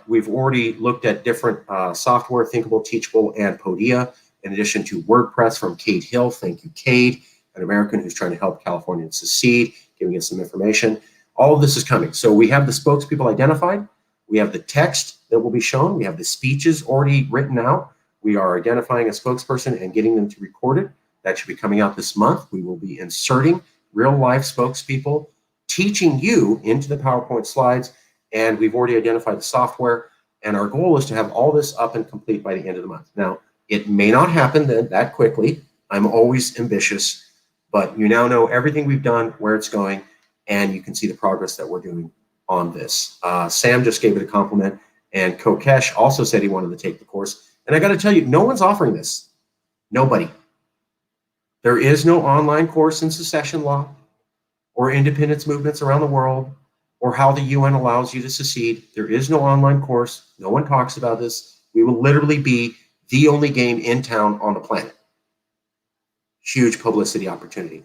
We've already looked at different software, Thinkable, Teachable, and Podia, in addition to WordPress from Cade Hill. Thank you, Cade, an American who's trying to help Californians succeed, giving us some information. All of this is coming. So we have the spokespeople identified. We have the text that will be shown. We have the speeches already written out. We are identifying a spokesperson and getting them to record it. That should be coming out this month. We will be inserting real-life spokespeople, teaching you into the PowerPoint slides, and we've already identified the software, and our goal is to have all this up and complete by the end of the month. Now, it may not happen that quickly. I'm always ambitious, but you now know everything we've done, where it's going, and you can see the progress that we're doing on this. Sam just gave it a compliment, and Kokesh also said he wanted to take the course. And I got to tell you, no one's offering this. Nobody. There is no online course in secession law or independence movements around the world or how the UN allows you to secede. There is no online course. No one talks about this. We will literally be the only game in town on the planet. Huge publicity opportunity.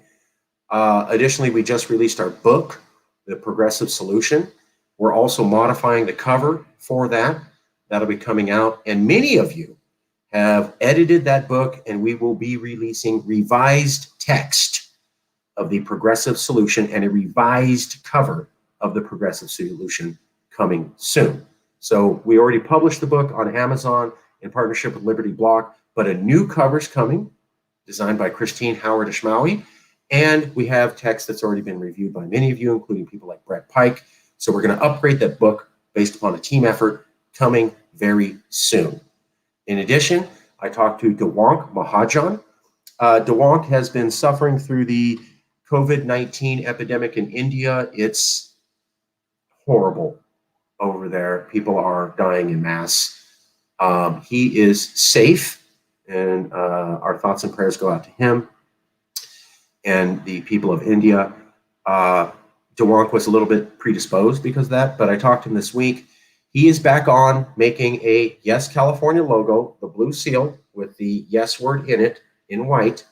Additionally, we just released our book, The Progressive Solution. We're also modifying the cover for that. That'll be coming out. And many of you have edited that book, and we will be releasing revised text of The Progressive Solution and a revised cover of The Progressive Solution coming soon. So we already published the book on Amazon in partnership with Liberty Block, but a new cover's coming, designed by Christine Howard Ishmawi. And we have text that's already been reviewed by many of you, including people like Brett Pike. So we're going to upgrade that book based upon a team effort coming very soon. In addition, I talked to Dewank Mahajan. Dewank has been suffering through the COVID-19 epidemic in India. It's horrible over there. People are dying en masse. He is safe, and our thoughts and prayers go out to him and the people of India. Dewank was a little bit predisposed because of that, but I talked to him this week. He is back on making a Yes California logo, the blue seal with the yes word in it in white,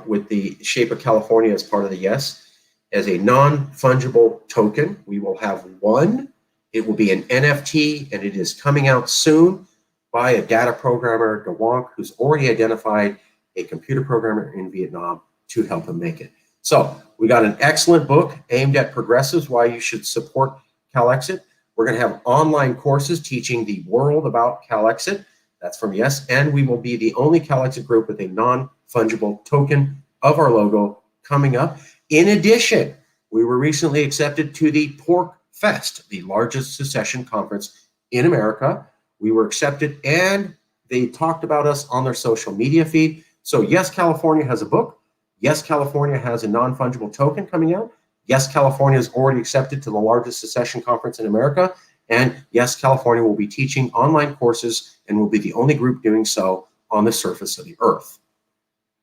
with the shape of California as part of the yes, as a non-fungible token. We will have one. It will be an NFT, and it is coming out soon by a data programmer, Dewank, who's already identified a computer programmer in Vietnam to help him make it. So we got an excellent book aimed at progressives, why you should support Calexit. We're going to have online courses teaching the world about Calexit. That's from Yes. And we will be the only Calexit group with a non-fungible token of our logo coming up. In addition, we were recently accepted to the Pork Fest, the largest secession conference in America. We were accepted, and they talked about us on their social media feed. So Yes, California has a book. Yes, California has a non-fungible token coming out. Yes, California is already accepted to the largest secession conference in America. And yes, California will be teaching online courses and will be the only group doing so on the surface of the earth.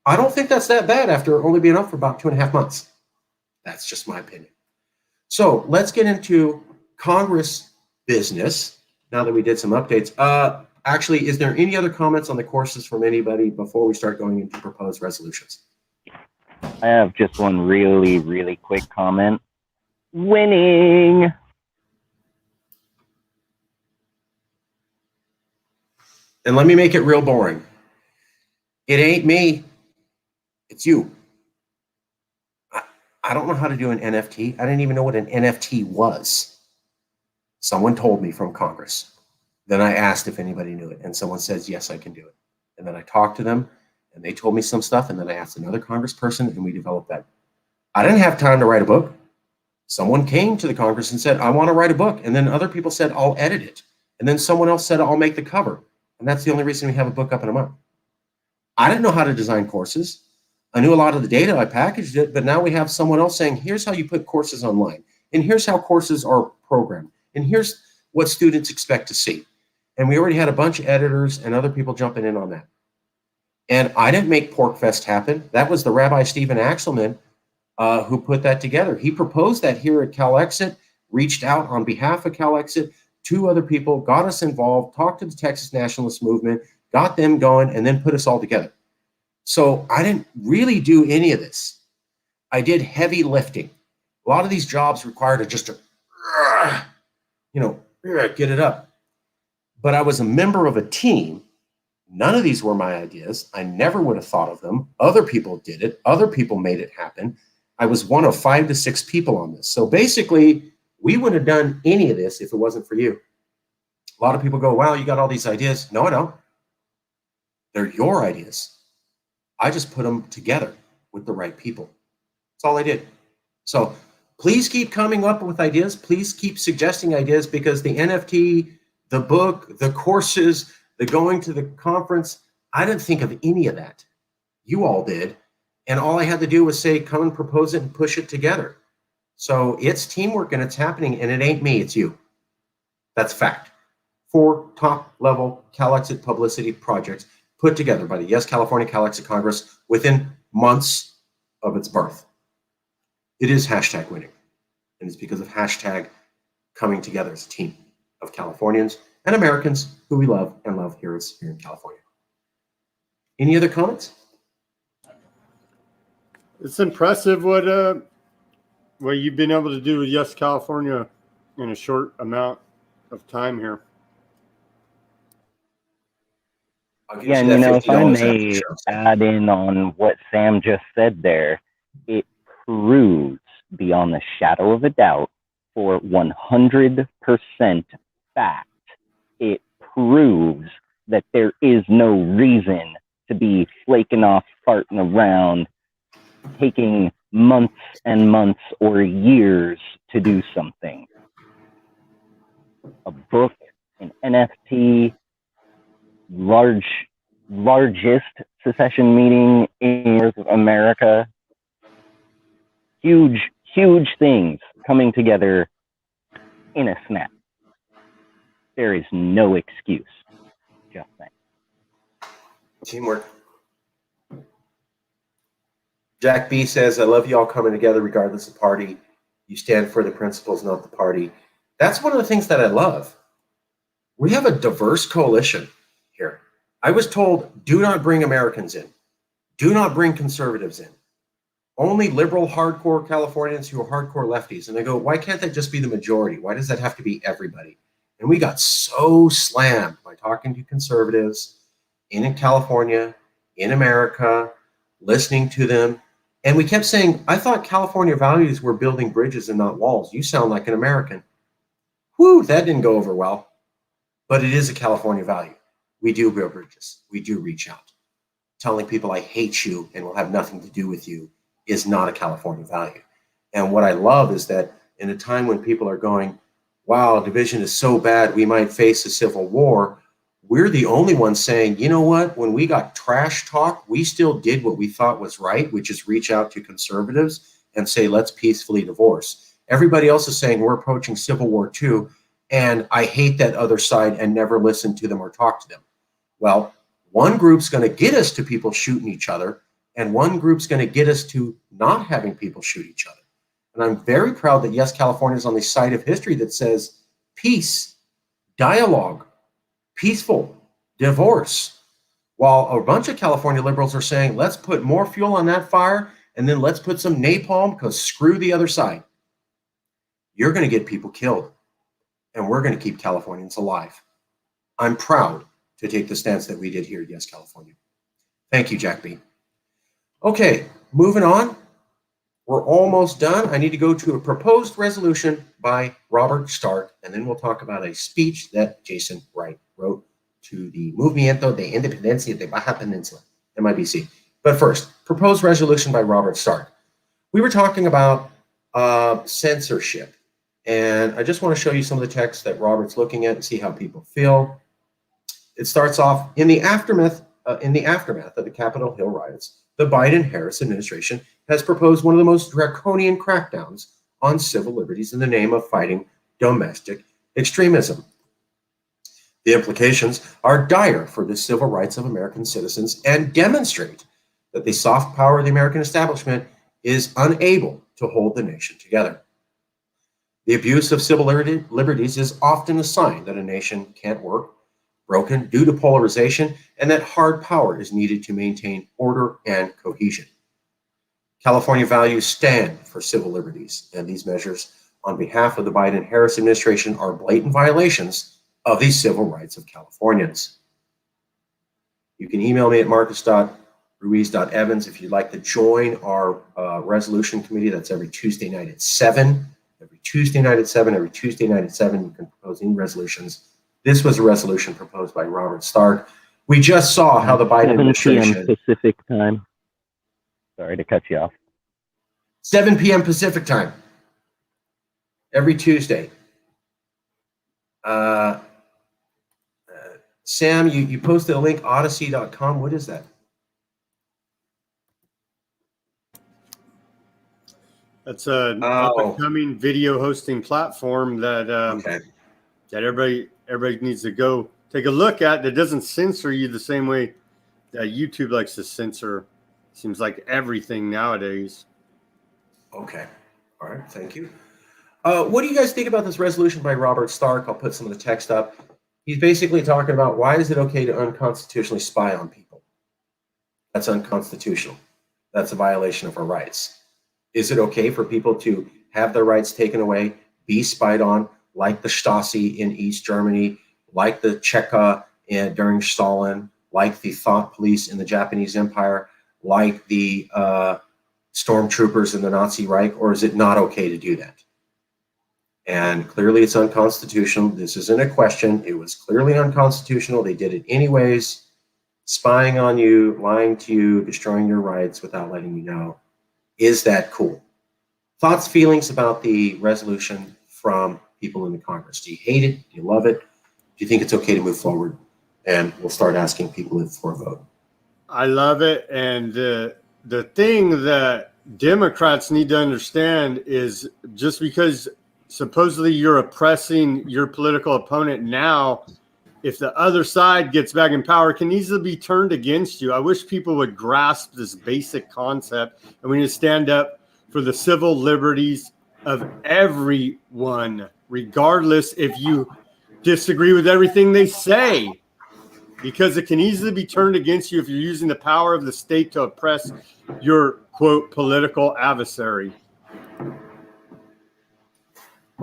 I don't think that's that bad after only being up for about 2.5 months. That's just my opinion. So let's get into Congress business now that we did some updates. Actually, is there any other comments on the courses from anybody before we start going into proposed resolutions? I have just one really, really quick comment. Winning. And let me make it real boring. It ain't me. It's you. I don't know how to do an NFT. I didn't even know what an NFT was. Someone told me from Congress. Then I asked if anybody knew it, and someone says, yes, I can do it. And then I talked to them, and they told me some stuff, and then I asked another congressperson, and we developed that. I didn't have time to write a book. Someone came to the Congress and said, I want to write a book. And then other people said, I'll edit it. And then someone else said, I'll make the cover. And that's the only reason we have a book up in a month. I didn't know how to design courses. I knew a lot of the data, I packaged it, but now we have someone else saying, here's how you put courses online. And here's how courses are programmed. And here's what students expect to see. And we already had a bunch of editors and other people jumping in on that. And I didn't make PorkFest happen. That was the Rabbi Stephen Axelman who put that together. He proposed that here at Calexit, reached out on behalf of Calexit, 2 other people, got us involved, talked to the Texas Nationalist Movement, got them going, and then put us all together. So I didn't really do any of this. I did heavy lifting. A lot of these jobs required just to, get it up. But I was a member of a team. None of these were my ideas. I never would have thought of them. Other people did it. Other people made it happen. I was one of 5 to 6 people on this. So basically, we wouldn't have done any of this if it wasn't for you. A lot of people go, wow, you got all these ideas. No, I don't. They're your ideas. I just put them together with the right people. That's all I did. So please keep coming up with ideas. Please keep suggesting ideas, because the NFT, the book, the courses, the going to the conference, I didn't think of any of that. You all did. And all I had to do was say, come and propose it and push it together. So it's teamwork and it's happening, and it ain't me, it's you. That's fact. 4 top-level Calexit publicity projects put together by the Yes California Calexit Congress within months of its birth. It is hashtag winning, and it's because of hashtag coming together as a team of Californians and Americans who we love and love here in California. Any other comments? It's impressive what you've been able to do with Yes California in a short amount of time here. Yeah, and if I may add in on what Sam just said there, it proves beyond the shadow of a doubt, for 100% fact, it proves that there is no reason to be flaking off, farting around, taking months and months or years to do something. A book, an NFT, largest secession meeting in North America. Huge things coming together in a snap. There is no excuse. Just saying. Teamwork. Jack B says, I love you all coming together regardless of party. You stand for the principles, not the party. That's one of the things that I love. We have a diverse coalition here. I was told, do not bring Americans in. Do not bring conservatives in. Only liberal, hardcore Californians who are hardcore lefties. And I go, why can't that just be the majority? Why does that have to be everybody? And we got so slammed by talking to conservatives in California, in America, listening to them. And we kept saying, I thought California values were building bridges and not walls. You sound like an American. Whew, that didn't go over well. But it is a California value. We do build bridges. We do reach out. Telling people I hate you and will have nothing to do with you is not a California value. And what I love is that in a time when people are going, wow, division is so bad, we might face a civil war, we're the only ones saying, you know what, when we got trash talk, we still did what we thought was right, which is reach out to conservatives and say, let's peacefully divorce. Everybody else is saying we're approaching Civil War II, and I hate that other side and never listen to them or talk to them. Well, one group's going to get us to people shooting each other, and one group's going to get us to not having people shoot each other. And I'm very proud that Yes California is on the side of history that says peace, dialogue, peaceful, divorce. While a bunch of California liberals are saying, let's put more fuel on that fire, and then let's put some napalm because screw the other side. You're going to get people killed, and we're going to keep Californians alive. I'm proud to take the stance that we did here at Yes California. Thank you, Jack B. Okay, moving on. We're almost done. I need to go to a proposed resolution by Robert Stark, and then we'll talk about a speech that Jason Wright wrote to the Movimiento de Independencia de Baja Peninsula, MIBC. But first, proposed resolution by Robert Stark. We were talking about censorship, and I just want to show you some of the text that Robert's looking at and see how people feel. It starts off, in the aftermath of the Capitol Hill riots, the Biden-Harris administration has proposed one of the most draconian crackdowns on civil liberties in the name of fighting domestic extremism. The implications are dire for the civil rights of American citizens and demonstrate that the soft power of the American establishment is unable to hold the nation together. The abuse of civil liberties is often a sign that a nation can't work, broken due to polarization, and that hard power is needed to maintain order and cohesion. California values stand for civil liberties, and these measures on behalf of the Biden-Harris administration are blatant violations of the civil rights of Californians. You can email me at marcus.ruiz.evans if you'd like to join our resolution committee. That's every Tuesday night at 7. Every Tuesday night at 7. Every Tuesday night at 7, you can propose any resolutions. This was a resolution proposed by Robert Stark. We just saw how the Biden 7 administration... p.m. Pacific time. Sorry to cut you off. 7 p.m. Pacific time. Every Tuesday. Sam, you posted a link, odyssey.com. What is that? That's an up-and-coming video hosting platform that that everybody needs to go take a look at. That doesn't censor you the same way that YouTube likes to censor. Seems like everything nowadays. Okay. All right. Thank you. What do you guys think about this resolution by Robert Stark? I'll put some of the text up. He's basically talking about why is it okay to unconstitutionally spy on people? That's unconstitutional. That's a violation of our rights. Is it okay for people to have their rights taken away, be spied on, like the Stasi in East Germany, like the Cheka during Stalin, like the thought police in the Japanese Empire, like the stormtroopers in the Nazi Reich, or is it not okay to do that? And clearly it's unconstitutional. This isn't a question. It was clearly unconstitutional. They did it anyways, spying on you, lying to you, destroying your rights without letting you know. Is that cool? Thoughts, feelings about the resolution from people in the Congress. Do you hate it? Do you love it? Do you think it's okay to move forward? And we'll start asking people for a vote. I love it. And the thing that Democrats need to understand is just because supposedly you're oppressing your political opponent now, if the other side gets back in power, it can easily be turned against you. I wish people would grasp this basic concept, and we need to stand up for the civil liberties of everyone, regardless if you disagree with everything they say, because it can easily be turned against you if you're using the power of the state to oppress your, quote, political adversary.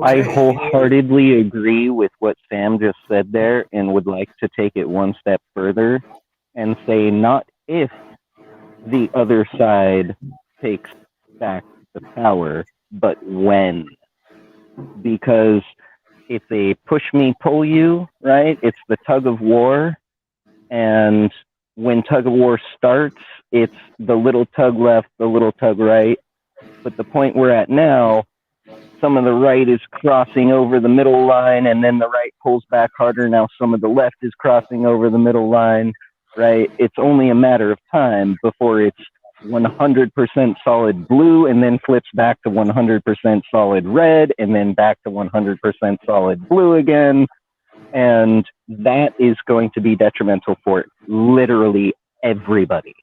I wholeheartedly agree with what Sam just said there and would like to take it one step further and say not if the other side takes back the power, but when. Because it's a push me, pull you, right? It's the tug of war. And when tug of war starts, it's the little tug left, the little tug right. But the point we're at now, some of the right is crossing over the middle line, and then the right pulls back harder. Now some of the left is crossing over the middle line, right? It's only a matter of time before it's 100% solid blue and then flips back to 100% solid red and then back to 100% solid blue again. And that is going to be detrimental for literally everybody.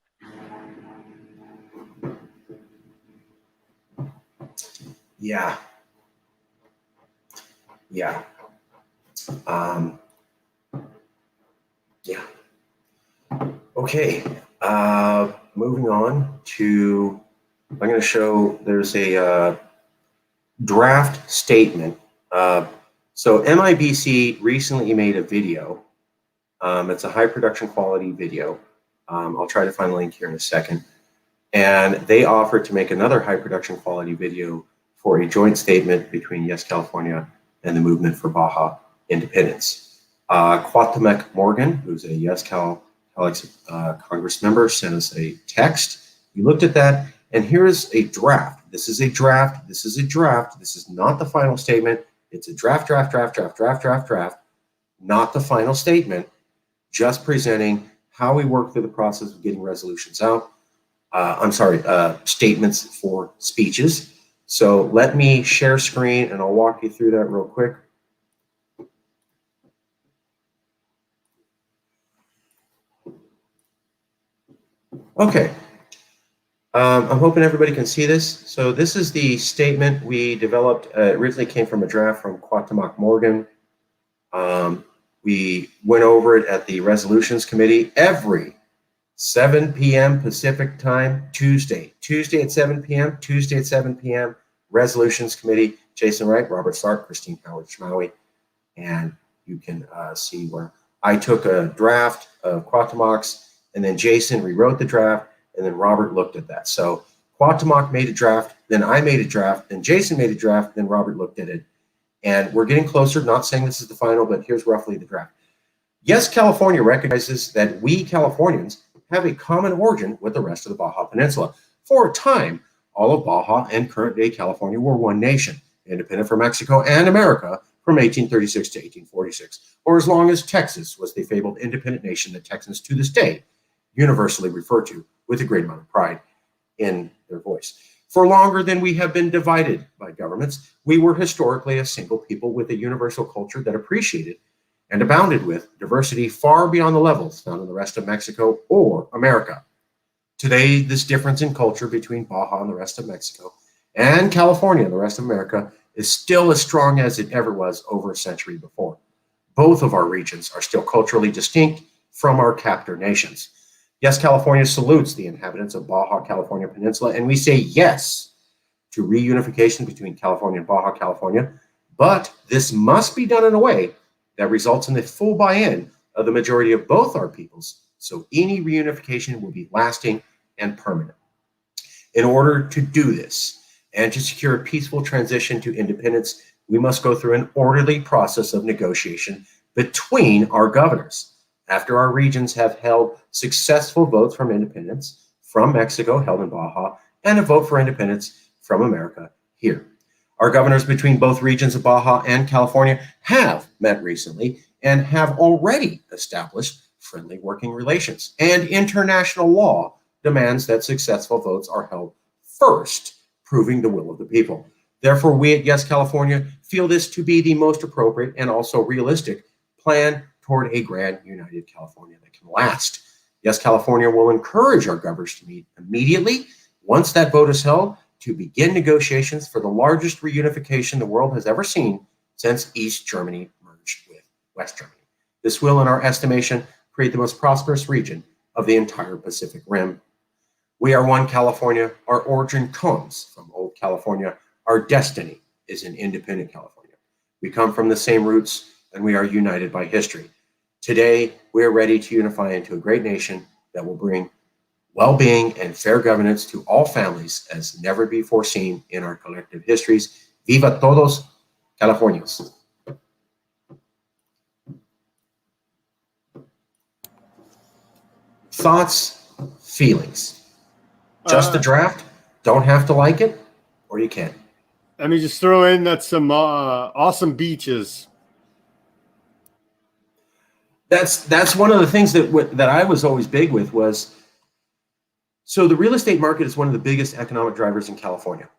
Yeah. Yeah. Yeah. Okay. Moving on to, I'm going to show there's a draft statement. So MIBC recently made a video. It's a high production quality video. I'll try to find a link here in a second. And they offered to make another high production quality video for a joint statement between Yes California and the Movement for Baja Independence. Cuauhtemoc Morgan, who's a YesCAL Congress member, sent us a text. We looked at that, and here's a draft. This is a draft. This is a draft. This is not the final statement. It's a draft, not the final statement, just presenting how we work through the process of getting resolutions out. Statements for speeches. So let me share screen and I'll walk you through that real quick. Okay. I'm hoping everybody can see this. So this is the statement we developed. It originally came from a draft from Cuauhtemoc Morgan. We went over it at the resolutions committee. Every 7 p.m. Pacific time, Tuesday. Tuesday at 7 p.m., Tuesday at 7 p.m. Resolutions Committee, Jason Wright, Robert Stark, Christine Howard Schmaui. And you can see where I took a draft of Quatamoc's, and then Jason rewrote the draft, and then Robert looked at that. So Quatamoc made a draft, then I made a draft, then Jason made a draft, then Robert looked at it. And we're getting closer, not saying this is the final, but here's roughly the draft. Yes, California recognizes that we Californians have a common origin with the rest of the Baja Peninsula. For a time, all of Baja and current-day California were one nation, independent from Mexico and America from 1836 to 1846, or as long as Texas was the fabled independent nation that Texans to this day universally refer to with a great amount of pride in their voice. For longer than we have been divided by governments, we were historically a single people with a universal culture that appreciated and abounded with diversity far beyond the levels found in the rest of Mexico or America. Today, this difference in culture between Baja and the rest of Mexico and California and the rest of America is still as strong as it ever was over a century before. Both of our regions are still culturally distinct from our captor nations. Yes, California salutes the inhabitants of Baja California Peninsula, and we say yes to reunification between California and Baja California, but this must be done in a way that results in the full buy-in of the majority of both our peoples, so any reunification will be lasting and permanent. In order to do this, and to secure a peaceful transition to independence, we must go through an orderly process of negotiation between our governors. After our regions have held successful votes from independence from Mexico held in Baja and a vote for independence from America here. Our governors between both regions of Baja and California have met recently and have already established friendly working relations. And international law demands that successful votes are held first, proving the will of the people. Therefore, we at Yes California feel this to be the most appropriate and also realistic plan toward a grand united California that can last. Yes California will encourage our governors to meet immediately once that vote is held to begin negotiations for the largest reunification the world has ever seen since East Germany merged with West Germany. This will, in our estimation, create the most prosperous region of the entire Pacific Rim. We are one California. Our origin comes from old California. Our destiny is in independent California. We come from the same roots, and we are united by history. Today, we are ready to unify into a great nation that will bring well-being and fair governance to all families as never before seen in our collective histories. Viva todos, Californians. Thoughts, feelings. Just a draft. Don't have to like it, or you can. Let me just throw in that some awesome beaches. That's one of the things that I was always big with was, so the real estate market is one of the biggest economic drivers in California.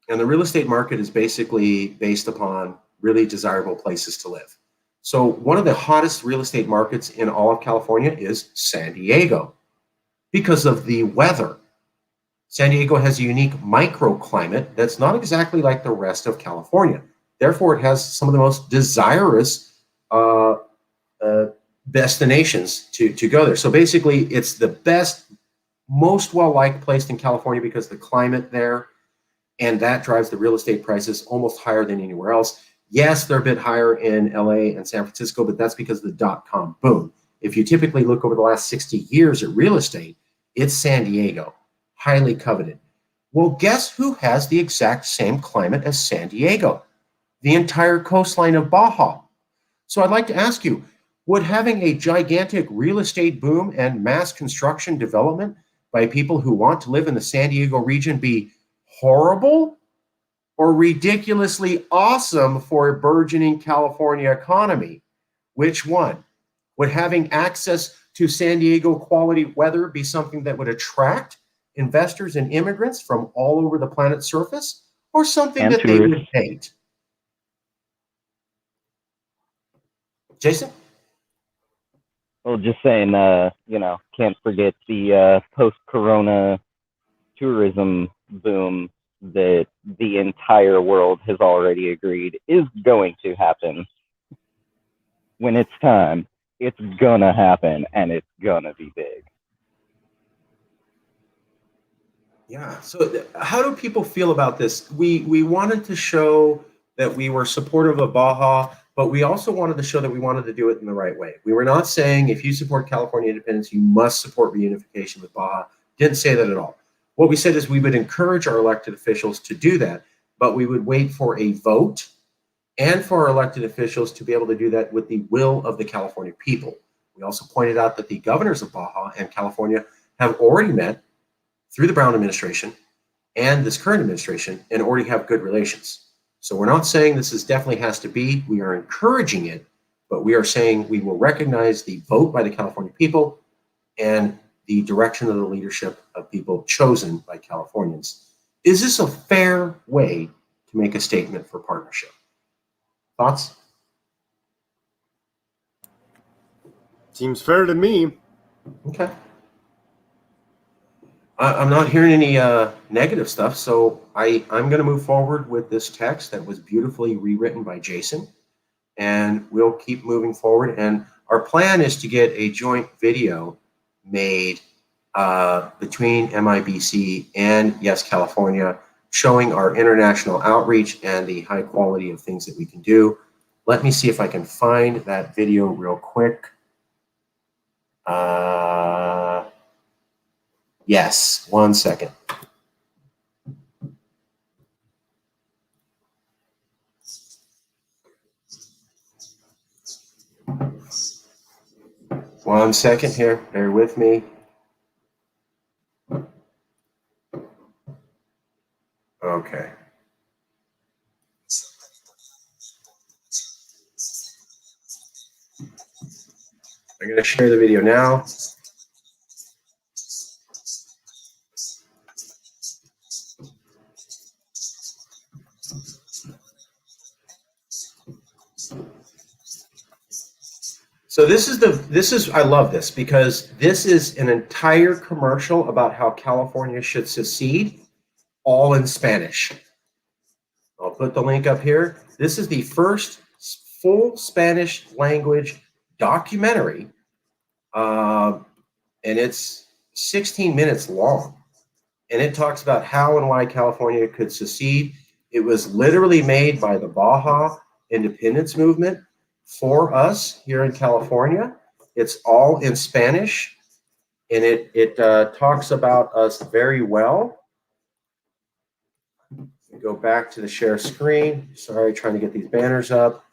And the real estate market is basically based upon really desirable places to live. So one of the hottest real estate markets in all of California is San Diego because of the weather. San Diego has a unique microclimate that's not exactly like the rest of California. Therefore, it has some of the most desirous destinations to go there. So basically, it's the best, most well-liked place in California because the climate there, and that drives the real estate prices almost higher than anywhere else. Yes, they're a bit higher in LA and San Francisco, but that's because of the dot-com boom. If you typically look over the last 60 years at real estate, it's San Diego. Highly coveted. Well, guess who has the exact same climate as San Diego? The entire coastline of Baja. So I'd like to ask you, would having a gigantic real estate boom and mass construction development by people who want to live in the San Diego region be horrible or ridiculously awesome for a burgeoning California economy? Which one? Would having access to San Diego quality weather be something that would attract investors and immigrants from all over the planet's surface, or something And that they would hate? Jason? Well, just saying, can't forget the post-corona tourism boom that the entire world has already agreed is going to happen. When it's time, it's gonna happen, and it's gonna be big. Yeah. So how do people feel about this? We wanted to show that we were supportive of Baja, but we also wanted to show that we wanted to do it in the right way. We were not saying if you support California independence, you must support reunification with Baja. Didn't say that at all. What we said is we would encourage our elected officials to do that, but we would wait for a vote and for our elected officials to be able to do that with the will of the California people. We also pointed out that the governors of Baja and California have already met through the Brown administration and this current administration and already have good relations. So we're not saying this is definitely has to be, we are encouraging it, but we are saying we will recognize the vote by the California people and the direction of the leadership of people chosen by Californians. Is this a fair way to make a statement for partnership? Thoughts? Seems fair to me. Okay. I'm not hearing any negative stuff, so I'm going to move forward with this text that was beautifully rewritten by Jason, and we'll keep moving forward. And our plan is to get a joint video made between MIBC and Yes California, showing our international outreach and the high quality of things that we can do. Let me see if I can find that video real quick. Yes, 1 second. One second here, bear with me. Okay. I'm going to share the video now. So this is I love this because this is an entire commercial about how California should secede, all in Spanish. I'll put the link up here. This is the first full Spanish language documentary, and it's 16 minutes long, and it talks about how and why California could secede. It was literally made by the Baja Independence movement for us here in California. It's all in Spanish, and it talks about us very well. Go back to the share screen. Sorry, trying to get these banners up.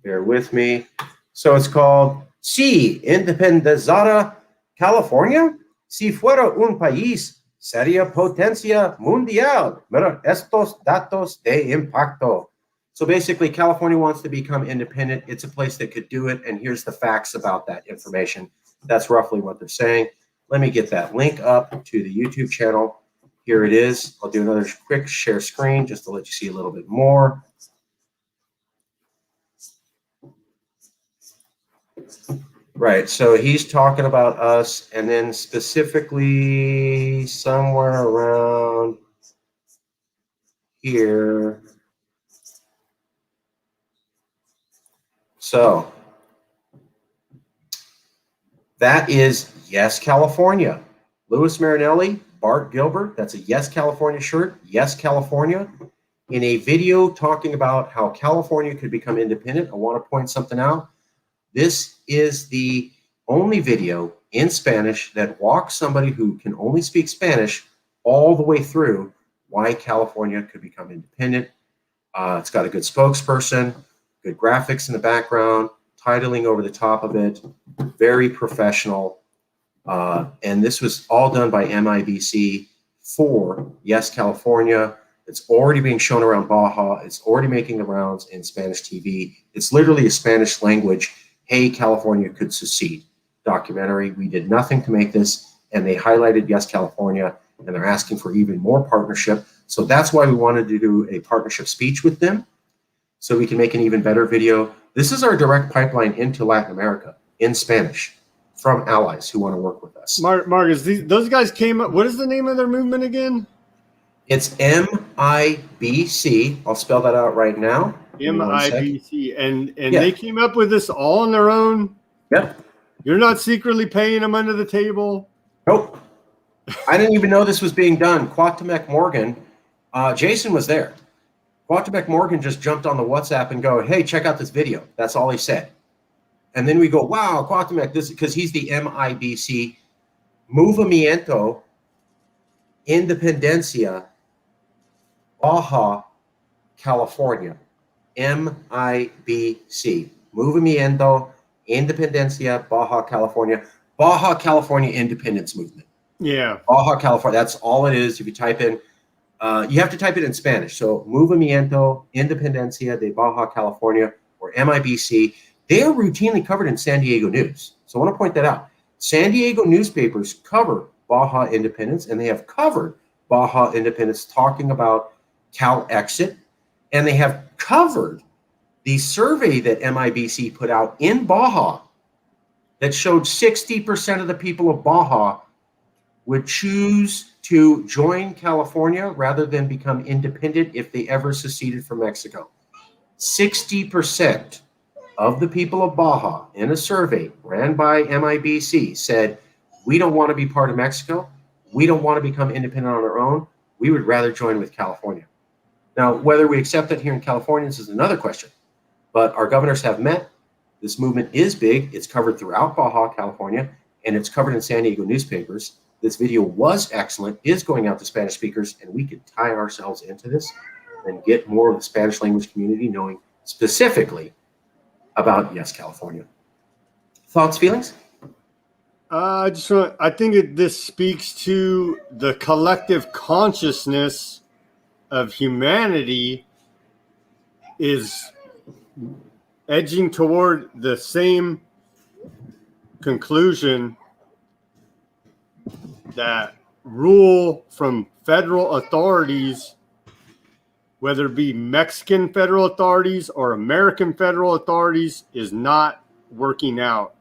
Bear with me. So it's called Si Independizara California, si fuera un país, sería potencia mundial. Mira estos datos de impacto. So basically, California wants to become independent. It's a place that could do it, and here's the facts about that information. That's roughly what they're saying. Let me get that link up to the YouTube channel. Here it is. I'll do another quick share screen just to let you see a little bit more. Right, so he's talking about us, and then specifically somewhere around here. So that is Yes California. Louis Marinelli, Bart Gilbert, that's a Yes California shirt, Yes California, in a video talking about how California could become independent. I want to point something out. This is the only video in Spanish that walks somebody who can only speak Spanish all the way through why California could become independent. It's got a good spokesperson, good graphics in the background, titling over the top of it, very professional. And this was all done by MIBC for Yes California. It's already being shown around Baja. It's already making the rounds in Spanish TV. It's literally a Spanish language, Hey, California Could Secede documentary. We did nothing to make this, and they highlighted Yes California, and they're asking for even more partnership. So that's why we wanted to do a partnership speech with them, so we can make an even better video. This is our direct pipeline into Latin America in Spanish from allies who want to work with us. Marcus, those guys came up. What is the name of their movement again? It's MIBC. I'll spell that out right now. MIBC. And Yeah. they came up with this all on their own? Yep. You're not secretly paying them under the table? Nope. I didn't even know this was being done. Quatemek Morgan, Jason was there. Quatemek Morgan just jumped on the WhatsApp and go, hey, check out this video. That's all he said. And then we go, wow, Quatemek, this, because he's the MIBC, Movimiento Independencia Baja California, MIBC, Movimiento Independencia Baja California, Baja California Independence Movement. Yeah. Baja California, that's all it is. If you type in, you have to type it in Spanish. So Movimiento Independencia de Baja California, or MIBC, they are routinely covered in San Diego news. So I want to point that out. San Diego newspapers cover Baja Independence, and they have covered Baja Independence talking about Calexit, and they have covered the survey that MIBC put out in Baja that showed 60% of the people of Baja would choose to join California rather than become independent if they ever seceded from Mexico. 60% of the people of Baja in a survey ran by MIBC said, we don't want to be part of Mexico. We don't want to become independent on our own. We would rather join with California. Now, whether we accept that here in Californians is another question, but our governors have met. This movement is big. It's covered throughout Baja California, and it's covered in San Diego newspapers. This video was excellent, is going out to Spanish speakers, and we could tie ourselves into this and get more of the Spanish language community knowing specifically about Yes California. Thoughts, feelings? I think this speaks to the collective consciousness of humanity is edging toward the same conclusion that rule from federal authorities, whether it be Mexican federal authorities or American federal authorities, is not working out.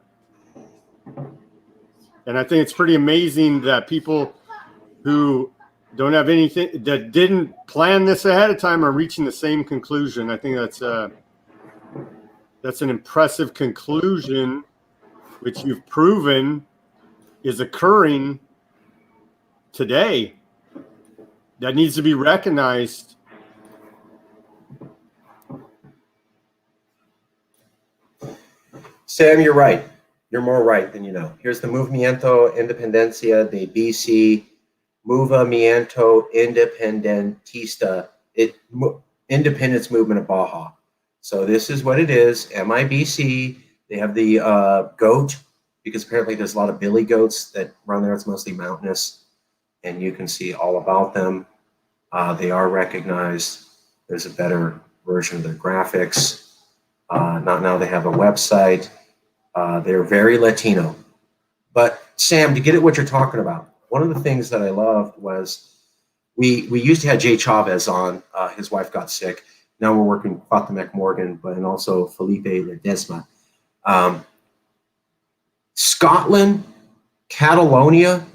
And I think it's pretty amazing that people who don't have anything, that didn't plan this ahead of time, are reaching the same conclusion. I think that's an impressive conclusion, which you've proven is occurring today, that needs to be recognized. Sam, you're right. You're more right than you know. Here's the Movimiento Independencia de BC, Movimiento Independentista, Independence Movement of Baja. So this is what it is, MIBC. They have the goat, because apparently there's a lot of billy goats that run there. It's mostly mountainous, and you can see all about them. They are recognized. There's a better version of their graphics. Now they have a website. They're very Latino. But Sam, to get at what you're talking about, one of the things that I loved was we used to have Jay Chavez on. His wife got sick. Now we're working with Quatemek Morgan, and also Felipe Ledesma. Scotland, Catalonia,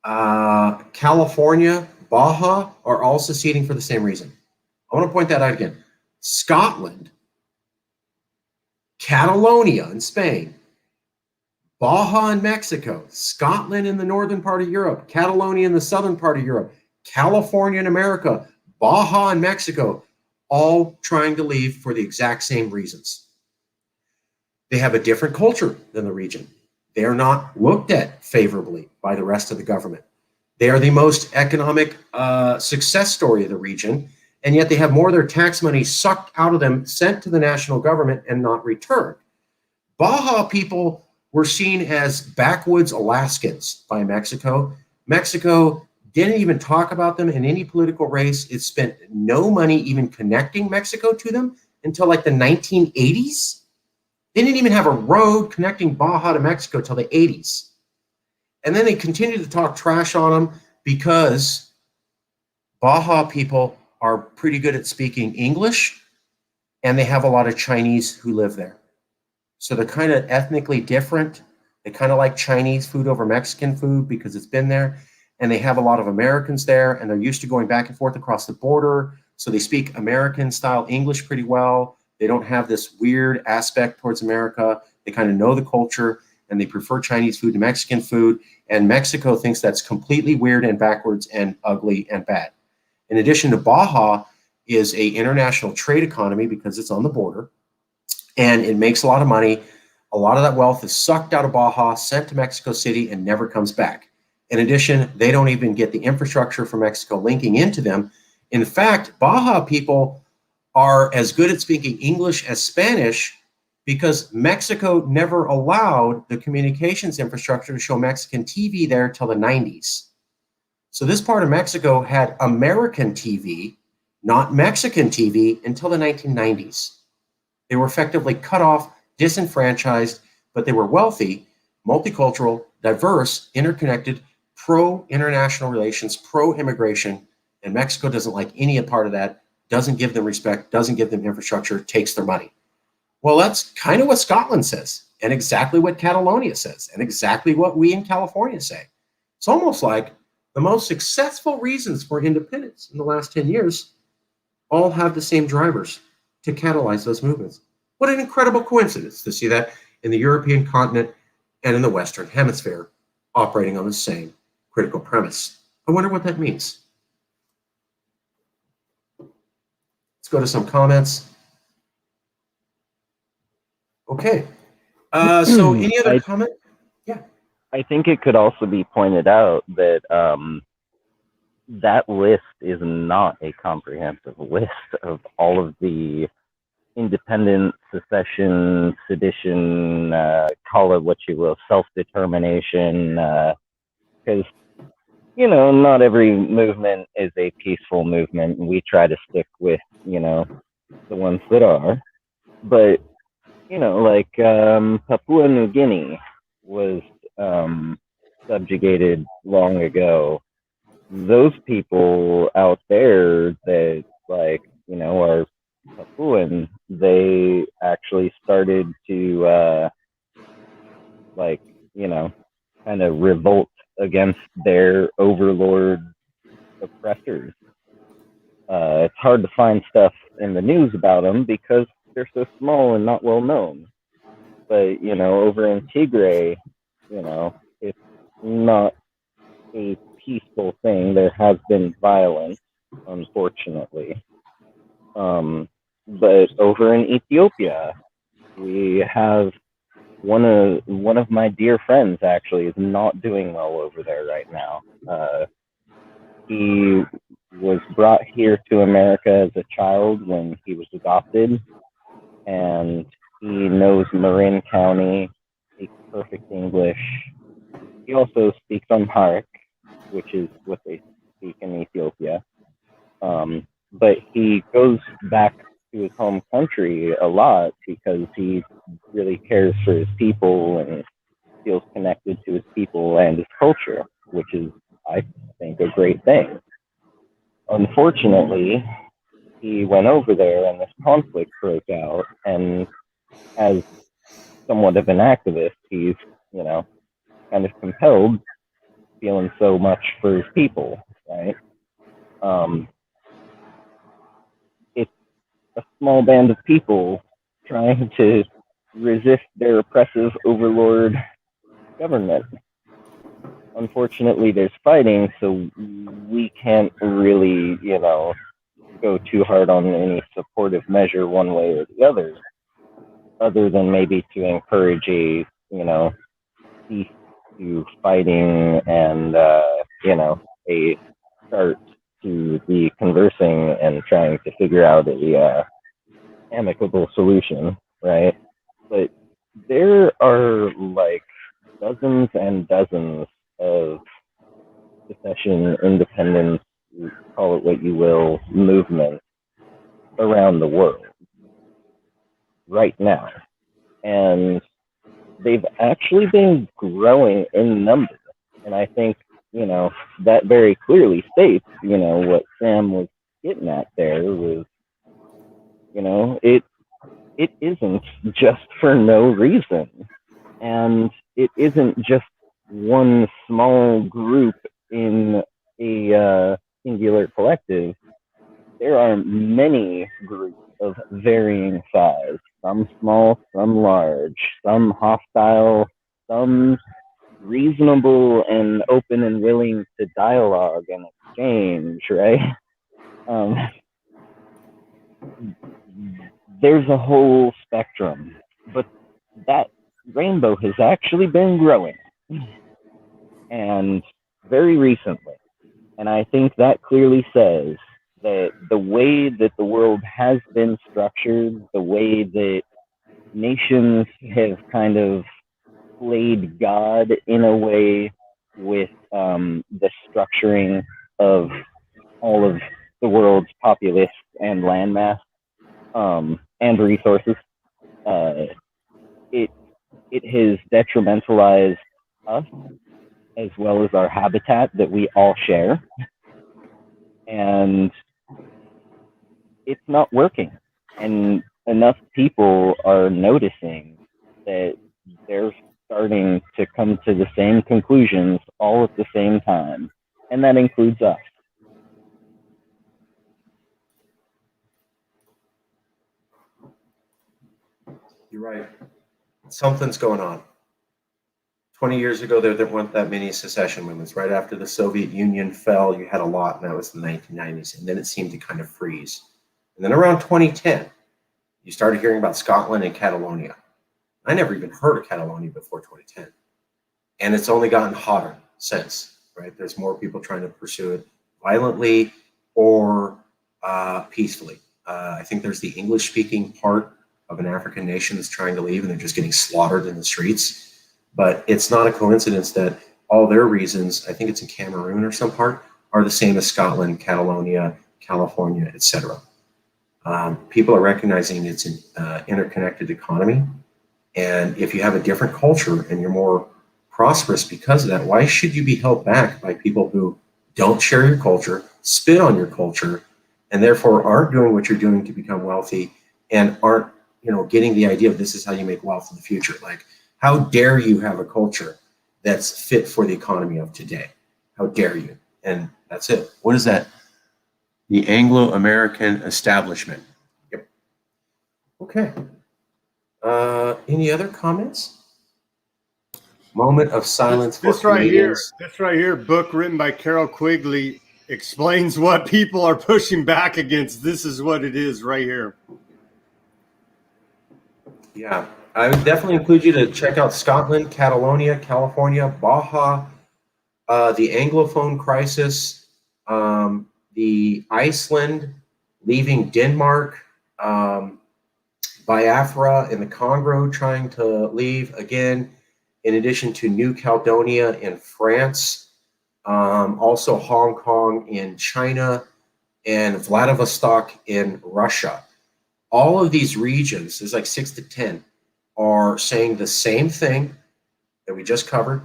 California, Baja are all seceding for the same reason. I want to point that out again. Scotland, Catalonia in Spain, Baja in Mexico, Scotland in the northern part of Europe, Catalonia in the southern part of Europe, California in America, Baja in Mexico, all trying to leave for the exact same reasons. They have a different culture than the region. They are not looked at favorably by the rest of the government. They are the most economic success story of the region, and yet they have more of their tax money sucked out of them, sent to the national government, and not returned. Baja people were seen as backwoods Alaskans by Mexico. Mexico didn't even talk about them in any political race. It spent no money even connecting Mexico to them until like the 1980s. They didn't even have a road connecting Baja to Mexico till the 80s. And then they continued to talk trash on them because Baja people are pretty good at speaking English, and they have a lot of Chinese who live there. So they're kind of ethnically different. They kind of like Chinese food over Mexican food because it's been there. And they have a lot of Americans there, and they're used to going back and forth across the border. So they speak American-style English pretty well. They don't have this weird aspect towards America. They kind of know the culture. and they prefer Chinese food to Mexican food, and Mexico thinks that's completely weird and backwards and ugly and bad. In addition to Baja is a international trade economy because it's on the border, and it makes a lot of money. A lot of that wealth is sucked out of Baja, sent to Mexico City, and never comes back. In addition, they don't even get the infrastructure from Mexico linking into them. In fact, Baja people are as good at speaking English as Spanish because Mexico never allowed the communications infrastructure to show Mexican TV there till the 90s. So this part of Mexico had American TV, not Mexican TV, until the 1990s. They were effectively cut off, disenfranchised, but they were wealthy, multicultural, diverse, interconnected, pro-international relations, pro-immigration, and Mexico doesn't like any part of that, doesn't give them respect, doesn't give them infrastructure, takes their money. Well, that's kind of what Scotland says, and exactly what Catalonia says, and exactly what we in California say. It's almost like the most successful reasons for independence in the last 10 years all have the same drivers to catalyze those movements. What an incredible coincidence to see that in the European continent and in the Western Hemisphere operating on the same critical premise. I wonder what that means. Let's go to some comments. Okay. So any other comment? Yeah. I think it could also be pointed out that that list is not a comprehensive list of all of the independent, secession, sedition, call it what you will, self-determination, because, you know, not every movement is a peaceful movement, and we try to stick with, you know, the ones that are. But, you know, like Papua New Guinea was subjugated long ago. Those people out there that, like, you know, are Papuan, they actually started to, like, you know, kind of revolt against their overlord oppressors. It's hard to find stuff in the news about them because they're so small and not well known. But, you know, over in Tigray, you know, it's not a peaceful thing. There has been violence, unfortunately. But over in Ethiopia, we have one of my dear friends actually is not doing well over there right now. He was brought here to America as a child when he was adopted, and he knows Marin County, speaks perfect English. He also speaks Amharic, which is what they speak in Ethiopia. But he goes back to his home country a lot because he really cares for his people and feels connected to his people and his culture, which is, I think, a great thing. Unfortunately, he went over there and this conflict broke out, and as somewhat of an activist, he's, you know, kind of compelled, feeling so much for his people, right? It's a small band of people trying to resist their oppressive overlord government. Unfortunately, there's fighting, so we can't really, you know, go too hard on any supportive measure one way or the other than maybe to encourage a, you know, cease to fighting and, you know, a start to the conversing and trying to figure out a amicable solution, right? But there are like dozens and dozens of secession, independence, call it what you will, movements around the world right now. And they've actually been growing in number. And I think, you know, that very clearly states, you know, what Sam was getting at there was, you know, it isn't just for no reason. And it isn't just one small group in a singular collective. There are many groups of varying size, some small, some large, some hostile, some reasonable and open and willing to dialogue and exchange, right? There's a whole spectrum, but that rainbow has actually been growing, and very recently. And I think that clearly says that the way that the world has been structured, the way that nations have kind of played God in a way with the structuring of all of the world's populace and landmass and resources, it has detrimentalized us as well as our habitat that we all share, and it's not working. And enough people are noticing that they're starting to come to the same conclusions all at the same time, and that includes us. You're right. Something's going on. 20 years ago, there weren't that many secession movements. Right after the Soviet Union fell, you had a lot, and that was the 1990s. And then it seemed to kind of freeze. And then around 2010, you started hearing about Scotland and Catalonia. I never even heard of Catalonia before 2010. And it's only gotten hotter since, right? There's more people trying to pursue it violently or peacefully. I think there's the English-speaking part of an African nation that's trying to leave, and they're just getting slaughtered in the streets. But it's not a coincidence that all their reasons, I think it's in Cameroon or some part, are the same as Scotland, Catalonia, California, etc. People are recognizing it's an interconnected economy. And if you have a different culture and you're more prosperous because of that, why should you be held back by people who don't share your culture, spit on your culture, and therefore aren't doing what you're doing to become wealthy and aren't, getting the idea of this is how you make wealth in the future? Like, how dare you have a culture that's fit for the economy of today? How dare you? And that's it. What is that? The Anglo-American establishment. Yep. Okay. Any other comments? Moment of silence for This right here, Canadians. book written by Carol Quigley, explains what people are pushing back against. This is what it is right here. Yeah, I would definitely include you to check out Scotland, Catalonia, California, Baja, the Anglophone crisis, the Iceland leaving Denmark, Biafra and the Congo trying to leave again, in addition to New Caledonia in France, also Hong Kong in China, and Vladivostok in Russia. All of these regions, there's like 6 to 10, are saying the same thing that we just covered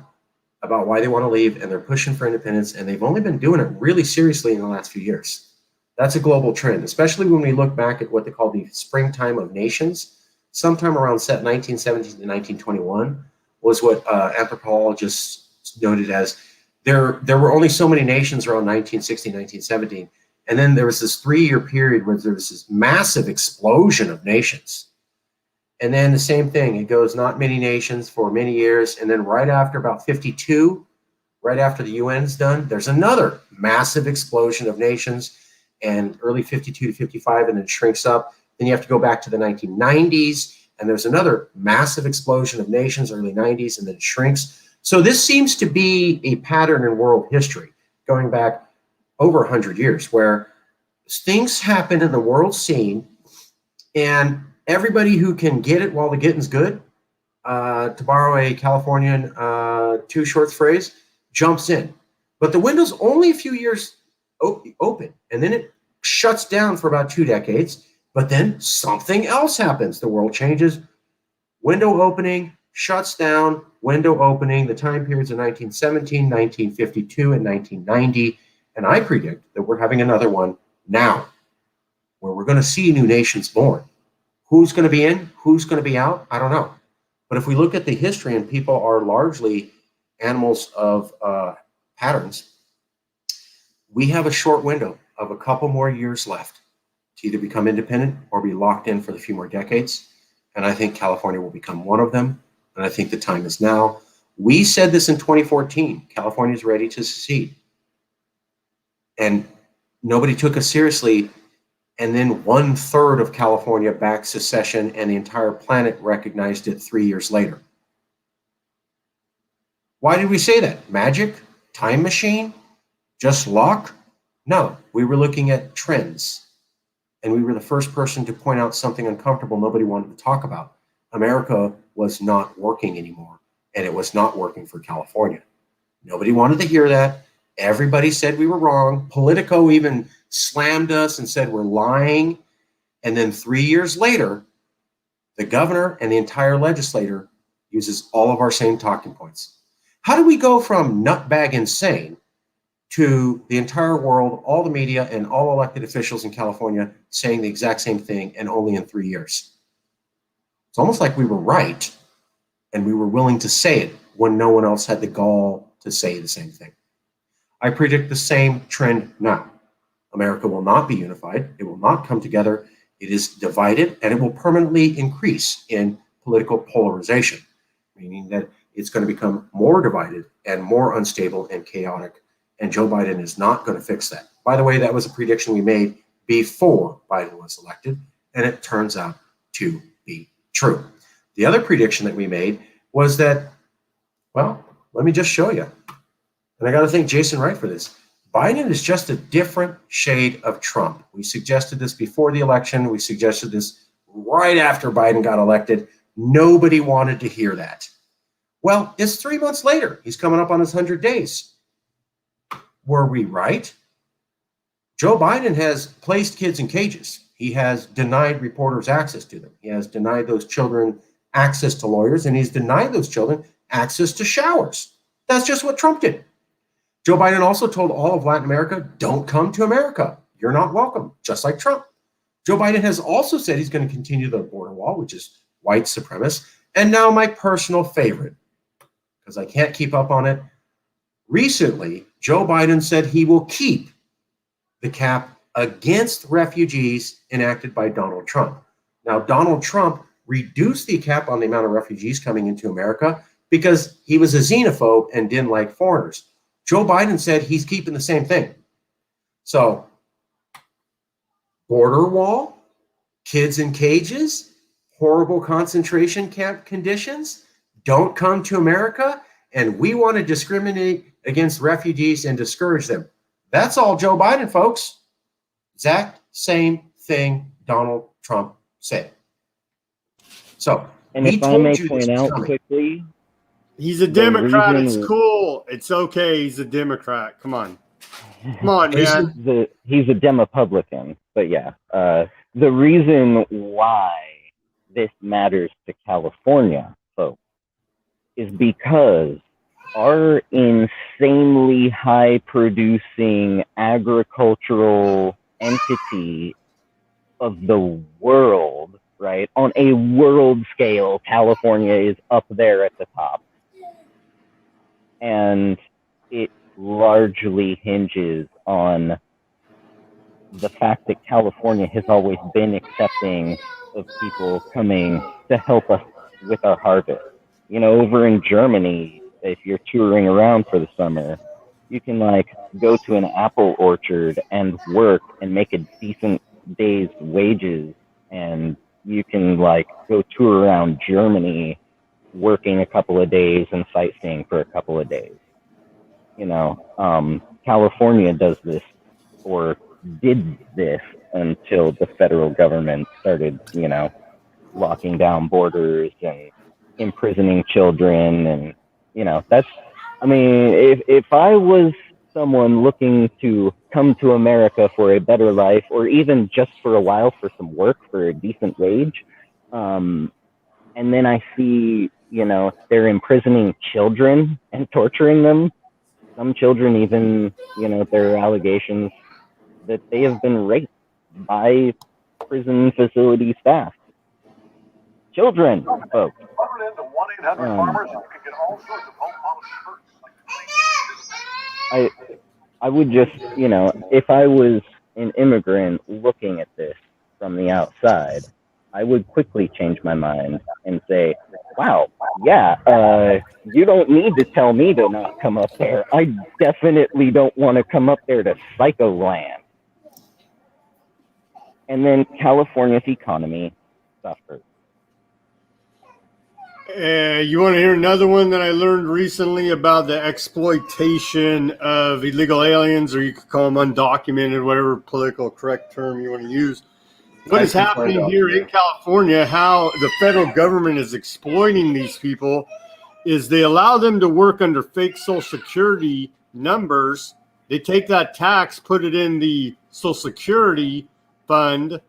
about why they want to leave, and they're pushing for independence, and they've only been doing it really seriously in the last few years. That's a global trend, especially when we look back at what they call the springtime of nations. Sometime around 1917 to 1921 was what anthropologists noted as there were only so many nations around 1916, 1917. And then there was this 3-year period where there was this massive explosion of nations. And then the same thing, it goes not many nations for many years. And then right after about 52, right after the UN's done, there's another massive explosion of nations, and early 52 to 55, and then shrinks up. Then you have to go back to the 1990s, and there's another massive explosion of nations, early 90s, and then it shrinks. So this seems to be a pattern in world history going back over 100 years, where things happen in the world scene, and everybody who can get it while the getting's good, to borrow a Californian Two Shorts phrase, jumps in. But the window's only a few years open, and then it shuts down for about 2 decades, but then something else happens. The world changes, window opening, shuts down, window opening, the time periods of 1917, 1952, and 1990. And I predict that we're having another one now, where we're going to see new nations born. Who's going to be in? Who's going to be out? I don't know. But if we look at the history, and people are largely animals of patterns, we have a short window of a couple more years left to either become independent or be locked in for a few more decades. And I think California will become one of them. And I think the time is now. We said this in 2014, California is ready to secede. And nobody took us seriously. And then 1/3 of California backed secession, and the entire planet recognized it 3 years later. Why did we say that? Magic? Time machine? Just luck? No, we were looking at trends. And we were the first person to point out something uncomfortable nobody wanted to talk about. America was not working anymore, and it was not working for California. Nobody wanted to hear that. Everybody said we were wrong. Politico even slammed us and said we're lying. And then 3 years later, the governor and the entire legislature uses all of our same talking points. How do we go from nutbag insane to the entire world, all the media, and all elected officials in California saying the exact same thing, and only in 3 years? It's almost like we were right, and we were willing to say it when no one else had the gall to say the same thing. I predict the same trend now. America will not be unified. It will not come together. It is divided, and it will permanently increase in political polarization, meaning that it's going to become more divided and more unstable and chaotic. And Joe Biden is not going to fix that. By the way, that was a prediction we made before Biden was elected, and it turns out to be true. The other prediction that we made was that, well, let me just show you. And I got to thank Jason Wright for this. Biden is just a different shade of Trump. We suggested this before the election. We suggested this right after Biden got elected. Nobody wanted to hear that. Well, it's 3 months later. He's coming up on his 100 days. Were we right? Joe Biden has placed kids in cages. He has denied reporters access to them. He has denied those children access to lawyers, and he's denied those children access to showers. That's just what Trump did. Joe Biden also told all of Latin America, don't come to America. You're not welcome, just like Trump. Joe Biden has also said he's going to continue the border wall, which is white supremacist. And now my personal favorite, because I can't keep up on it. Recently, Joe Biden said he will keep the cap against refugees enacted by Donald Trump. Now, Donald Trump reduced the cap on the amount of refugees coming into America because he was a xenophobe and didn't like foreigners. Joe Biden said he's keeping the same thing. So, border wall, kids in cages, horrible concentration camp conditions, don't come to America, and we want to discriminate against refugees and discourage them. That's all Joe Biden, folks. Exact same thing Donald Trump said. So, And if I may point out quickly, he's a Democrat. It's cool. It's okay. He's a Democrat. Come on. Come on, man. He's a Demopublican. But yeah, the reason why this matters to California, folks, is because our insanely high producing agricultural entity of the world, right? On a world scale, California is up there at the top. And it largely hinges on the fact that California has always been accepting of people coming to help us with our harvest. You know, over in Germany, if you're touring around for the summer, you can like go to an apple orchard and work and make a decent day's wages, and you can like go tour around Germany working a couple of days and sightseeing for a couple of days. You know, California does this, or did this, until the federal government started, you know, locking down borders and imprisoning children. And, you know, that's, I mean, if I was someone looking to come to America for a better life, or even just for a while for some work for a decent wage, and then I see, you know, they're imprisoning children and torturing them. Some children even, you know, there are allegations that they have been raped by prison facility staff. Children, folks. I would just, you know, if I was an immigrant looking at this from the outside, I would quickly change my mind and say, wow, yeah, you don't need to tell me to not come up there. I definitely don't want to come up there to Psycho Land. And then California's economy suffers. You want to hear another one that I learned recently about the exploitation of illegal aliens, or you could call them undocumented, whatever political correct term you want to use. What is happening here in California, how the federal government is exploiting these people, is they allow them to work under fake Social Security numbers. They take that tax, put it in the Social Security fund,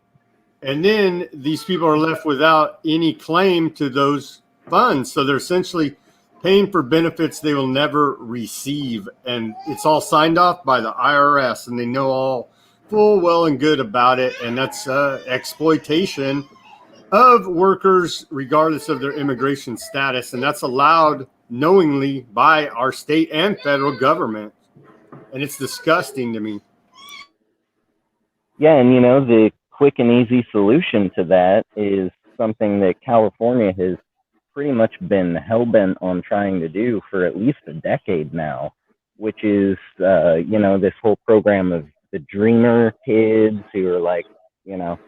and then these people are left without any claim to those funds. So they're essentially paying for benefits they will never receive. And it's all signed off by the IRS, and they know all full well and good about it. And that's exploitation of workers regardless of their immigration status. And that's allowed knowingly by our state and federal government. And it's disgusting to me. Yeah, and you know, the quick and easy solution to that is something that California has pretty much been hell-bent on trying to do for at least a decade now, which is, you know, this whole program of the dreamer kids who are like, you know,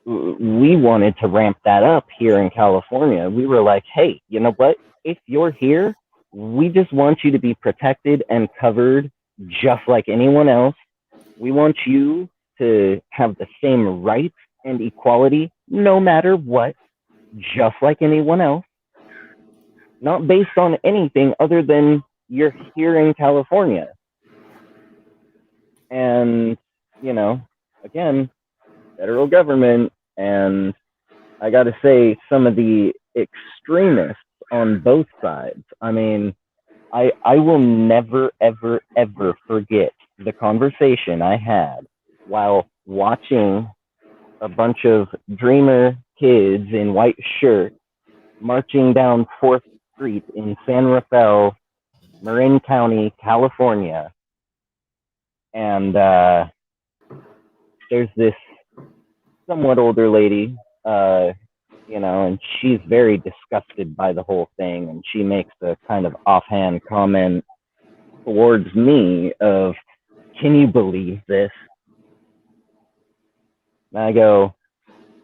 we wanted to ramp that up here in California. We were like, hey, you know what? If you're here, we just want you to be protected and covered just like anyone else. We want you to have the same rights and equality no matter what, just like anyone else. Not based on anything other than you're here in California. And, you know, again, federal government, and I got to say, some of the extremists on both sides. I mean, I will never, ever, ever forget the conversation I had while watching a bunch of dreamer kids in white shirts marching down 4th Street in San Rafael, Marin County, California. And there's this somewhat older lady, you know, and she's very disgusted by the whole thing. And she makes a kind of offhand comment towards me of, can you believe this? And I go,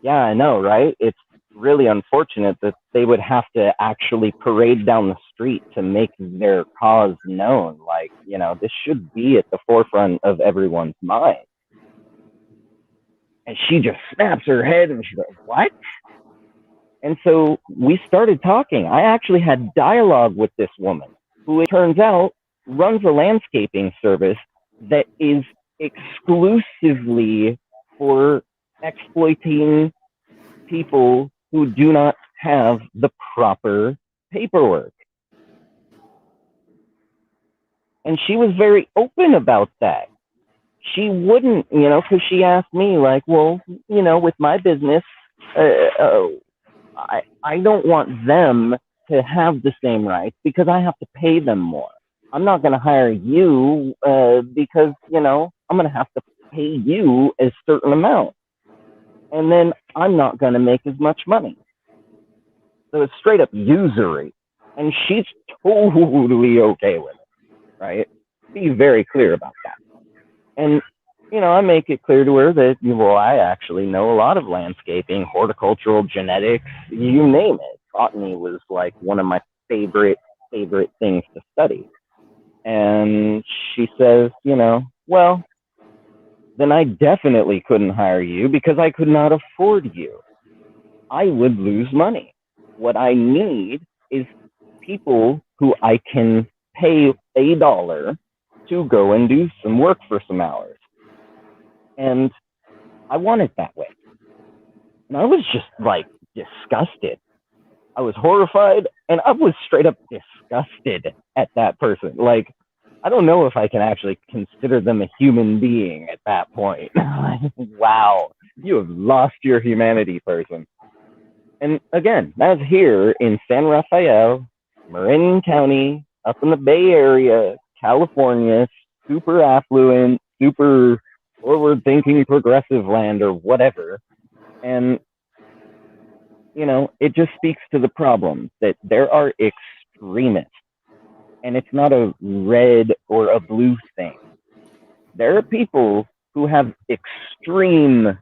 yeah, I know, right? It's really unfortunate that they would have to actually parade down the street to make their cause known. Like, you know, this should be at the forefront of everyone's mind. And she just snaps her head and she goes, what? And so we started talking. I actually had dialogue with this woman who, it turns out, runs a landscaping service that is exclusively for exploiting people who do not have the proper paperwork. And she was very open about that. She wouldn't, you know, because she asked me, like, well, you know, with my business, I don't want them to have the same rights because I have to pay them more. I'm not going to hire you because, you know, I'm going to have to pay you a certain amount. And then I'm not going to make as much money. So it's straight up usury. And she's totally okay with it, right? Be very clear about that. And, you know, I make it clear to her that, well, I actually know a lot of landscaping, horticultural, genetics, you name it. Botany was like one of my favorite things to study. And she says, you know, well, then I definitely couldn't hire you because I could not afford you. I would lose money. What I need is people who I can pay $1 to go and do some work for some hours. And I want it that way. And I was just like disgusted. I was horrified and I was straight up disgusted at that person. Like, I don't know if I can actually consider them a human being at that point. Wow, you have lost your humanity, person. And again, that's here in San Rafael, Marin County, up in the Bay Area, California, super affluent, super forward-thinking progressive land or whatever. And you know, it just speaks to the problem that there are extremists, and it's not a red or a blue thing. There are people who have extreme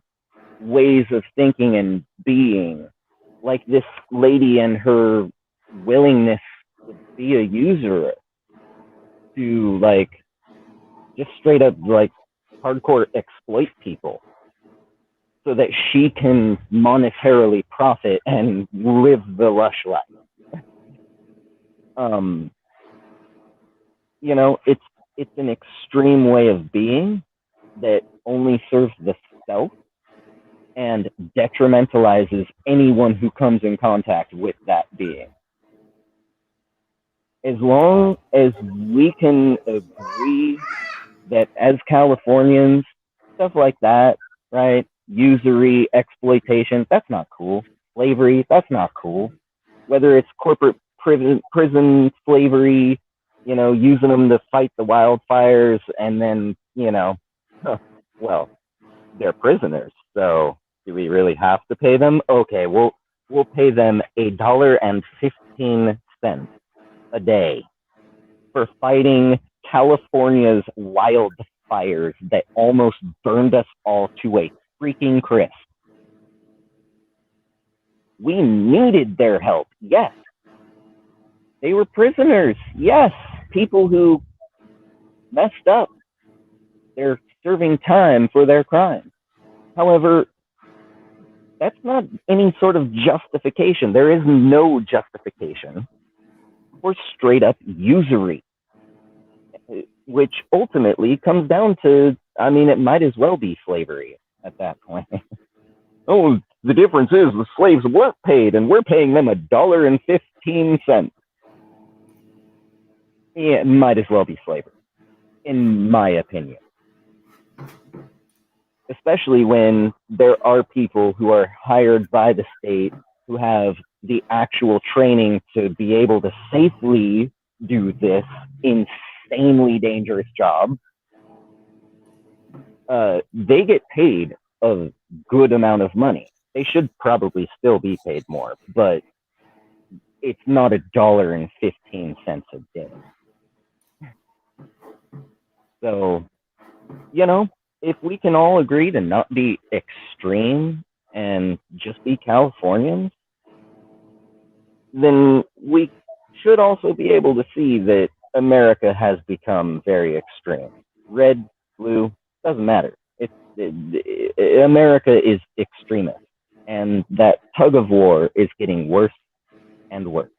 ways of thinking and being, like this lady and her willingness to be a usurer, to like just straight up like hardcore exploit people so that she can monetarily profit and live the lush life. You know, it's an extreme way of being that only serves the self and detrimentalizes anyone who comes in contact with that being. As long as we can agree that as Californians, stuff like that, right? Usury, exploitation, that's not cool. Slavery, that's not cool. Whether it's corporate prison slavery, you know, using them to fight the wildfires, and then, you know, well, they're prisoners, so do we really have to pay them? Okay, we'll pay them $1.15 a day for fighting California's wildfires that almost burned us all to a freaking crisp. We needed their help, yes. They were prisoners, yes. People who messed up. They're serving time for their crimes. However, that's not any sort of justification. There is no justification for straight up usury, which ultimately comes down to, I mean, it might as well be slavery at that point. Oh, the difference is the slaves weren't paid and we're paying them $1.15. Yeah, it might as well be slavery, in my opinion. Especially when there are people who are hired by the state who have the actual training to be able to safely do this insanely dangerous job. They get paid a good amount of money. They should probably still be paid more, but it's not $1.15 a day. So, you know, if we can all agree to not be extreme and just be Californians, then we should also be able to see that America has become very extreme. Red, blue, doesn't matter. America is extremist, and that tug of war is getting worse and worse.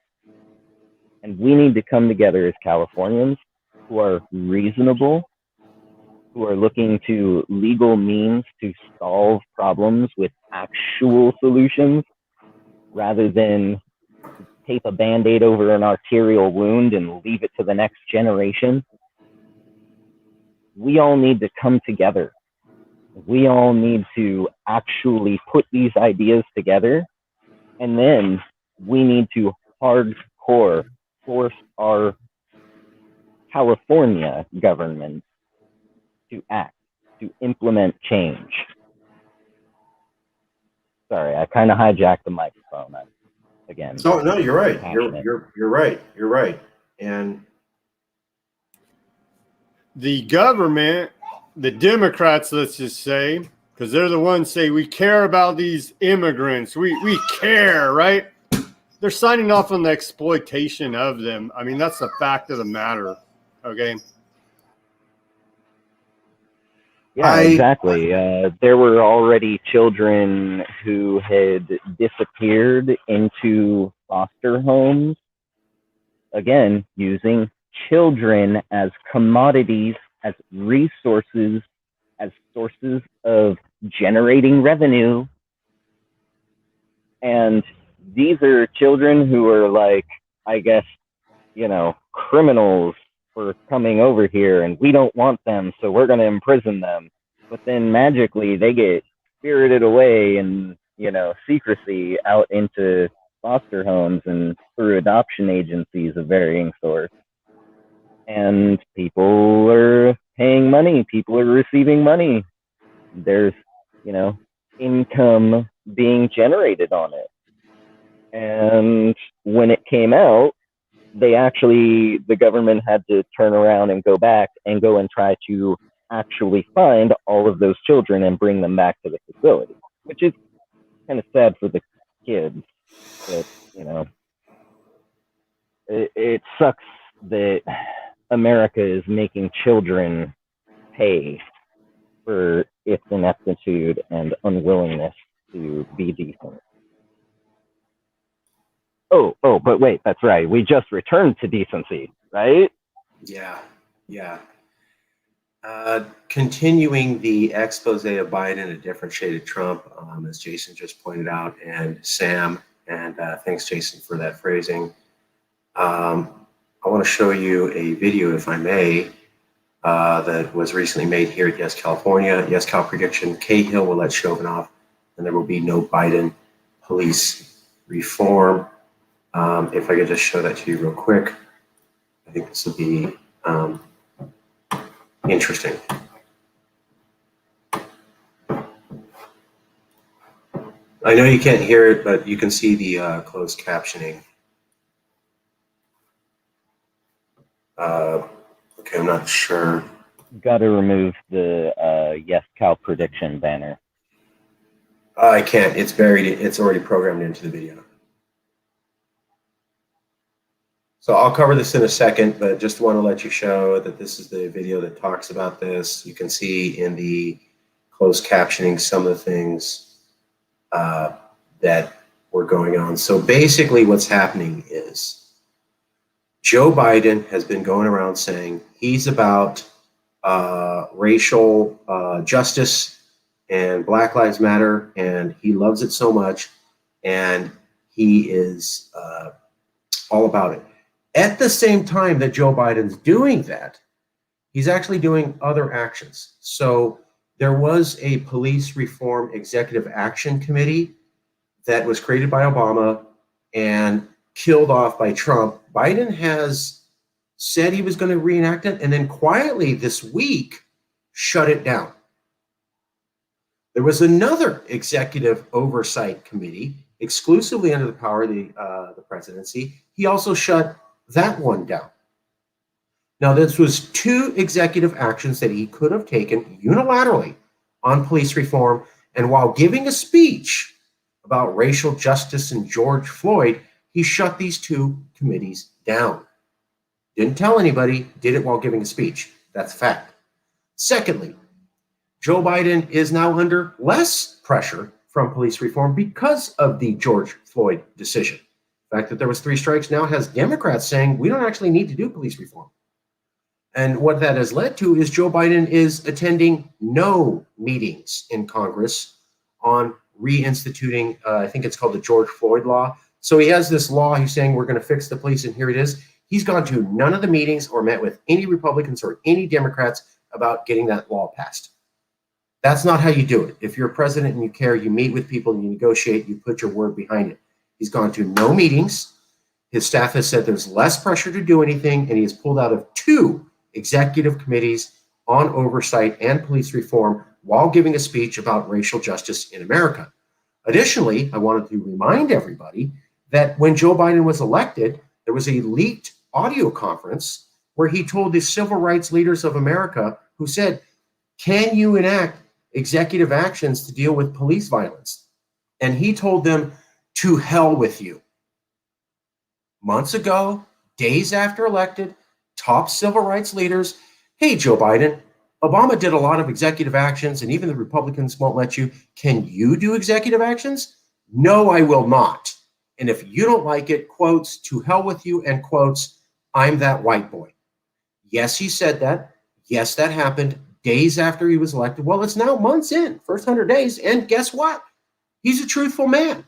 And we need to come together as Californians who are reasonable, who are looking to legal means to solve problems with actual solutions, rather than tape a Band-Aid over an arterial wound and leave it to the next generation. We all need to come together. We all need to actually put these ideas together, and then we need to hardcore force our California government to act, to implement change. Sorry, I kind of hijacked the microphone again. So no, you're right. You're right. You're right. And The government, the Democrats, let's just say, because they're the ones say we care about these immigrants. We care, right? They're signing off on the exploitation of them. I mean, that's the fact of the matter. Okay. Yeah, exactly. There were already children who had disappeared into foster homes, again, using children as commodities, as resources, as sources of generating revenue. And these are children who are like, I guess, you know, criminals for coming over here, and we don't want them, so we're going to imprison them. But then magically they get spirited away in, you know, secrecy out into foster homes and through adoption agencies of varying sorts. And people are paying money. People are receiving money. There's, you know, income being generated on it. And when it came out, the government had to turn around and go back and go and try to actually find all of those children and bring them back to the facility, which is kind of sad for the kids. But, it sucks that America is making children pay for its ineptitude and unwillingness to be decent. Oh, but wait, that's right. We just returned to decency, right? Yeah. Continuing the expose of Biden, a different shade of Trump, as Jason just pointed out, and Sam, and thanks, Jason, for that phrasing. I want to show you a video, if I may, that was recently made here at Yes California. YesCal prediction: Cahill will let Chauvin off, and there will be no Biden police reform. If I could just show that to you real quick, I think this will be interesting. I know you can't hear it, but you can see the closed captioning. Okay, I'm not sure. Got to remove the YesCal prediction banner. I can't. It's buried. It's already programmed into the video. So I'll cover this in a second, but just want to let you show that this is the video that talks about this. You can see in the closed captioning some of the things that were going on. So basically what's happening is Joe Biden has been going around saying he's about racial justice and Black Lives Matter, and he loves it so much, and he is all about it. At the same time that Joe Biden's doing that, he's actually doing other actions. So there was a police reform executive action committee that was created by Obama and killed off by Trump. Biden has said he was going to reenact it, and then quietly this week shut it down. There was another executive oversight committee exclusively under the power of the presidency. He also shut that one down. Now, this was two executive actions that he could have taken unilaterally on police reform, and while giving a speech about racial justice and George Floyd, he shut these two committees down. Didn't tell anybody, did it while giving a speech. That's a fact. Secondly, Joe Biden is now under less pressure from police reform because of the George Floyd decision. The fact that there was 3 strikes now has Democrats saying we don't actually need to do police reform. And what that has led to is Joe Biden is attending no meetings in Congress on reinstituting, I think it's called the George Floyd law. So he has this law, he's saying we're going to fix the police, and here it is. He's gone to none of the meetings or met with any Republicans or any Democrats about getting that law passed. That's not how you do it. If you're president and you care, you meet with people and you negotiate, you put your word behind it. He's gone to no meetings. His staff has said there's less pressure to do anything, and he has pulled out of 2 executive committees on oversight and police reform while giving a speech about racial justice in America. Additionally, I wanted to remind everybody that when Joe Biden was elected, there was a leaked audio conference where he told the civil rights leaders of America who said, can you enact executive actions to deal with police violence? And he told them, to hell with you. Months ago, days after elected, top civil rights leaders, hey, Joe Biden, Obama did a lot of executive actions and even the Republicans won't let you. Can you do executive actions? No, I will not. And if you don't like it, quotes, to hell with you, and quotes, I'm that white boy. Yes, he said that. Yes, that happened days after he was elected. Well, it's now months in, first 100 days. And guess what? He's a truthful man.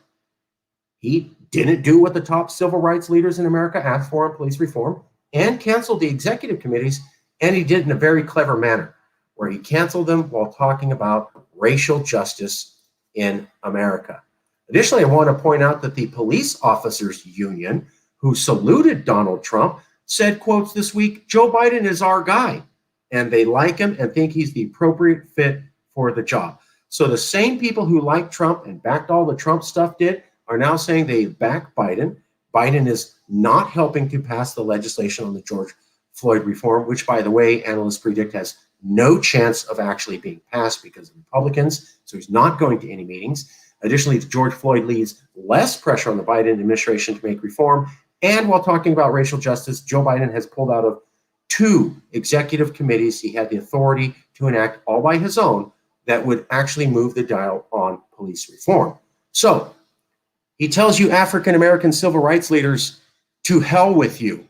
He didn't do what the top civil rights leaders in America asked for on police reform and canceled the executive committees. And he did it in a very clever manner where he canceled them while talking about racial justice in America. Additionally, I want to point out that the police officers union who saluted Donald Trump said, quotes this week, Joe Biden is our guy, and they like him and think he's the appropriate fit for the job. So the same people who liked Trump and backed all the Trump stuff did, are now saying they back Biden. Biden is not helping to pass the legislation on the George Floyd reform, which, by the way, analysts predict has no chance of actually being passed because of Republicans. So he's not going to any meetings. Additionally, George Floyd leaves less pressure on the Biden administration to make reform. And while talking about racial justice, Joe Biden has pulled out of 2 executive committees he had the authority to enact all by his own that would actually move the dial on police reform. So he tells you African-American civil rights leaders, to hell with you.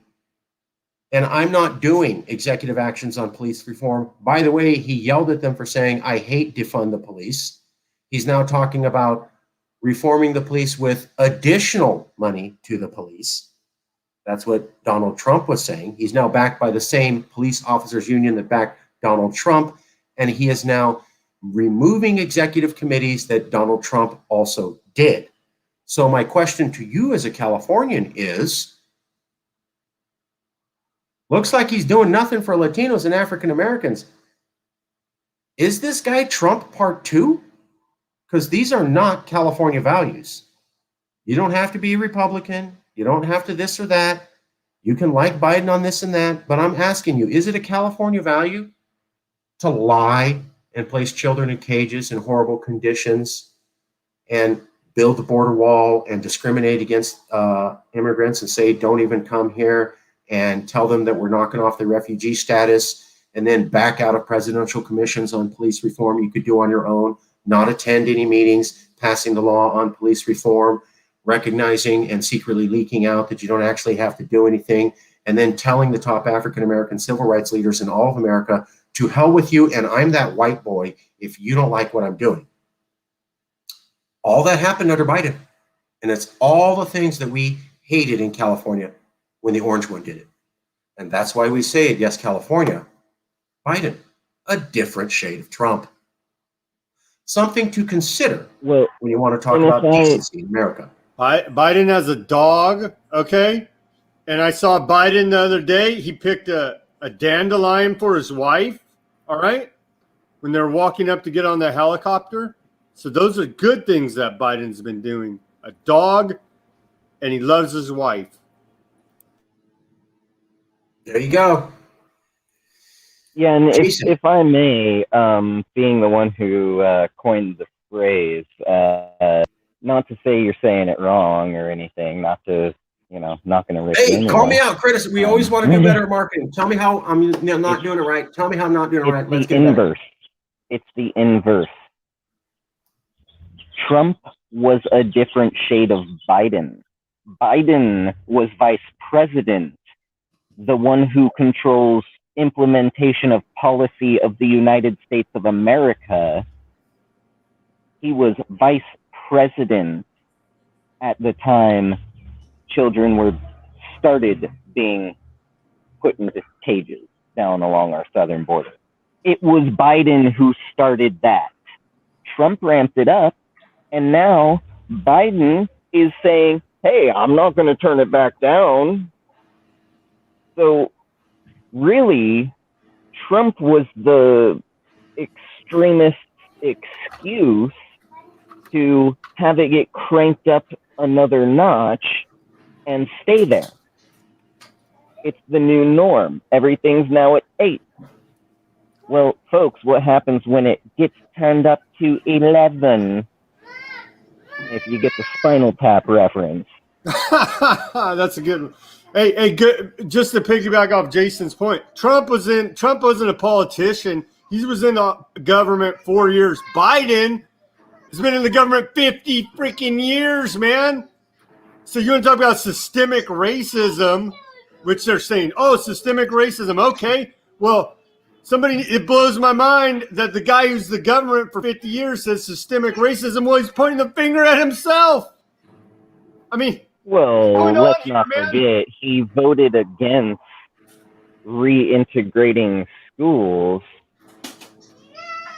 And I'm not doing executive actions on police reform. By the way, he yelled at them for saying, I hate defund the police. He's now talking about reforming the police with additional money to the police. That's what Donald Trump was saying. He's now backed by the same police officers union that backed Donald Trump. And he is now removing executive committees that Donald Trump also did. So my question to you as a Californian is, looks like he's doing nothing for Latinos and African Americans. Is this guy Trump part 2? Because these are not California values. You don't have to be a Republican. You don't have to this or that. You can like Biden on this and that. But I'm asking you, is it a California value to lie and place children in cages in horrible conditions and build the border wall and discriminate against immigrants and say, don't even come here, and tell them that we're knocking off the refugee status, and then back out of presidential commissions on police reform you could do on your own, not attend any meetings, passing the law on police reform, recognizing and secretly leaking out that you don't actually have to do anything, and then telling the top African-American civil rights leaders in all of America, to hell with you, and I'm that white boy if you don't like what I'm doing. All that happened under Biden. And it's all the things that we hated in California when the orange one did it. And that's why we say it, yes, California, Biden, a different shade of Trump. Something to consider when you want to talk about decency in America. Biden has a dog, okay? And I saw Biden the other day. He picked a dandelion for his wife, all right? When they're walking up to get on the helicopter. So those are good things that Biden's been doing. A dog, and he loves his wife. There you go. Yeah, and if I may, being the one who coined the phrase, not to say you're saying it wrong or anything, not to, not going to rip Hey, call me out, Chris. We always want to do better marketing. Tell me how I'm not doing it right. Tell me how I'm not doing it right. Let's get inverse. It's the inverse. Trump was a different shade of Biden. Biden was vice president, the one who controls implementation of policy of the United States of America. He was vice president at the time children were started being put into cages down along our southern border. It was Biden who started that. Trump ramped it up, and now Biden is saying, hey, I'm not going to turn it back down. So really, Trump was the extremist excuse to have it get cranked up another notch and stay there. It's the new norm. Everything's now at 8. Well, folks, what happens when it gets turned up to 11? If you get the Spinal Tap reference. That's a good one. Hey, good. Just to piggyback off Jason's point, Trump wasn't a politician. He was in the government 4 years. Biden has been in the government 50 freaking years, man. So you want to talk about systemic racism, which they're saying, oh, systemic racism. Okay, well, it blows my mind that the guy who's the government for 50 years says systemic racism. Well, he's pointing the finger at himself. I mean, well, let's not forget, he voted against reintegrating schools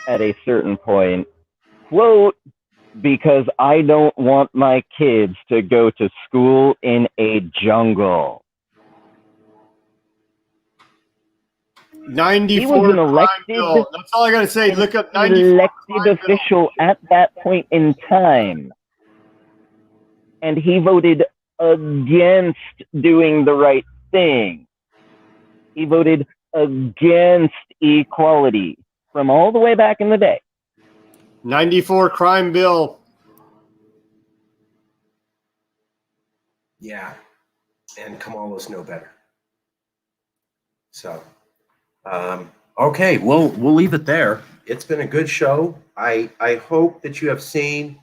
at a certain point. Quote, because I don't want my kids to go to school in a jungle. 94. He was an elected, that's all I got to say. Look up 94 elected official at that point in time. and he voted against doing the right thing. He voted against equality from all the way back in the day. 94 crime bill. Yeah, and Kamalas know better. So, okay, we'll leave it there. It's been a good show. I hope that you have seen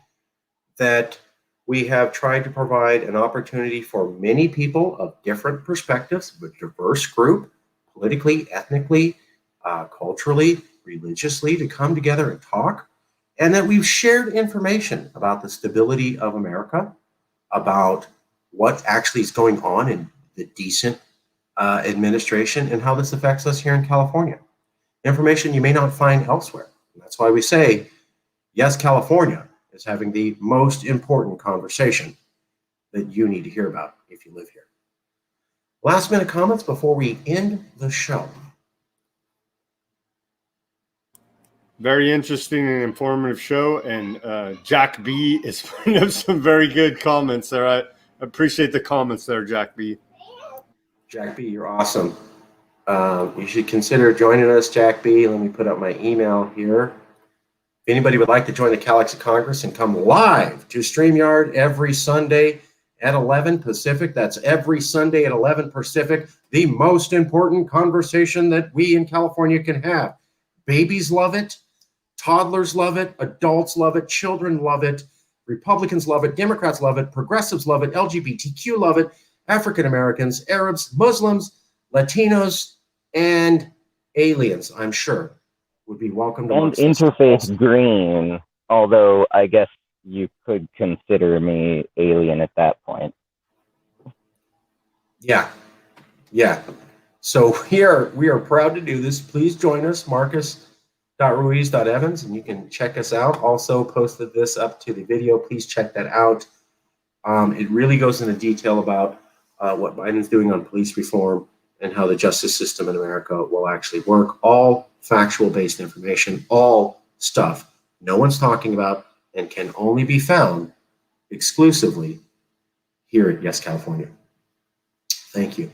that we have tried to provide an opportunity for many people of different perspectives, a diverse group, politically, ethnically, culturally, religiously, to come together and talk, and that we've shared information about the stability of America, about what actually is going on in the decent administration, and how this affects us here in California. Information you may not find elsewhere. And that's why we say, yes, California is having the most important conversation that you need to hear about if you live here. Last minute comments before we end the show. Very interesting and informative show. And Jack B is putting up some very good comments there. I appreciate the comments there, Jack B. Jack B, you're awesome. You should consider joining us, Jack B. Let me put up my email here. If anybody would like to join the Calexit Congress and come live to StreamYard every Sunday at 11 Pacific, that's every Sunday at 11 Pacific, the most important conversation that we in California can have. Babies love it. Toddlers love it. Adults love it. Children love it. Republicans love it. Democrats love it. Progressives love it. LGBTQ love it. African Americans, Arabs, Muslims, Latinos, and aliens, I'm sure, would be welcome to And interface green, although I guess you could consider me alien at that point. Yeah. So here we are proud to do this. Please join us, Marcus.Ruiz.Evans, and you can check us out. Also posted this up to the video. Please check that out. It really goes into detail about what Biden's doing on police reform and how the justice system in America will actually work. All factual-based information, all stuff no one's talking about and can only be found exclusively here at Yes California. Thank you.